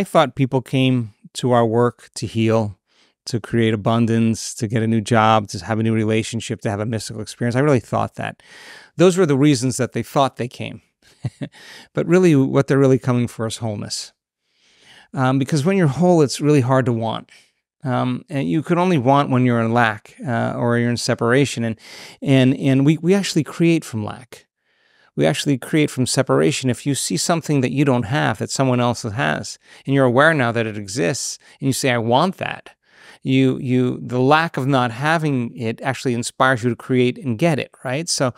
Speaker 2: thought people came to our work to heal, to create abundance, to get a new job, to have a new relationship, to have a mystical experience. I really thought that. Those were the reasons that they thought they came. But really, what they're really coming for is wholeness. Because when you're whole, it's really hard to want. And you could only want when you're in lack or you're in separation. And we actually create from lack. We actually create from separation. If you see something that you don't have, that someone else has, and you're aware now that it exists, and you say, I want that, the lack of not having it actually inspires you to create and get it, right? So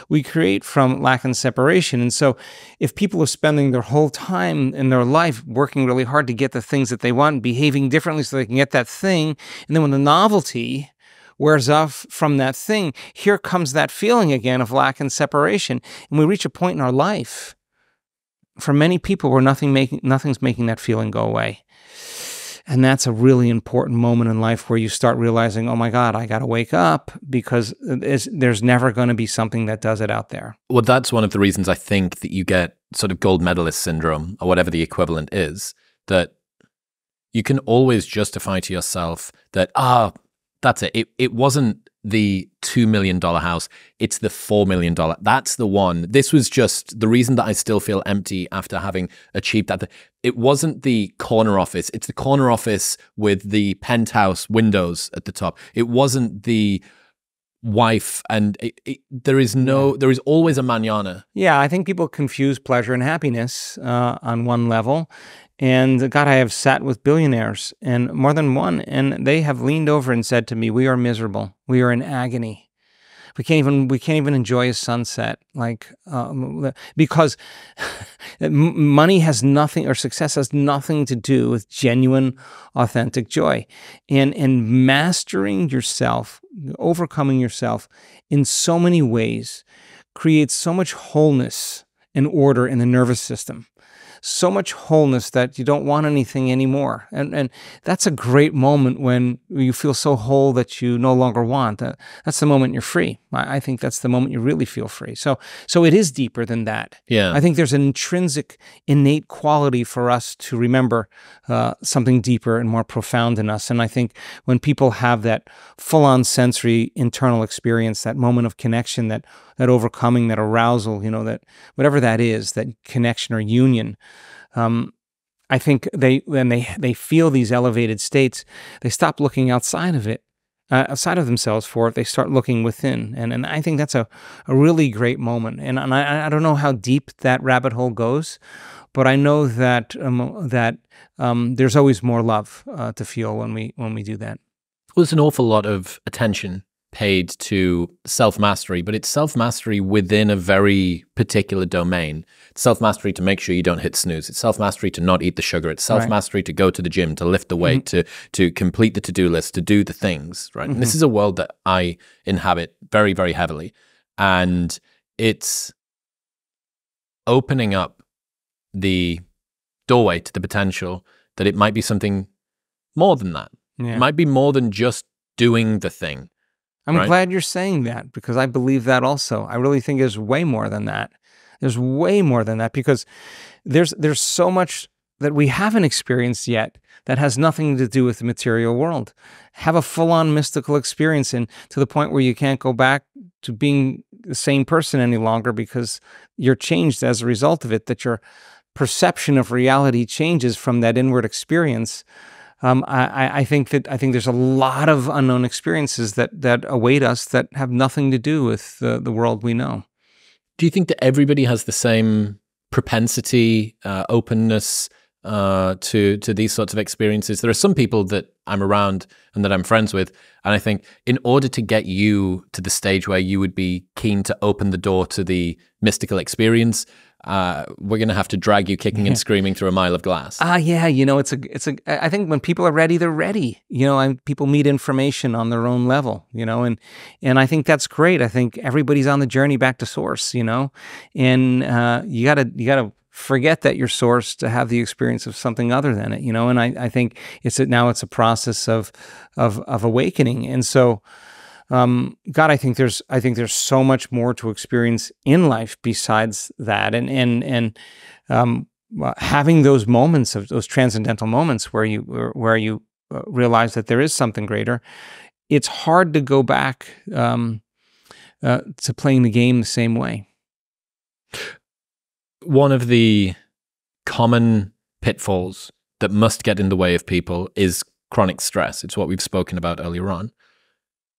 Speaker 2: we create from lack and separation. And so if people are spending their whole time in their life working really hard to get the things that they want, behaving differently so they can get that thing, and then when the novelty wears off from that thing, here comes that feeling again of lack and separation. And we reach a point in our life, for many people, where nothing's making that feeling go away. And that's a really important moment in life where you start realizing, oh my God, I got to wake up, because there's never going to be something that does it out there.
Speaker 1: Well, that's one of the reasons I think that you get sort of gold medalist syndrome, or whatever the equivalent is, that you can always justify to yourself that, that's it. It wasn't the $2 million house. It's the $4 million. That's the one. This was just the reason that I still feel empty after having achieved that. It wasn't the corner office. It's the corner office with the penthouse windows at the top. It wasn't the wife. And there is always a mañana.
Speaker 2: Yeah, I think people confuse pleasure and happiness on one level. And God, I have sat with billionaires, and more than one, and they have leaned over and said to me, we are miserable. We are in agony. We can't even enjoy a sunset, because money has nothing, or success has nothing to do with genuine, authentic joy. And mastering yourself, overcoming yourself in so many ways creates so much wholeness and order in the nervous system. so much wholeness that you don't want anything anymore. And that's a great moment when you feel so whole that you no longer want. That's the moment you're free. I think that's the moment you really feel free. So it is deeper than that.
Speaker 1: Yeah.
Speaker 2: I think there's an intrinsic, innate quality for us to remember something deeper and more profound in us. And I think when people have that full-on sensory internal experience, that moment of connection, that overcoming, that arousal, that whatever that is, that connection or union, I think when they feel these elevated states, they stop looking outside of it, outside of themselves for it. They start looking within, and I think that's a really great moment. And I don't know how deep that rabbit hole goes, but I know that there's always more love to feel when we do that.
Speaker 1: Well, there's an awful lot of attention paid to self-mastery, but it's self-mastery within a very particular domain. It's self-mastery to make sure you don't hit snooze. It's self-mastery to not eat the sugar. It's self-mastery to go to the gym, to lift the weight, to complete the to-do list, to do the things, right? And this is a world that I inhabit very, very heavily. And it's opening up the doorway to the potential that it might be something more than that.
Speaker 2: Yeah.
Speaker 1: It might be more than just doing the thing.
Speaker 2: I'm glad you're saying that, because I believe that also. I really think there's way more than that. There's way more than that, because there's so much that we haven't experienced yet that has nothing to do with the material world. Have a full-on mystical experience, and to the point where you can't go back to being the same person any longer because you're changed as a result of it, that your perception of reality changes from that inward experience. I think there's a lot of unknown experiences that await us that have nothing to do with the world we know.
Speaker 1: Do you think that everybody has the same propensity, openness to these sorts of experiences? There are some people that I'm around and that I'm friends with, and I think in order to get you to the stage where you would be keen to open the door to the mystical experience, we're going to have to drag you kicking and screaming through a mile of glass.
Speaker 2: Yeah, I think when people are ready, they're ready, and people meet information on their own level, and I think that's great. I think everybody's on the journey back to source, and you gotta forget that you're source to have the experience of something other than it, and I think it's a process of awakening. And so, God, I think there's so much more to experience in life besides that, and having those moments, of those transcendental moments where you realize that there is something greater. It's hard to go back to playing the game the same way.
Speaker 1: One of the common pitfalls that must get in the way of people is chronic stress. It's what we've spoken about earlier on.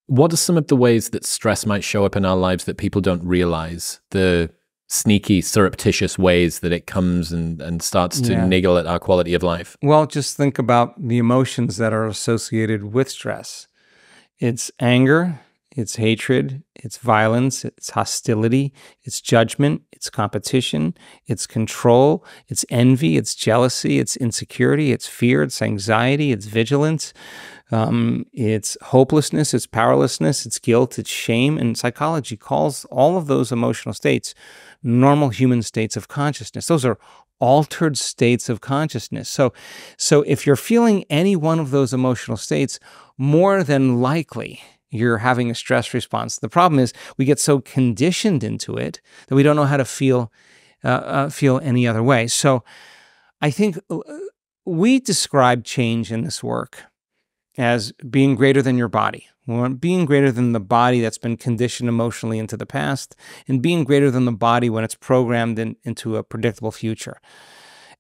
Speaker 1: What are some of the ways that stress might show up in our lives that people don't realize? The sneaky, surreptitious ways that it comes and starts to niggle at our quality of life?
Speaker 2: Well, just think about the emotions that are associated with stress. It's anger, it's hatred, it's violence, it's hostility, it's judgment, it's competition, it's control, it's envy, it's jealousy, it's insecurity, it's fear, it's anxiety, it's vigilance, it's hopelessness, it's powerlessness, it's guilt, it's shame. And psychology calls all of those emotional states normal human states of consciousness. Those are altered states of consciousness. So if you're feeling any one of those emotional states, more than likely you're having a stress response. The problem is we get so conditioned into it that we don't know how to feel any other way. So I think we describe change in this work as being greater than your body, being greater than the body that's been conditioned emotionally into the past, and being greater than the body when it's programmed into a predictable future.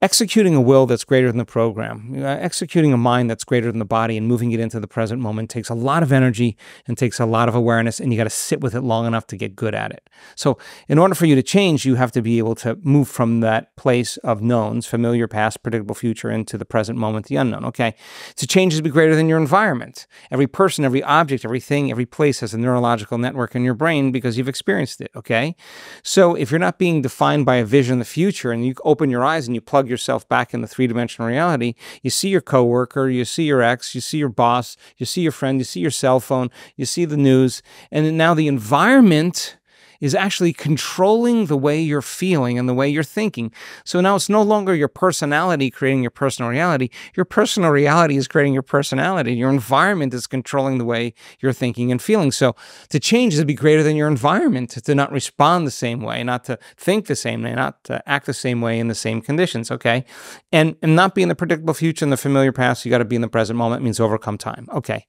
Speaker 2: Executing a will that's greater than the program, executing a mind that's greater than the body and moving it into the present moment takes a lot of energy and takes a lot of awareness, and you got to sit with it long enough to get good at it. So in order for you to change, you have to be able to move from that place of knowns, familiar past, predictable future, into the present moment, the unknown. Okay. To change is to be greater than your environment. Every person, every object, everything, every place has a neurological network in your brain because you've experienced it. Okay. So if you're not being defined by a vision of the future and you open your eyes and you plug yourself back in the three-dimensional reality, you see your coworker, you see your ex, you see your boss, you see your friend, you see your cell phone, you see the news, and now the environment is actually controlling the way you're feeling and the way you're thinking. So now it's no longer your personality creating your personal reality. Your personal reality is creating your personality. Your environment is controlling the way you're thinking and feeling. So to change is to be greater than your environment, to not respond the same way, not to think the same way, not to act the same way in the same conditions, okay? And not be in the predictable future and the familiar past. You got to be in the present moment. It means overcome time. Okay.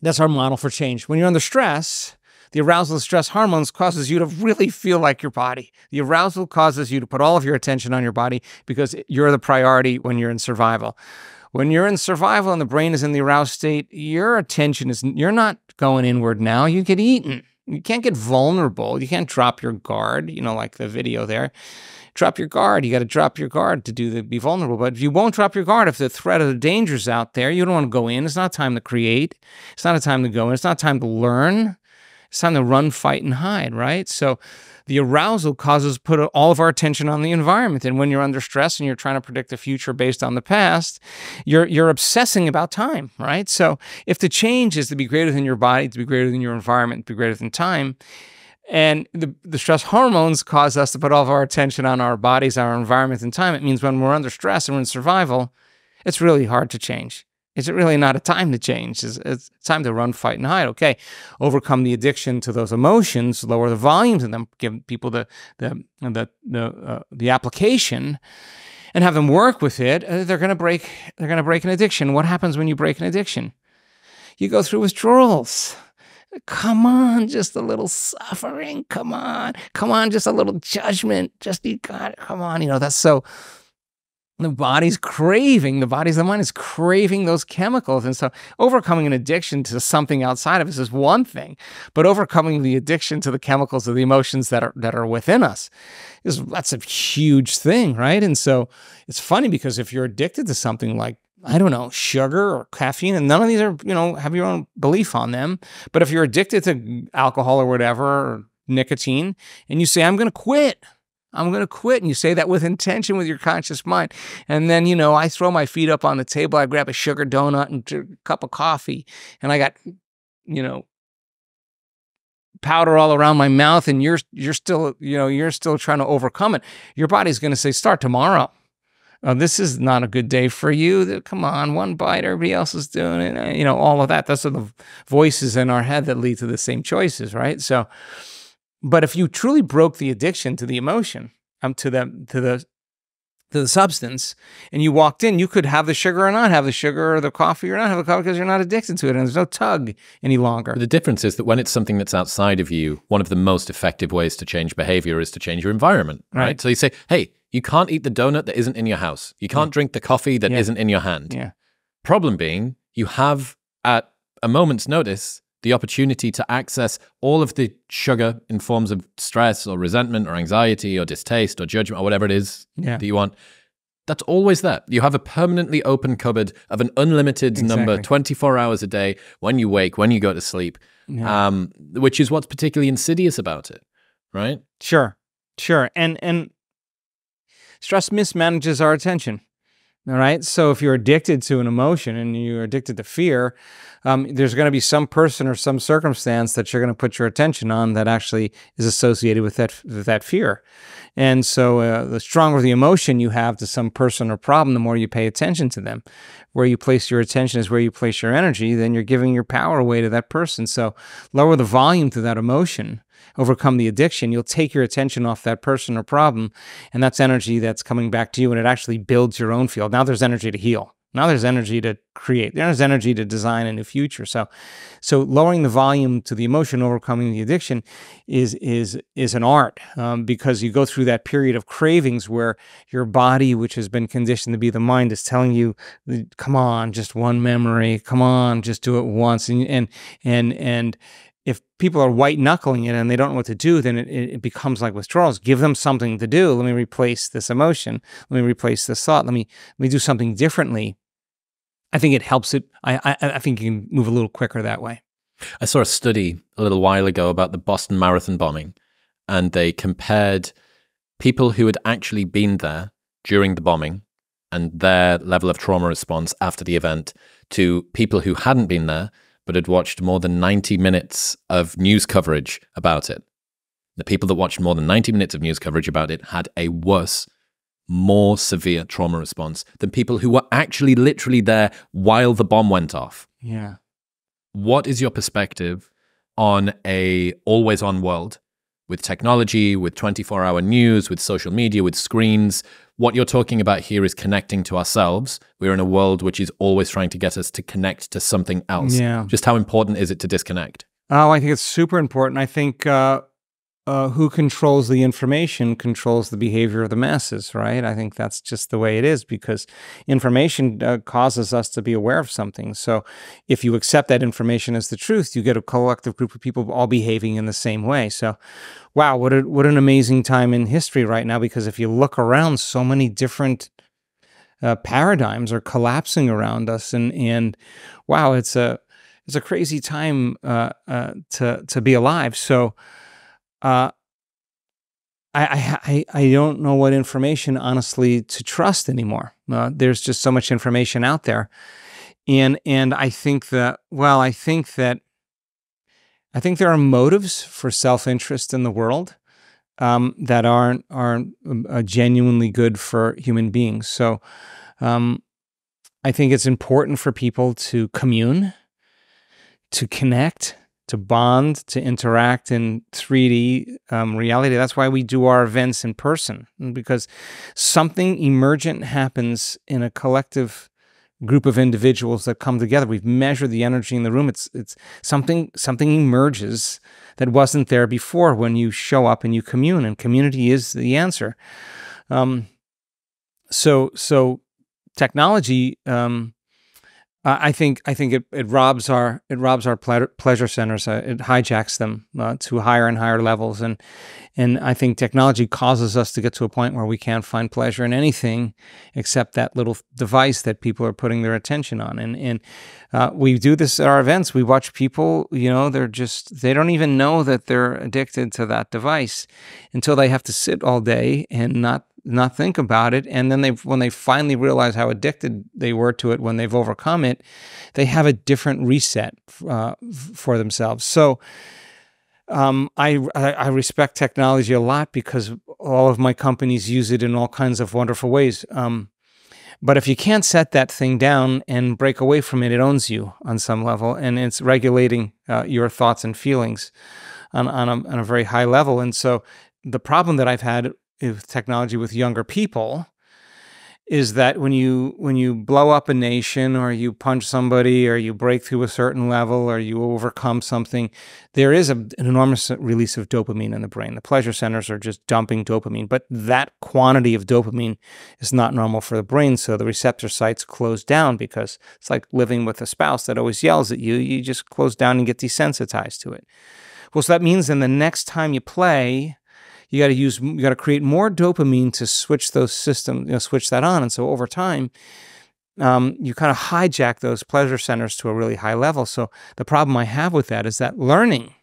Speaker 2: That's our model for change. When you're under stress, the arousal of stress hormones causes you to really feel like your body. The arousal causes you to put all of your attention on your body because you're the priority when you're in survival. When you're in survival and the brain is in the aroused state, your attention is, you're not going inward now. You get eaten. You can't get vulnerable. You can't drop your guard, like the video there. Drop your guard. You got to drop your guard to be vulnerable. But if you won't drop your guard, if the threat of the danger's out there, you don't want to go in. It's not time to create. It's not a time to go in. It's not time to learn. It's time to run, fight, and hide, right? So the arousal causes put all of our attention on the environment. And when you're under stress and you're trying to predict the future based on the past, you're obsessing about time, right? So if the change is to be greater than your body, to be greater than your environment, to be greater than time, and the stress hormones cause us to put all of our attention on our bodies, our environment, and time, it means when we're under stress and we're in survival, it's really hard to change. It's really not a time to change. It's time to run, fight, and hide. Okay, overcome the addiction to those emotions, lower the volumes in them, give people the application, and have them work with it. They're going to break an addiction. What happens when you break an addiction? You go through withdrawals. Come on, just a little suffering. Come on, just a little judgment. Just you got it. Come on, that's so. The mind is craving those chemicals. And so overcoming an addiction to something outside of us is one thing, but overcoming the addiction to the chemicals of the emotions that are within us that's a huge thing, right? And so it's funny because if you're addicted to something like, I don't know, sugar or caffeine, and none of these are, have your own belief on them. But if you're addicted to alcohol or whatever, or nicotine, and you say, I'm going to quit, and you say that with intention, with your conscious mind. And then, I throw my feet up on the table, I grab a sugar donut and a cup of coffee, and I got, powder all around my mouth, and you're still trying to overcome it. Your body's going to say, start tomorrow. This is not a good day for you. Come on, one bite, everybody else is doing it. All of that. Those are the voices in our head that lead to the same choices, right? So, but if you truly broke the addiction to the emotion, to the substance, and you walked in, you could have the sugar or not have the sugar, or the coffee or not have the coffee, because you're not addicted to it, and there's no tug any longer.
Speaker 1: The difference is that when it's something that's outside of you, one of the most effective ways to change behavior is to change your environment, right? So you say, hey, you can't eat the donut that isn't in your house. You can't drink the coffee that isn't in your hand.
Speaker 2: Yeah.
Speaker 1: Problem being, you have at a moment's notice the opportunity to access all of the sugar in forms of stress or resentment or anxiety or distaste or judgment or whatever it is that you want. That's always there. You have a permanently open cupboard of an unlimited number, 24 hours a day, when you wake, when you go to sleep, which is what's particularly insidious about it, right?
Speaker 2: Sure. And stress mismanages our attention. All right. So if you're addicted to an emotion and you're addicted to fear, there's going to be some person or some circumstance that you're going to put your attention on that actually is associated with that fear. And so the stronger the emotion you have to some person or problem, the more you pay attention to them. Where you place your attention is where you place your energy. Then you're giving your power away to that person. So lower the volume to that emotion. Overcome the addiction, you'll take your attention off that person or problem, and that's energy that's coming back to you, and it actually builds your own field. Now there's energy to heal. Now there's energy to create. There's energy to design a new future. So lowering the volume to the emotion, overcoming the addiction is an art, because you go through that period of cravings where your body, which has been conditioned to be the mind, is telling you, come on, just one memory, come on, just do it once, and if people are white-knuckling it and they don't know what to do, then it becomes like withdrawals. Give them something to do. Let me replace this emotion. Let me replace this thought. Let me do something differently. I think it helps it. I think you can move a little quicker that way.
Speaker 1: I saw a study a little while ago about the Boston Marathon bombing, and they compared people who had actually been there during the bombing and their level of trauma response after the event to people who hadn't been there but had watched more than 90 minutes of news coverage about it. The people that watched more than 90 minutes of news coverage about it had a worse, more severe trauma response than people who were actually literally there while the bomb went off.
Speaker 2: Yeah.
Speaker 1: What is your perspective on a always-on world with technology, with 24-hour news, with social media, with screens? What you're talking about here is connecting to ourselves. We're in a world which is always trying to get us to connect to something else.
Speaker 2: Yeah.
Speaker 1: Just how important is it to disconnect?
Speaker 2: Oh, I think it's super important. I think who controls the information controls the behavior of the masses, right? I think that's just the way it is, because information causes us to be aware of something. So if you accept that information as the truth, you get a collective group of people all behaving in the same way. So, wow, what an amazing time in history right now, because if you look around, so many different paradigms are collapsing around us, and wow, it's a crazy time to be alive. So I don't know what information, honestly, to trust anymore. There's just so much information out there, and I think that there are motives for self-interest in the world that aren't genuinely good for human beings. So I think it's important for people to commune, to connect, to bond, to interact in 3D reality. That's why we do our events in person, because something emergent happens in a collective group of individuals that come together. We've measured the energy in the room. It's something emerges that wasn't there before when you show up and you commune, and community is the answer. So technology, I think it robs our pleasure centers. It hijacks them to higher and higher levels, and I think technology causes us to get to a point where we can't find pleasure in anything except that little device that people are putting their attention on. And we do this at our events. We watch people, they don't even know that they're addicted to that device until they have to sit all day and not think about it. And then when they finally realize how addicted they were to it, when they've overcome it, they have a different reset for themselves. So I respect technology a lot, because all of my companies use it in all kinds of wonderful ways. But if you can't set that thing down and break away from it, it owns you on some level, and it's regulating your thoughts and feelings on a very high level. And so the problem that I've had with technology with younger people is that when you blow up a nation, or you punch somebody, or you break through a certain level, or you overcome something, there is an enormous release of dopamine in the brain. The pleasure centers are just dumping dopamine, but that quantity of dopamine is not normal for the brain, so the receptor sites close down, because it's like living with a spouse that always yells at you. You just close down and get desensitized to it. Well, so that means then the next time you play, you got to create more dopamine to switch those systems, switch that on. And so over time, you kind of hijack those pleasure centers to a really high level. So the problem I have with that is that learning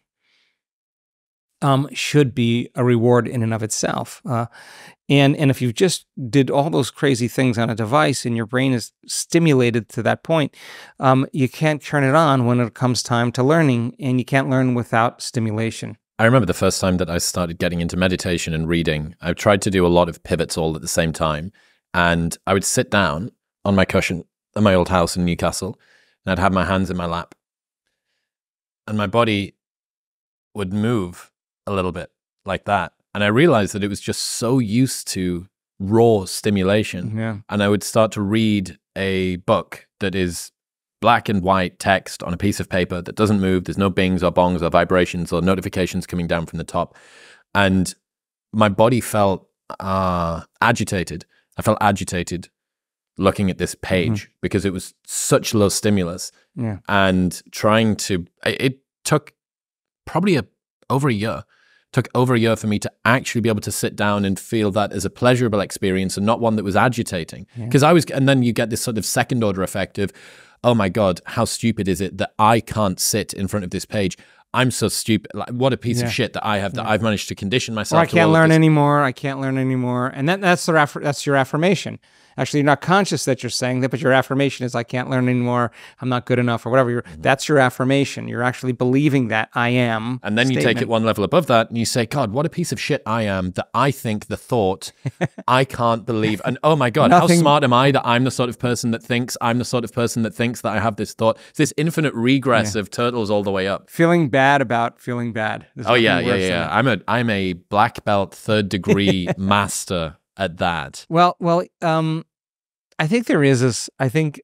Speaker 2: should be a reward in and of itself. And if you just did all those crazy things on a device and your brain is stimulated to that point, you can't turn it on when it comes time to learning, and you can't learn without stimulation.
Speaker 1: I remember the first time that I started getting into meditation and reading. I tried to do a lot of pivots all at the same time. And I would sit down on my cushion at my old house in Newcastle, and I'd have my hands in my lap. And my body would move a little bit like that. And I realized that it was just so used to raw stimulation.
Speaker 2: Yeah.
Speaker 1: And I would start to read a book that is black and white text on a piece of paper that doesn't move. There's no bings or bongs or vibrations or notifications coming down from the top. And my body felt agitated. I felt agitated looking at this page because it was such low stimulus.
Speaker 2: Yeah.
Speaker 1: And it took probably over a year. Took over a year for me to actually be able to sit down and feel that as a pleasurable experience and not one that was agitating. Because and then you get this sort of second order effect of, oh my God, how stupid is it that I can't sit in front of this page? I'm so stupid. Like, what a piece of shit that I have, that I've managed to condition myself.
Speaker 2: Or I can't learn anymore. I can't learn anymore. And that's your affirmation. Actually, you're not conscious that you're saying that, but your affirmation is, I can't learn anymore, I'm not good enough, or whatever. That's your affirmation. You're actually believing that I am.
Speaker 1: And then you take it one level above that and you say, God, what a piece of shit I am that I think the thought, I can't believe. And oh my God, how smart am I that I'm the sort of person that thinks I'm the sort of person that thinks that I have this thought. It's this infinite regress of turtles all the way up.
Speaker 2: Feeling bad about feeling bad.
Speaker 1: Oh yeah. I'm a black belt 3rd degree master at that.
Speaker 2: Well, I think there is this. I think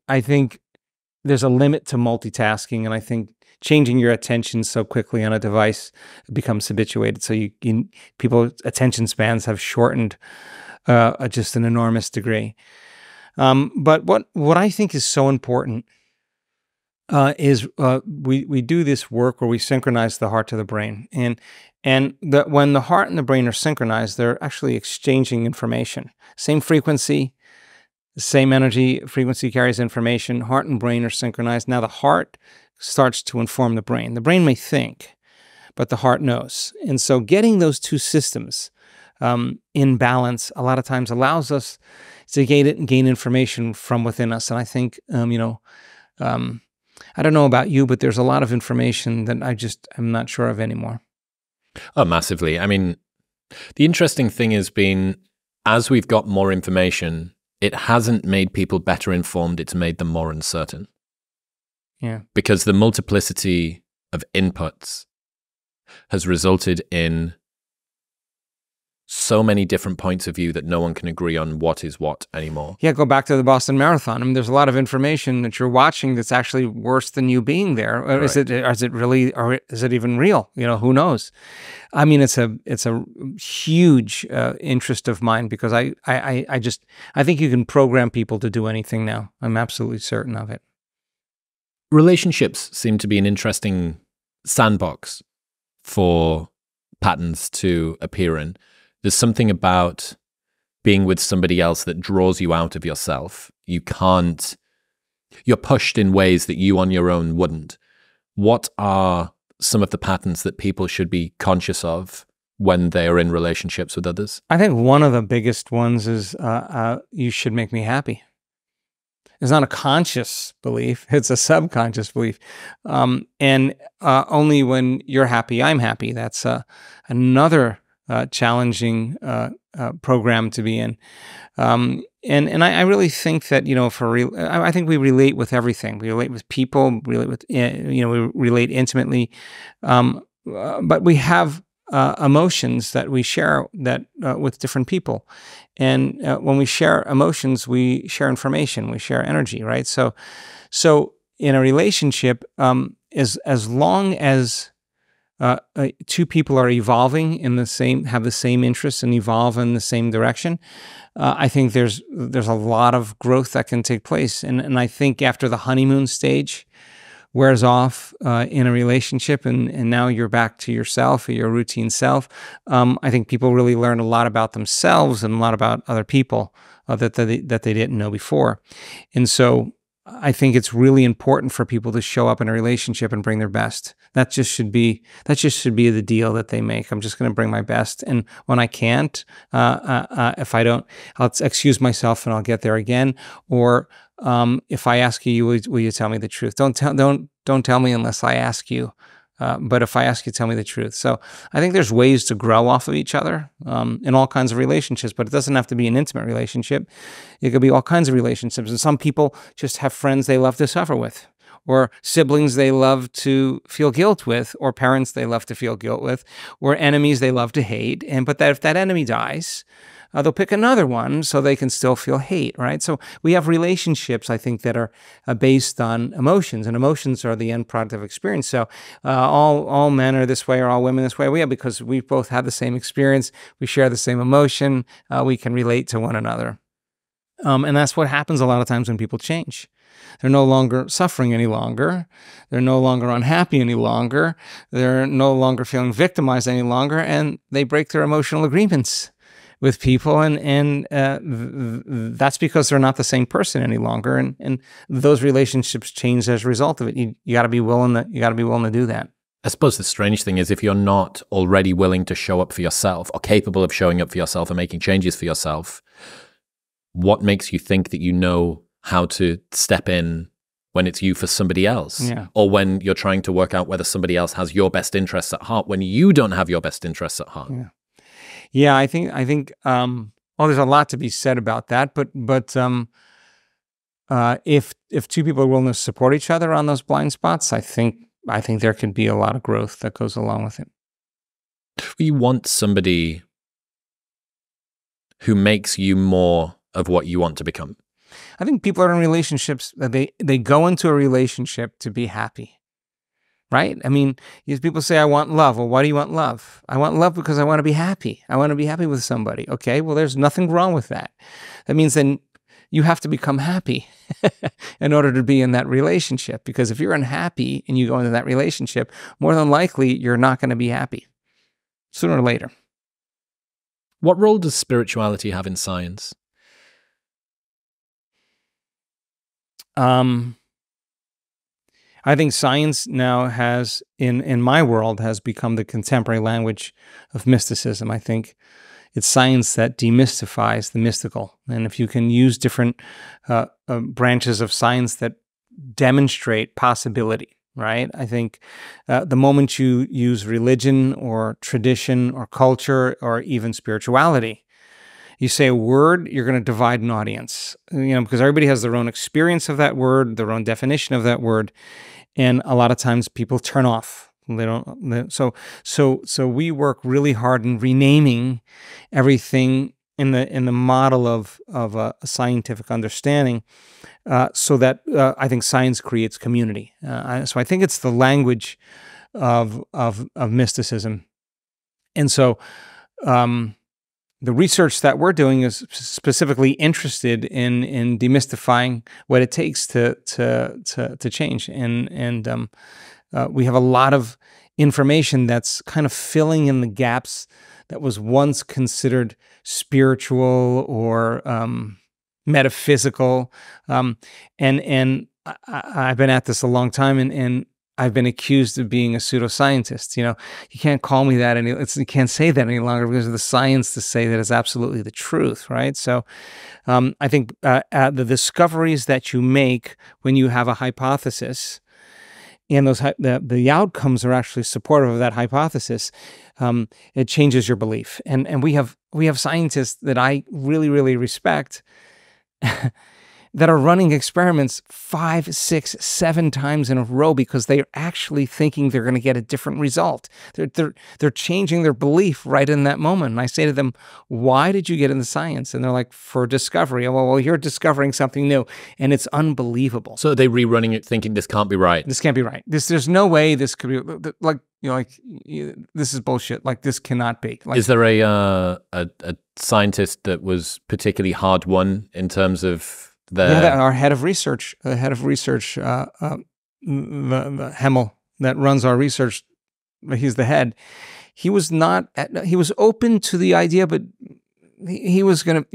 Speaker 2: there's a limit to multitasking, and I think changing your attention so quickly on a device becomes habituated. So people's attention spans have shortened just an enormous degree. But what I think is so important is we do this work where we synchronize the heart to the brain, and when the heart and the brain are synchronized, they're actually exchanging information. Same frequency, the same energy frequency carries information. Heart and brain are synchronized. Now the heart starts to inform the brain. The brain may think, but the heart knows. And so getting those two systems in balance a lot of times allows us to gain information from within us. And I think, I don't know about you, but there's a lot of information that I'm not sure of anymore.
Speaker 1: Oh, massively. I mean, the interesting thing has been, as we've got more information, it hasn't made people better informed, it's made them more uncertain.
Speaker 2: Yeah.
Speaker 1: Because the multiplicity of inputs has resulted in so many different points of view that no one can agree on what is what anymore.
Speaker 2: Yeah, go back to the Boston Marathon. I mean, there's a lot of information that you're watching that's actually worse than you being there. Right. Is it really, or is it even real? Who knows? I mean, it's a huge interest of mine, because I think you can program people to do anything now. I'm absolutely certain of it.
Speaker 1: Relationships seem to be an interesting sandbox for patterns to appear in. There's something about being with somebody else that draws you out of yourself. You're pushed in ways that you on your own wouldn't. What are some of the patterns that people should be conscious of when they are in relationships with others?
Speaker 2: I think one of the biggest ones is you should make me happy. It's not a conscious belief, it's a subconscious belief. And only when you're happy, I'm happy. That's another challenging program to be in. And I really think that, I think we relate with everything. We relate with people, we relate intimately. But we have emotions that we share with different people. And when we share emotions, we share information, we share energy, right? So in a relationship, as long as two people are evolving have the same interests and evolve in the same direction, I think there's a lot of growth that can take place. And I think after the honeymoon stage wears off in a relationship, and now you're back to yourself, or your routine self, I think people really learn a lot about themselves and a lot about other people that they didn't know before. And so I think it's really important for people to show up in a relationship and bring their best. That just should be the deal that they make. I'm just going to bring my best, and when I can't, if I don't, I'll excuse myself and I'll get there again. Or if I ask you, will you tell me the truth? Don't tell me unless I ask you. But if I ask you, tell me the truth. So I think there's ways to grow off of each other in all kinds of relationships, but it doesn't have to be an intimate relationship. It could be all kinds of relationships. And some people just have friends they love to suffer with, or siblings they love to feel guilt with, or parents they love to feel guilt with, or enemies they love to hate. But if that enemy dies, they'll pick another one so they can still feel hate, right? So we have relationships, I think, that are based on emotions, and emotions are the end product of experience. So all men are this way, or all women this way. Because we both have the same experience, we share the same emotion, we can relate to one another. And that's what happens a lot of times when people change. They're no longer suffering any longer. They're no longer unhappy any longer. They're no longer feeling victimized any longer, and they break their emotional agreements with people, and that's because they're not the same person any longer, and those relationships change as a result of it. You got to be willing to do that.
Speaker 1: I suppose the strange thing is, if you're not already willing to show up for yourself, or capable of showing up for yourself and making changes for yourself, what makes you think that you know how to step in when it's you for somebody else?
Speaker 2: Yeah.
Speaker 1: Or when you're trying to work out whether somebody else has your best interests at heart when you don't have your best interests at heart?
Speaker 2: Yeah. Yeah, I think well, there's a lot to be said about that, but if two people are willing to support each other on those blind spots, I think there can be a lot of growth that goes along with it.
Speaker 1: You want somebody who makes you more of what you want to become.
Speaker 2: I think people are in relationships, they go into a relationship to be happy, right? I mean, people say, I want love. Well, why do you want love? I want love because I want to be happy. I want to be happy with somebody. Okay, well, there's nothing wrong with that. That means then you have to become happy in order to be in that relationship. Because if you're unhappy and you go into that relationship, more than likely, you're not going to be happy sooner or later.
Speaker 1: What role does spirituality have in science?
Speaker 2: I think science now has, in my world, has become the contemporary language of mysticism. I think it's science that demystifies the mystical. And if you can use different branches of science that demonstrate possibility, right? I think the moment you use religion or tradition or culture or even spirituality, you say a word, you're going to divide an audience, because everybody has their own experience of that word, their own definition of that word, and a lot of times people turn off. So we work really hard in renaming everything in the model of a scientific understanding, so that I think science creates community. So I think it's the language of mysticism, and so. The research that we're doing is specifically interested in demystifying what it takes to change, and we have a lot of information that's kind of filling in the gaps that was once considered spiritual or metaphysical, and I've been at this a long time, and I've been accused of being a pseudoscientist. You can't call me that you can't say that any longer because of the science to say that it's absolutely the truth, right? So I think the discoveries that you make when you have a hypothesis, and the outcomes are actually supportive of that hypothesis, it changes your belief. And we have scientists that I really, really respect that are running experiments 5, 6, 7 times in a row because they're actually thinking they're going to get a different result. They're changing their belief right in that moment. And I say to them, why did you get into science? And they're like, for discovery. Well, you're discovering something new, and it's unbelievable.
Speaker 1: So are they rerunning it thinking this can't be right?
Speaker 2: This can't be right. There's no way this could be, this is bullshit. Like, this cannot be.
Speaker 1: Is there a scientist that was particularly hard won in terms of
Speaker 2: our head of research, the Hemmel that runs our research, he's the head. He was open to the idea, but he was going to,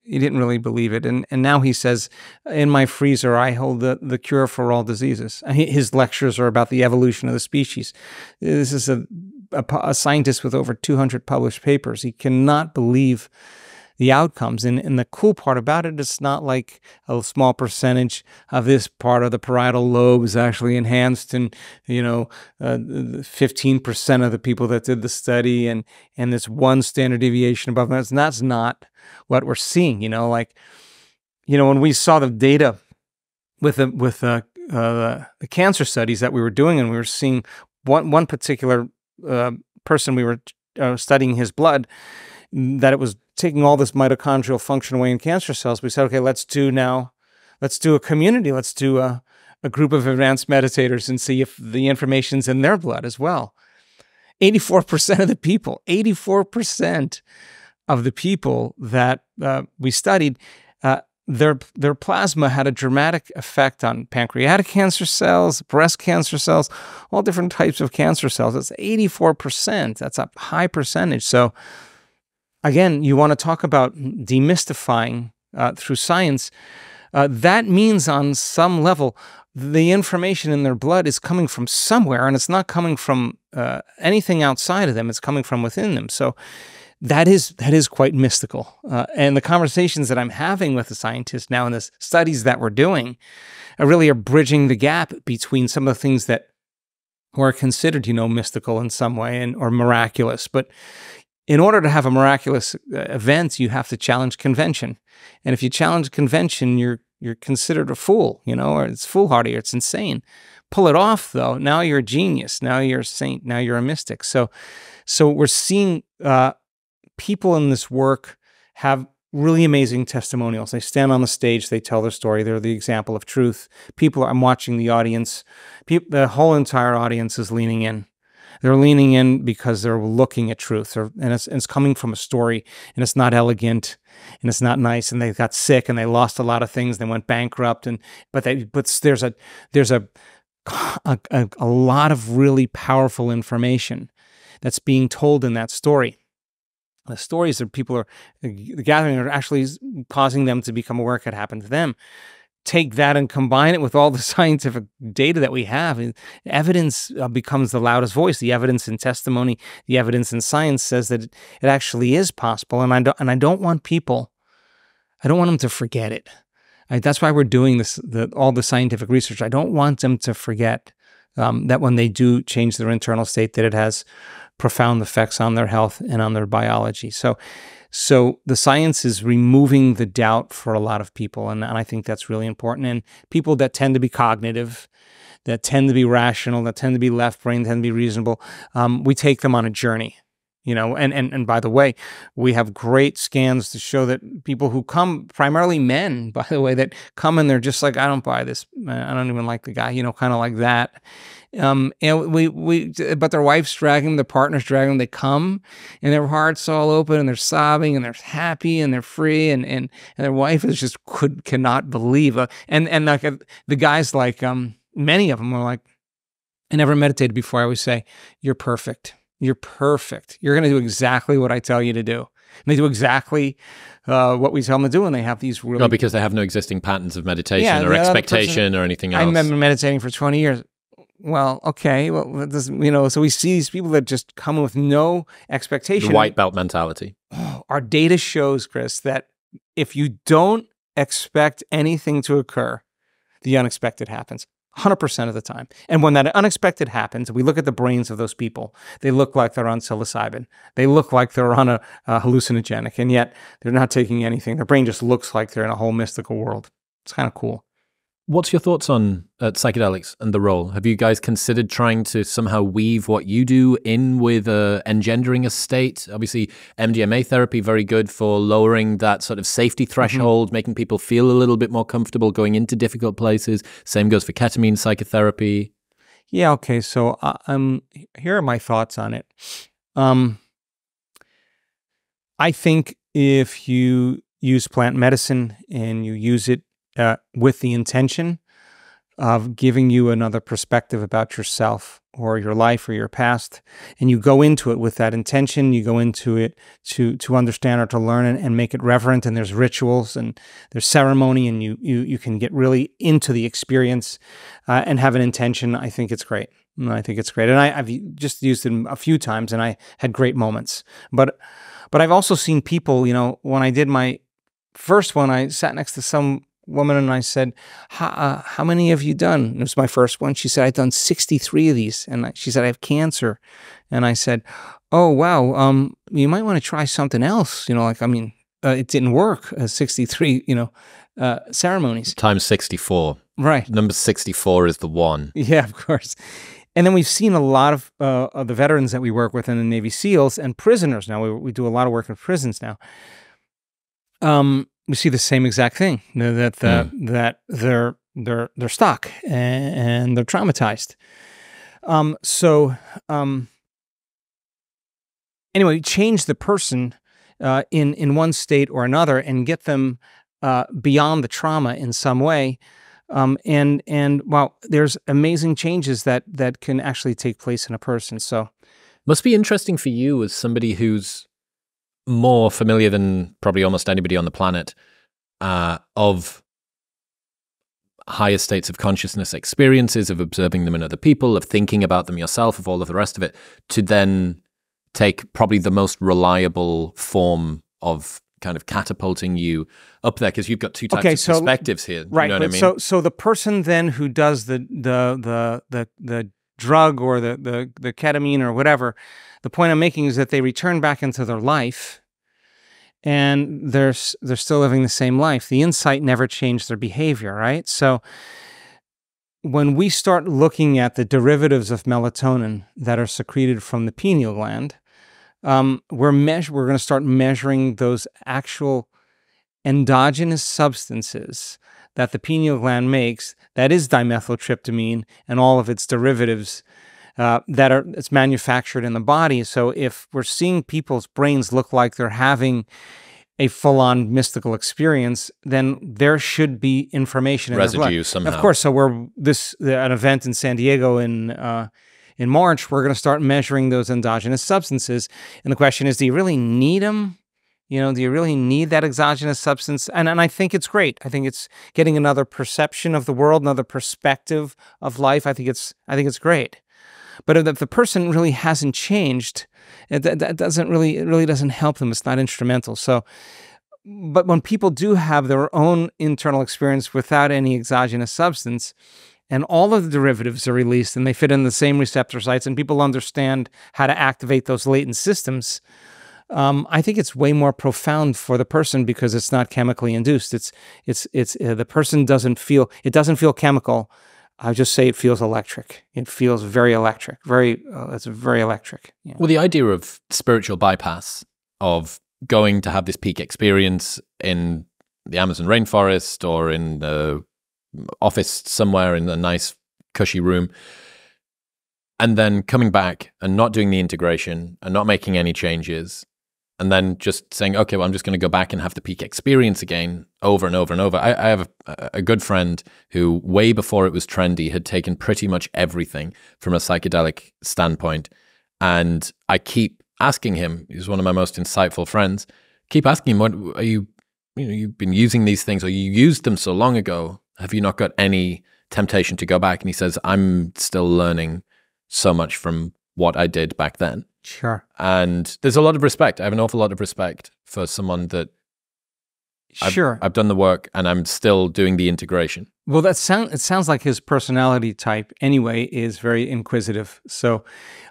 Speaker 2: he didn't really believe it. And now he says, in my freezer, I hold the cure for all diseases. And his lectures are about the evolution of the species. This is a scientist with over 200 published papers. He cannot believe the outcomes. And the cool part about it, it's not like a small percentage of this part of the parietal lobe is actually enhanced, and 15% of the people that did the study, and this one standard deviation above that. And that's not what we're seeing. When we saw the data with the cancer studies that we were doing, and we were seeing one particular person, we were studying his blood, that it was taking all this mitochondrial function away in cancer cells. We said, okay, let's do a community. Let's do a group of advanced meditators and see if the information's in their blood as well. 84% of the people, 84% of the people that we studied, their plasma had a dramatic effect on pancreatic cancer cells, breast cancer cells, all different types of cancer cells. That's 84%. That's a high percentage. So again, you want to talk about demystifying through science. That means on some level, the information in their blood is coming from somewhere, and it's not coming from anything outside of them. It's coming from within them. So that is quite mystical. And the conversations that I'm having with the scientists now and the studies that we're doing really are bridging the gap between some of the things that were considered, mystical in some way or miraculous. But in order to have a miraculous event, you have to challenge convention. And if you challenge convention, you're considered a fool, or it's foolhardy, or it's insane. Pull it off, though. Now you're a genius. Now you're a saint. Now you're a mystic. So we're seeing people in this work have really amazing testimonials. They stand on the stage, they tell their story, they're the example of truth. I'm watching the audience, the whole entire audience is leaning in. They're leaning in because they're looking at truth, and it's coming from a story, and it's not elegant, and it's not nice, and they got sick, and they lost a lot of things, they went bankrupt, but there's a lot of really powerful information that's being told in that story. The stories that people are gathering are actually causing them to become aware it could happen to them. Take that and combine it with all the scientific data that we have. Evidence becomes the loudest voice. The evidence in testimony, the evidence in science says that it actually is possible. And I don't want them to forget it. That's why we're doing this. All the scientific research. I don't want them to forget that when they do change their internal state, that it has profound effects on their health and on their biology. So the science is removing the doubt for a lot of people, and I think that's really important. And people that tend to be cognitive, that tend to be rational, that tend to be left brain, tend to be reasonable, we take them on a journey. And by the way, we have great scans to show that people who come, primarily men, by the way, that come and they're just like, I don't buy this, I don't even like the guy, kind of like that. And but their wife's dragging them, their partner's dragging them, they come and their heart's all open and they're sobbing and they're happy and they're free and their wife is just cannot believe. And like the guys, like many of them are like, I never meditated before. I always say, you're perfect. You're perfect. You're going to do exactly what I tell you to do. And they do exactly what we tell them to do, and they have these really...
Speaker 1: No, because they have no existing patterns of meditation or expectation or anything else.
Speaker 2: I've been meditating for 20 years. Well, okay. Well, so we see these people that just come with no expectation.
Speaker 1: The white belt mentality.
Speaker 2: Our data shows, Chris, that if you don't expect anything to occur, the unexpected happens. 100% of the time. And when that unexpected happens, we look at the brains of those people. They look like they're on psilocybin. They look like they're on a hallucinogenic, and yet they're not taking anything. Their brain just looks like they're in a whole mystical world. It's kind of cool.
Speaker 1: What's your thoughts on psychedelics and the role? Have you guys considered trying to somehow weave what you do in with engendering a state? Obviously, MDMA therapy, very good for lowering that sort of safety threshold, making people feel a little bit more comfortable going into difficult places. Same goes for ketamine psychotherapy.
Speaker 2: Yeah, okay. So here are my thoughts on it. I think if you use plant medicine and you use it with the intention of giving you another perspective about yourself or your life or your past, and you go into it with that intention, you go into it to understand or to learn and make it reverent, and there's rituals and there's ceremony, and you can get really into the experience and have an intention. I think it's great. And I've just used it a few times, and I had great moments. But I've also seen people, when I did my first one, I sat next to some woman and I said, how many have you done? It was my first one. She said, I've done 63 of these. And she said, I have cancer. And I said, oh, wow, you might want to try something else. It didn't work, 63, ceremonies.
Speaker 1: Times 64.
Speaker 2: Right.
Speaker 1: Number 64 is the one.
Speaker 2: Yeah, of course. And then we've seen a lot of the veterans that we work with in the Navy SEALs and prisoners. Now, we do a lot of work in prisons now. We see the same exact thing, that they're stuck and they're traumatized. Anyway, change the person in one state or another and get them beyond the trauma in some way. And wow, there's amazing changes that can actually take place in a person. So,
Speaker 1: must be interesting for you as somebody who's more familiar than probably almost anybody on the planet of higher states of consciousness experiences, of observing them in other people, of thinking about them yourself, of all of the rest of it, to then take probably the most reliable form of kind of catapulting you up there, because you've got two types of perspectives here.
Speaker 2: Right.
Speaker 1: You know what I mean?
Speaker 2: So the person then who does the drug or the ketamine or whatever, the point I'm making is that they return back into their life, and they're still living the same life. The insight never changed their behavior, right? So when we start looking at the derivatives of melatonin that are secreted from the pineal gland, we're going to start measuring those actual endogenous substances that the pineal gland makes, that is dimethyltryptamine and all of its derivatives it's manufactured in the body. So if we're seeing people's brains look like they're having a full-on mystical experience, then there should be information in
Speaker 1: residue somehow.
Speaker 2: Of course. So an event in San Diego in March, we're going to start measuring those endogenous substances. And the question is, do you really need them? You know, do you really need that exogenous substance? And I think it's great. I think it's getting another perception of the world, another perspective of life. I think it's great. But if the person really hasn't changed, that doesn't really, it really doesn't help them. It's not instrumental. So, but when people do have their own internal experience without any exogenous substance, and all of the derivatives are released and they fit in the same receptor sites, and people understand how to activate those latent systems, I think it's way more profound for the person because it's not chemically induced. The person doesn't feel chemical. I just say it feels electric. It feels very electric. It's very electric. Yeah.
Speaker 1: Well, the idea of spiritual bypass, of going to have this peak experience in the Amazon rainforest or in the office somewhere in a nice cushy room, and then coming back and not doing the integration and not making any changes, and then just saying, okay, well, I'm just going to go back and have the peak experience again over and over and over. I have a good friend who, way before it was trendy, had taken pretty much everything from a psychedelic standpoint. And I keep asking him, he's one of my most insightful friends, keep asking him, what are you've been using these things, or you used them so long ago, have you not got any temptation to go back? And he says, I'm still learning so much from what I did back then.
Speaker 2: Sure.
Speaker 1: And there's a lot of respect. I have an awful lot of respect for someone that I've done the work and I'm still doing the integration.
Speaker 2: Well, it sounds like his personality type anyway is very inquisitive. So,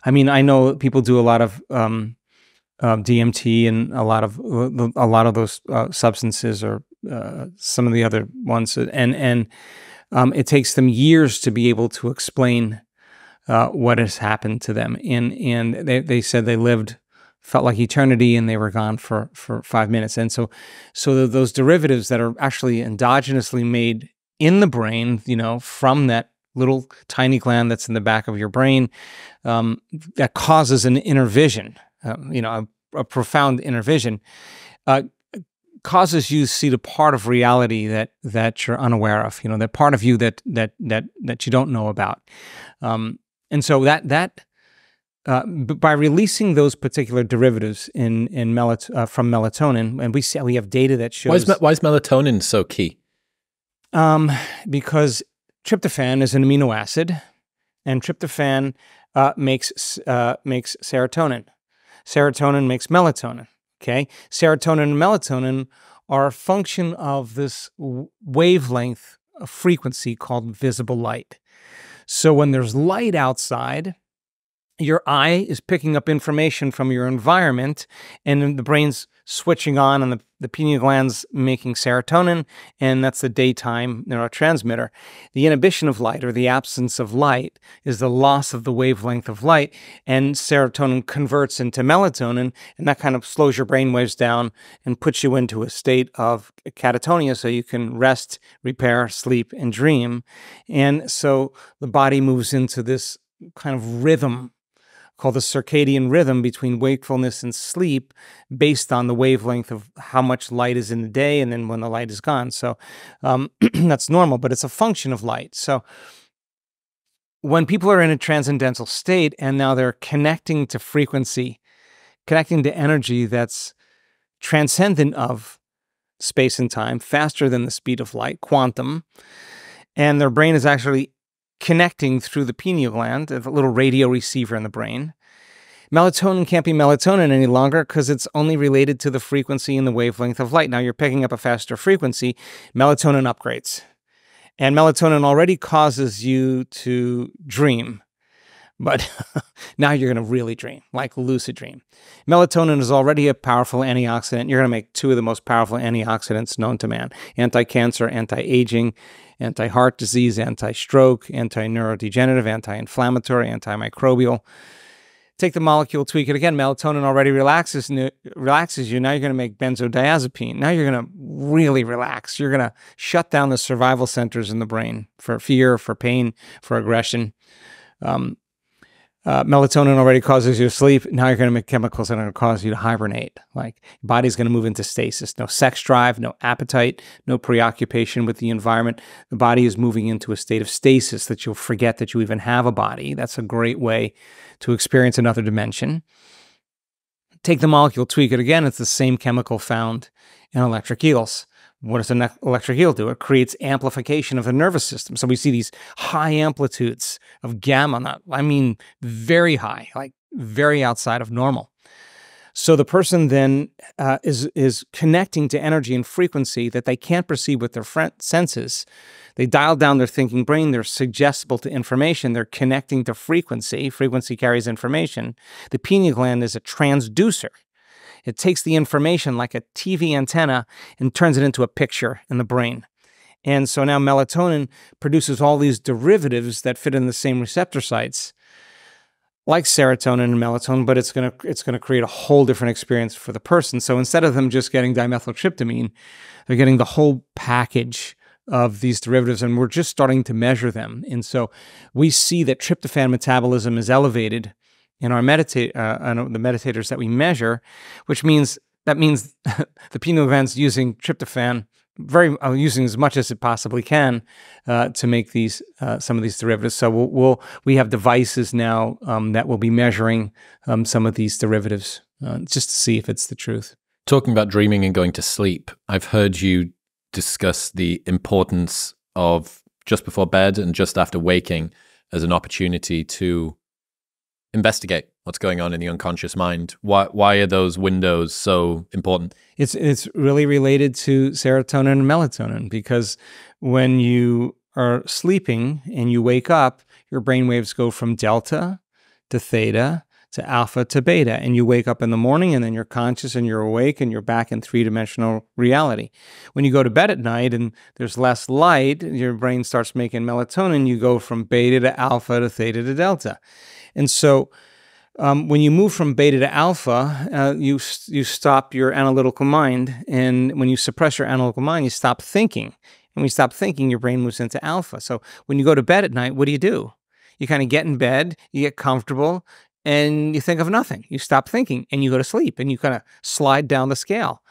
Speaker 2: I mean, I know people do a lot of DMT and a lot of those substances, or some of the other ones, and it takes them years to be able to explain what has happened to them. And they said they felt like eternity, and they were gone for 5 minutes. And so those derivatives that are actually endogenously made in the brain, you know, from that little tiny gland that's in the back of your brain, that causes an inner vision, a profound inner vision, causes you to see the part of reality that you're unaware of, you know, that part of you that you don't know about. And so by releasing those particular derivatives from melatonin, and we have data that shows
Speaker 1: why is melatonin so key?
Speaker 2: Because tryptophan is an amino acid, and tryptophan makes serotonin. Serotonin makes melatonin. Okay, serotonin and melatonin are a function of this wavelength of frequency called visible light. So when there's light outside, your eye is picking up information from your environment, and the brain's switching on, and the pineal gland's making serotonin, and that's the daytime neurotransmitter. The inhibition of light, or the absence of light, is the loss of the wavelength of light, and serotonin converts into melatonin, and that kind of slows your brain waves down and puts you into a state of catatonia so you can rest, repair, sleep, and dream. And so the body moves into this kind of rhythm called the circadian rhythm between wakefulness and sleep, based on the wavelength of how much light is in the day and then when the light is gone. So that's normal, but it's a function of light. So when people are in a transcendental state and now they're connecting to frequency, connecting to energy that's transcendent of space and time, faster than the speed of light, quantum, and their brain is actually connecting through the pineal gland, a little radio receiver in the brain. Melatonin can't be melatonin any longer because it's only related to the frequency and the wavelength of light. Now you're picking up a faster frequency, melatonin upgrades. And melatonin already causes you to dream. But now you're going to really dream, like lucid dream. Melatonin is already a powerful antioxidant. You're going to make two of the most powerful antioxidants known to man. Anti-cancer, anti-aging, anti-heart disease, anti-stroke, anti-neurodegenerative, anti-inflammatory, antimicrobial. Take the molecule, tweak it again. Melatonin already relaxes you. Now you're going to make benzodiazepine. Now you're going to really relax. You're going to shut down the survival centers in the brain for fear, for pain, for aggression. Melatonin already causes you to sleep. Now you're going to make chemicals that are going to cause you to hibernate. Like, your body's going to move into stasis. No sex drive, no appetite, no preoccupation with the environment. The body is moving into a state of stasis that you'll forget that you even have a body. That's a great way to experience another dimension. Take the molecule, tweak it again. It's the same chemical found in electric eels. What does an electric eel do? It creates amplification of the nervous system. So we see these high amplitudes of gamma, I mean very high, like very outside of normal. So the person then is connecting to energy and frequency that they can't perceive with their senses. They dial down their thinking brain. They're suggestible to information. They're connecting to frequency. Frequency carries information. The pineal gland is a transducer. It takes the information like a TV antenna and turns it into a picture in the brain. And so now melatonin produces all these derivatives that fit in the same receptor sites, like serotonin and melatonin, but it's gonna create a whole different experience for the person. So instead of them just getting dimethyltryptamine, they're getting the whole package of these derivatives, and we're just starting to measure them. And so we see that tryptophan metabolism is elevated in our the meditators that we measure, which means the pineal gland's using tryptophan, using as much as it possibly can to make these some of these derivatives. So we have devices now that will be measuring some of these derivatives just to see if it's the truth.
Speaker 1: Talking about dreaming and going to sleep, I've heard you discuss the importance of just before bed and just after waking as an opportunity to investigate what's going on in the unconscious mind. Why are those windows so important?
Speaker 2: It's really related to serotonin and melatonin, because when you are sleeping and you wake up, your brain waves go from delta to theta to alpha to beta, and you wake up in the morning and then you're conscious and you're awake and you're back in three-dimensional reality. When you go to bed at night and there's less light, your brain starts making melatonin, you go from beta to alpha to theta to delta. And so when you move from beta to alpha, you stop your analytical mind. And when you suppress your analytical mind, you stop thinking. And when you stop thinking, your brain moves into alpha. So when you go to bed at night, what do? You kind of get in bed, you get comfortable, and you think of nothing. You stop thinking, and you go to sleep, and you kind of slide down the scale.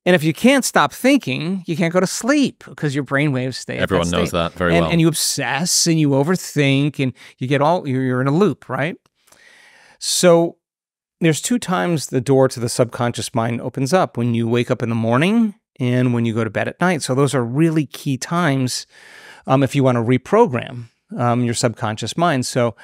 Speaker 2: And if you can't stop thinking, you can't go to sleep because your brain waves stay.
Speaker 1: Everyone knows that very well.
Speaker 2: And you obsess and you overthink and you're in a loop, right? So there's two times the door to the subconscious mind opens up: when you wake up in the morning and when you go to bed at night. So those are really key times if you want to reprogram your subconscious mind. So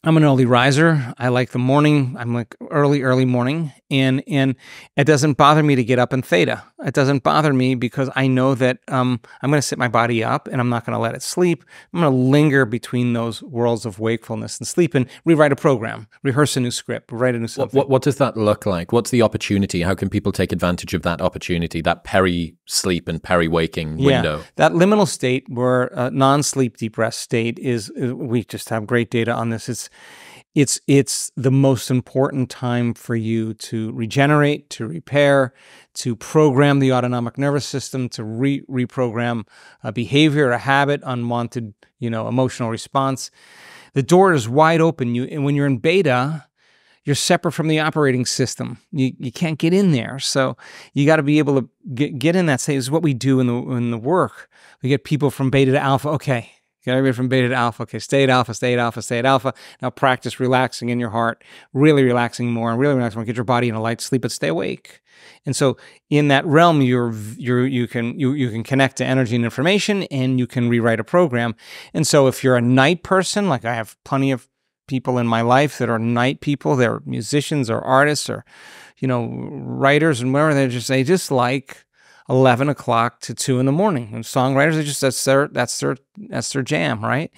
Speaker 2: I'm an early riser. I like the morning. I'm like early morning. And it doesn't bother me to get up in theta. It doesn't bother me because I know that I'm going to sit my body up and I'm not going to let it sleep. I'm going to linger between those worlds of wakefulness and sleep and rewrite a program, rehearse a new script, write a new something.
Speaker 1: What does that look like? What's the opportunity? How can people take advantage of that opportunity, that peri-sleep and peri-waking window?
Speaker 2: That liminal state where non-sleep deep rest state is, we just have great data on this. It's the most important time for you to regenerate, to repair, to program the autonomic nervous system, to reprogram a behavior, a habit, unwanted, emotional response. The door is wide open. And when you're in beta, you're separate from the operating system. You can't get in there. So you got to be able to get in that state. This is what we do in the work. We get people from beta to alpha. Okay. Get everybody from beta to alpha. Okay, stay at alpha, stay at alpha, stay at alpha. Now practice relaxing in your heart, really relaxing more, and really relaxing more. Get your body in a light sleep, but stay awake. And so in that realm, you can connect to energy and information, and you can rewrite a program. And so if you're a night person, like I have plenty of people in my life that are night people. They're musicians or artists or, writers and whatever. They just like 11 o'clock to 2 in the morning. And songwriters, that's their jam, right?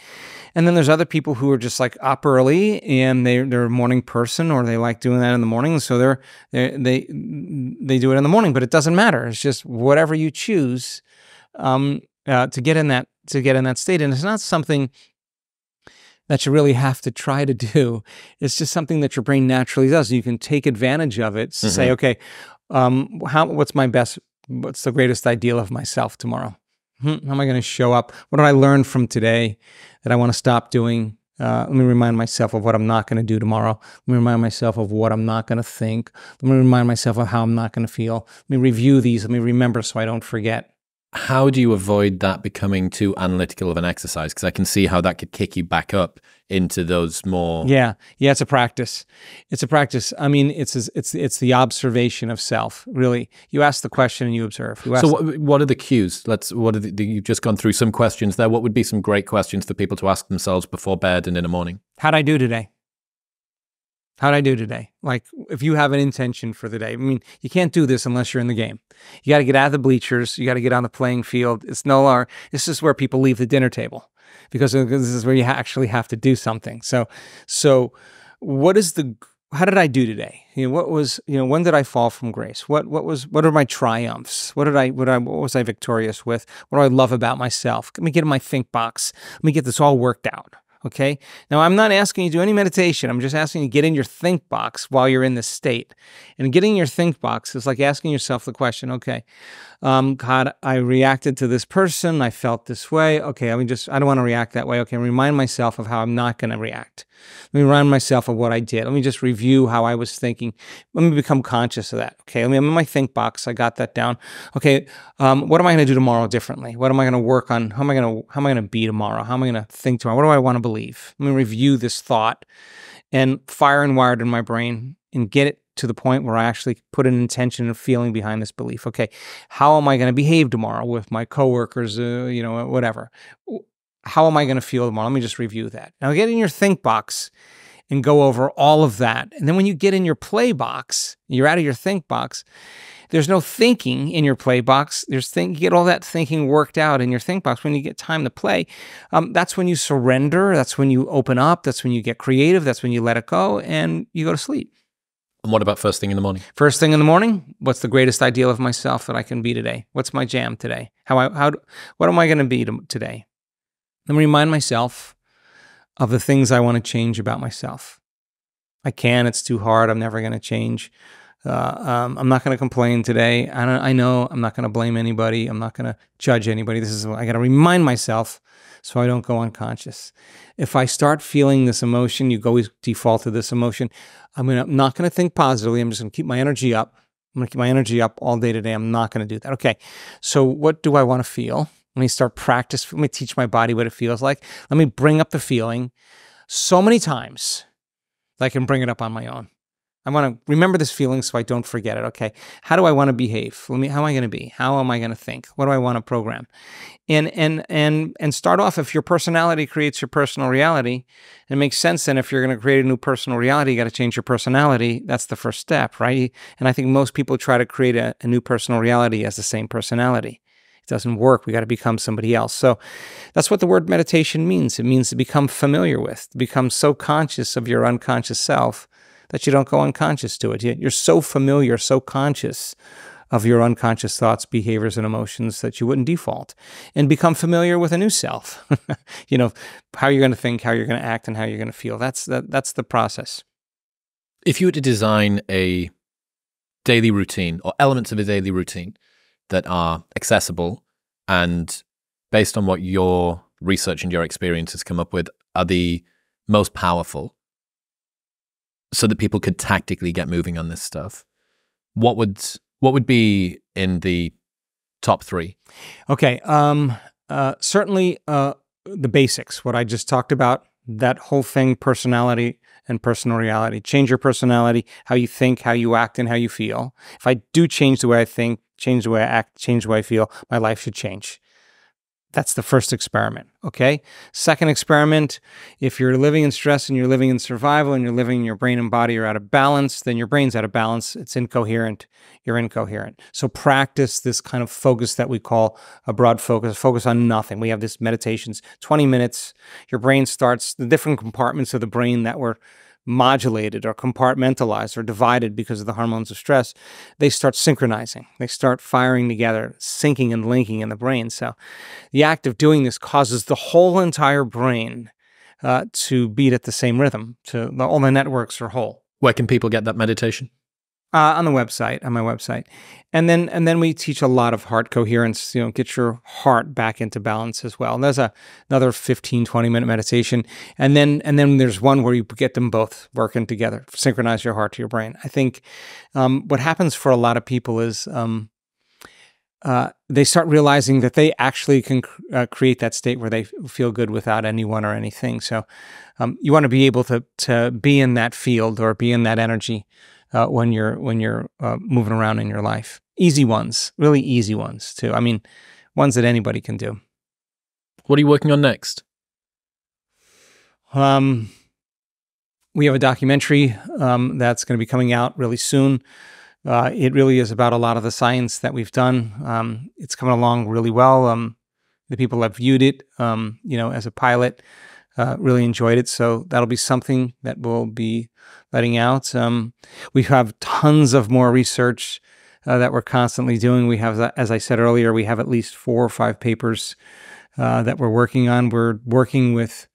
Speaker 2: And then there's other people who are just like up early and they're a morning person, or they like doing that in the morning. So they do it in the morning, but it doesn't matter. It's just whatever you choose to get in that state. And it's not something that you really have to try to do. It's just something that your brain naturally does. You can take advantage of it to say, okay, what's the greatest ideal of myself tomorrow? How am I going to show up? What did I learn from today that I want to stop doing? Let me remind myself of what I'm not going to do tomorrow. Let me remind myself of what I'm not going to think. Let me remind myself of how I'm not going to feel. Let me review these. Let me remember so I don't forget.
Speaker 1: How do you avoid that becoming too analytical of an exercise? Because I can see how that could kick you back up into those more...
Speaker 2: Yeah, it's a practice. It's a practice. I mean, it's the observation of self, really. You ask the question and you observe.
Speaker 1: What are the cues? You've just gone through some questions there. What would be some great questions for people to ask themselves before bed and in the morning?
Speaker 2: How'd I do today? How'd I do today? Like, if you have an intention for the day. I mean, you can't do this unless you're in the game. You got to get out of the bleachers. You got to get on the playing field. This is where people leave the dinner table, because this is where you actually have to do something. So how did I do today? When did I fall from grace? What are my triumphs? What was I victorious with? What do I love about myself? Let me get in my think box. Let me get this all worked out. Okay. Now, I'm not asking you to do any meditation. I'm just asking you to get in your think box while you're in this state. And getting in your think box is like asking yourself the question, okay, God, I reacted to this person. I felt this way. Okay, I don't want to react that way. Okay, remind myself of how I'm not going to react. Let me remind myself of what I did. Let me just review how I was thinking. Let me become conscious of that. Okay, I'm in my think box. I got that down. Okay, what am I going to do tomorrow differently? What am I going to work on? How am I going to be tomorrow? How am I going to think tomorrow? What do I want to believe? Let me review this thought and fire and wire it in my brain and get it to the point where I actually put an intention and feeling behind this belief. Okay, how am I going to behave tomorrow with my coworkers, whatever? How am I going to feel tomorrow? Let me just review that. Now get in your think box and go over all of that. And then when you get in your play box, you're out of your think box, there's no thinking in your play box. You get all that thinking worked out in your think box. When you get time to play, that's when you surrender. That's when you open up. That's when you get creative. That's when you let it go and you go to sleep.
Speaker 1: And what about first thing in the morning?
Speaker 2: First thing in the morning, what's the greatest ideal of myself that I can be today? What's my jam today? What am I going to be today? Let me remind myself of the things I want to change about myself. It's too hard. I'm never going to change. I'm not going to complain today. I know I'm not going to blame anybody. I'm not going to judge anybody. I got to remind myself so I don't go unconscious. If I start feeling this emotion, you always default to this emotion. I'm not going to think positively. I'm just going to keep my energy up. I'm going to keep my energy up all day today. I'm not going to do that. Okay, so what do I want to feel? Let me start practice. Let me teach my body what it feels like. Let me bring up the feeling so many times that I can bring it up on my own. I want to remember this feeling so I don't forget it. Okay, how do I want to behave? How am I going to be? How am I going to think? What do I want to program? And start off, if your personality creates your personal reality, it makes sense then if you're going to create a new personal reality, you got to change your personality. That's the first step, right? And I think most people try to create a new personal reality as the same personality. It doesn't work. We got to become somebody else. So that's what the word meditation means. It means to become familiar with, to become so conscious of your unconscious self that you don't go unconscious to it. You're so familiar, so conscious of your unconscious thoughts, behaviors, and emotions that you wouldn't default, and become familiar with a new self. How you're going to think, how you're going to act, and how you're going to feel. That's the process.
Speaker 1: If you were to design a daily routine or elements of a daily routine that are accessible and based on what your research and your experience has come up with are the most powerful, so that people could tactically get moving on this stuff, what would be in the top 3?
Speaker 2: Okay, certainly the basics, what I just talked about, that whole thing, personality and personal reality. Change your personality, how you think, how you act, and how you feel. If I do change the way I think, change the way I act, change the way I feel, my life should change. That's the first experiment, okay? Second experiment, if you're living in stress and you're living in survival and you're living in your brain and body are out of balance, then your brain's out of balance, it's incoherent, you're incoherent. So practice this kind of focus that we call a broad focus on nothing. We have this meditations, 20 minutes, your brain starts, the different compartments of the brain that were modulated or compartmentalized or divided because of the hormones of stress, they start synchronizing. They start firing together, syncing and linking in the brain. So the act of doing this causes the whole entire brain to beat at the same rhythm. All the networks are whole.
Speaker 1: Where can people get that meditation?
Speaker 2: On my website. And then we teach a lot of heart coherence, get your heart back into balance as well. And there's another 15, 20-minute meditation. And then there's one where you get them both working together, synchronize your heart to your brain. I think what happens for a lot of people is they start realizing that they actually can create that state where they feel good without anyone or anything. So you want to be able to be in that field or be in that energy when you're moving around in your life. Easy ones, really easy ones too. I mean, ones that anybody can do.
Speaker 1: What are you working on next?
Speaker 2: We have a documentary that's going to be coming out really soon. It really is about a lot of the science that we've done. It's coming along really well. The people have viewed it, as a pilot, really enjoyed it. So that'll be something that we'll be letting out. We have tons of more research that we're constantly doing. We have, as I said earlier, we have at least 4 or 5 papers that we're working on. We're working with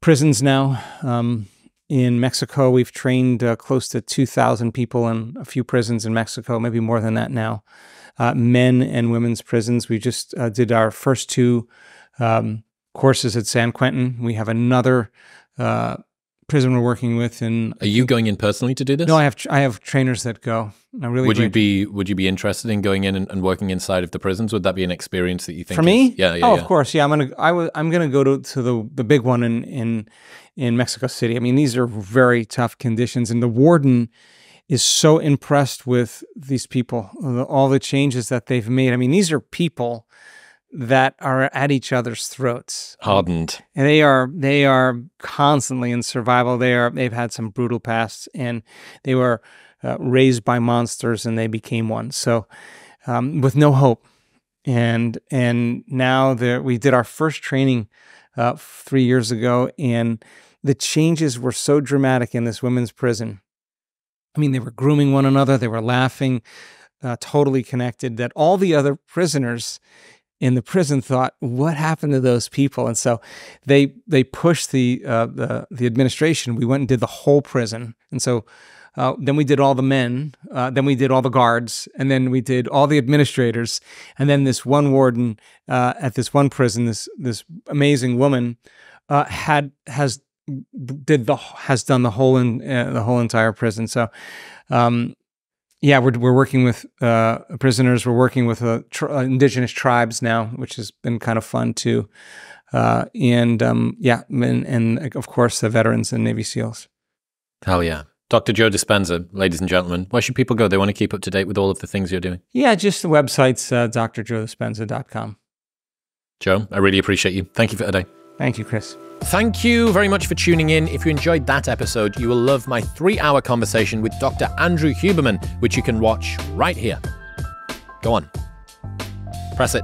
Speaker 2: prisons now. In Mexico, we've trained close to 2,000 people in a few prisons in Mexico, maybe more than that now. Men and women's prisons. We just did our first 2 courses at San Quentin. We have another prison we're working with. Are
Speaker 1: you going in personally to do this?
Speaker 2: No, I have trainers that go. Would you
Speaker 1: be interested in going in and working inside of the prisons? Would that be an experience that you think
Speaker 2: for me?
Speaker 1: Yeah.
Speaker 2: Of course. Yeah, I'm gonna go to the big one in Mexico City. I mean, these are very tough conditions, and the warden is so impressed with these people, all the changes that they've made. I mean, these are people that are at each other's throats,
Speaker 1: hardened,
Speaker 2: and they are constantly in survival. They've had some brutal pasts, and they were raised by monsters, and they became one. So with no hope, and now we did our first training 3 years ago, and the changes were so dramatic in this women's prison. I mean, they were grooming one another, they were laughing, totally connected, that all the other prisoners in the prison thought, what happened to those people? And so they pushed the administration. We went and did the whole prison. And so then we did all the men, then we did all the guards, and then we did all the administrators. And then this one warden at this one prison, this amazing woman, has done the whole entire prison. So, yeah, we're working with prisoners. We're working with indigenous tribes now, which has been kind of fun too. And of course the veterans and Navy SEALs.
Speaker 1: Hell yeah. Dr. Joe Dispenza, ladies and gentlemen, where should people go? They want to keep up to date with all of the things you're doing.
Speaker 2: Yeah, just the website's drjoedispenza.com.
Speaker 1: Joe, I really appreciate you. Thank you for today.
Speaker 2: Thank you, Chris.
Speaker 1: Thank you very much for tuning in. If you enjoyed that episode, you will love my 3-hour conversation with Dr. Andrew Huberman, which you can watch right here. Go on. Press it.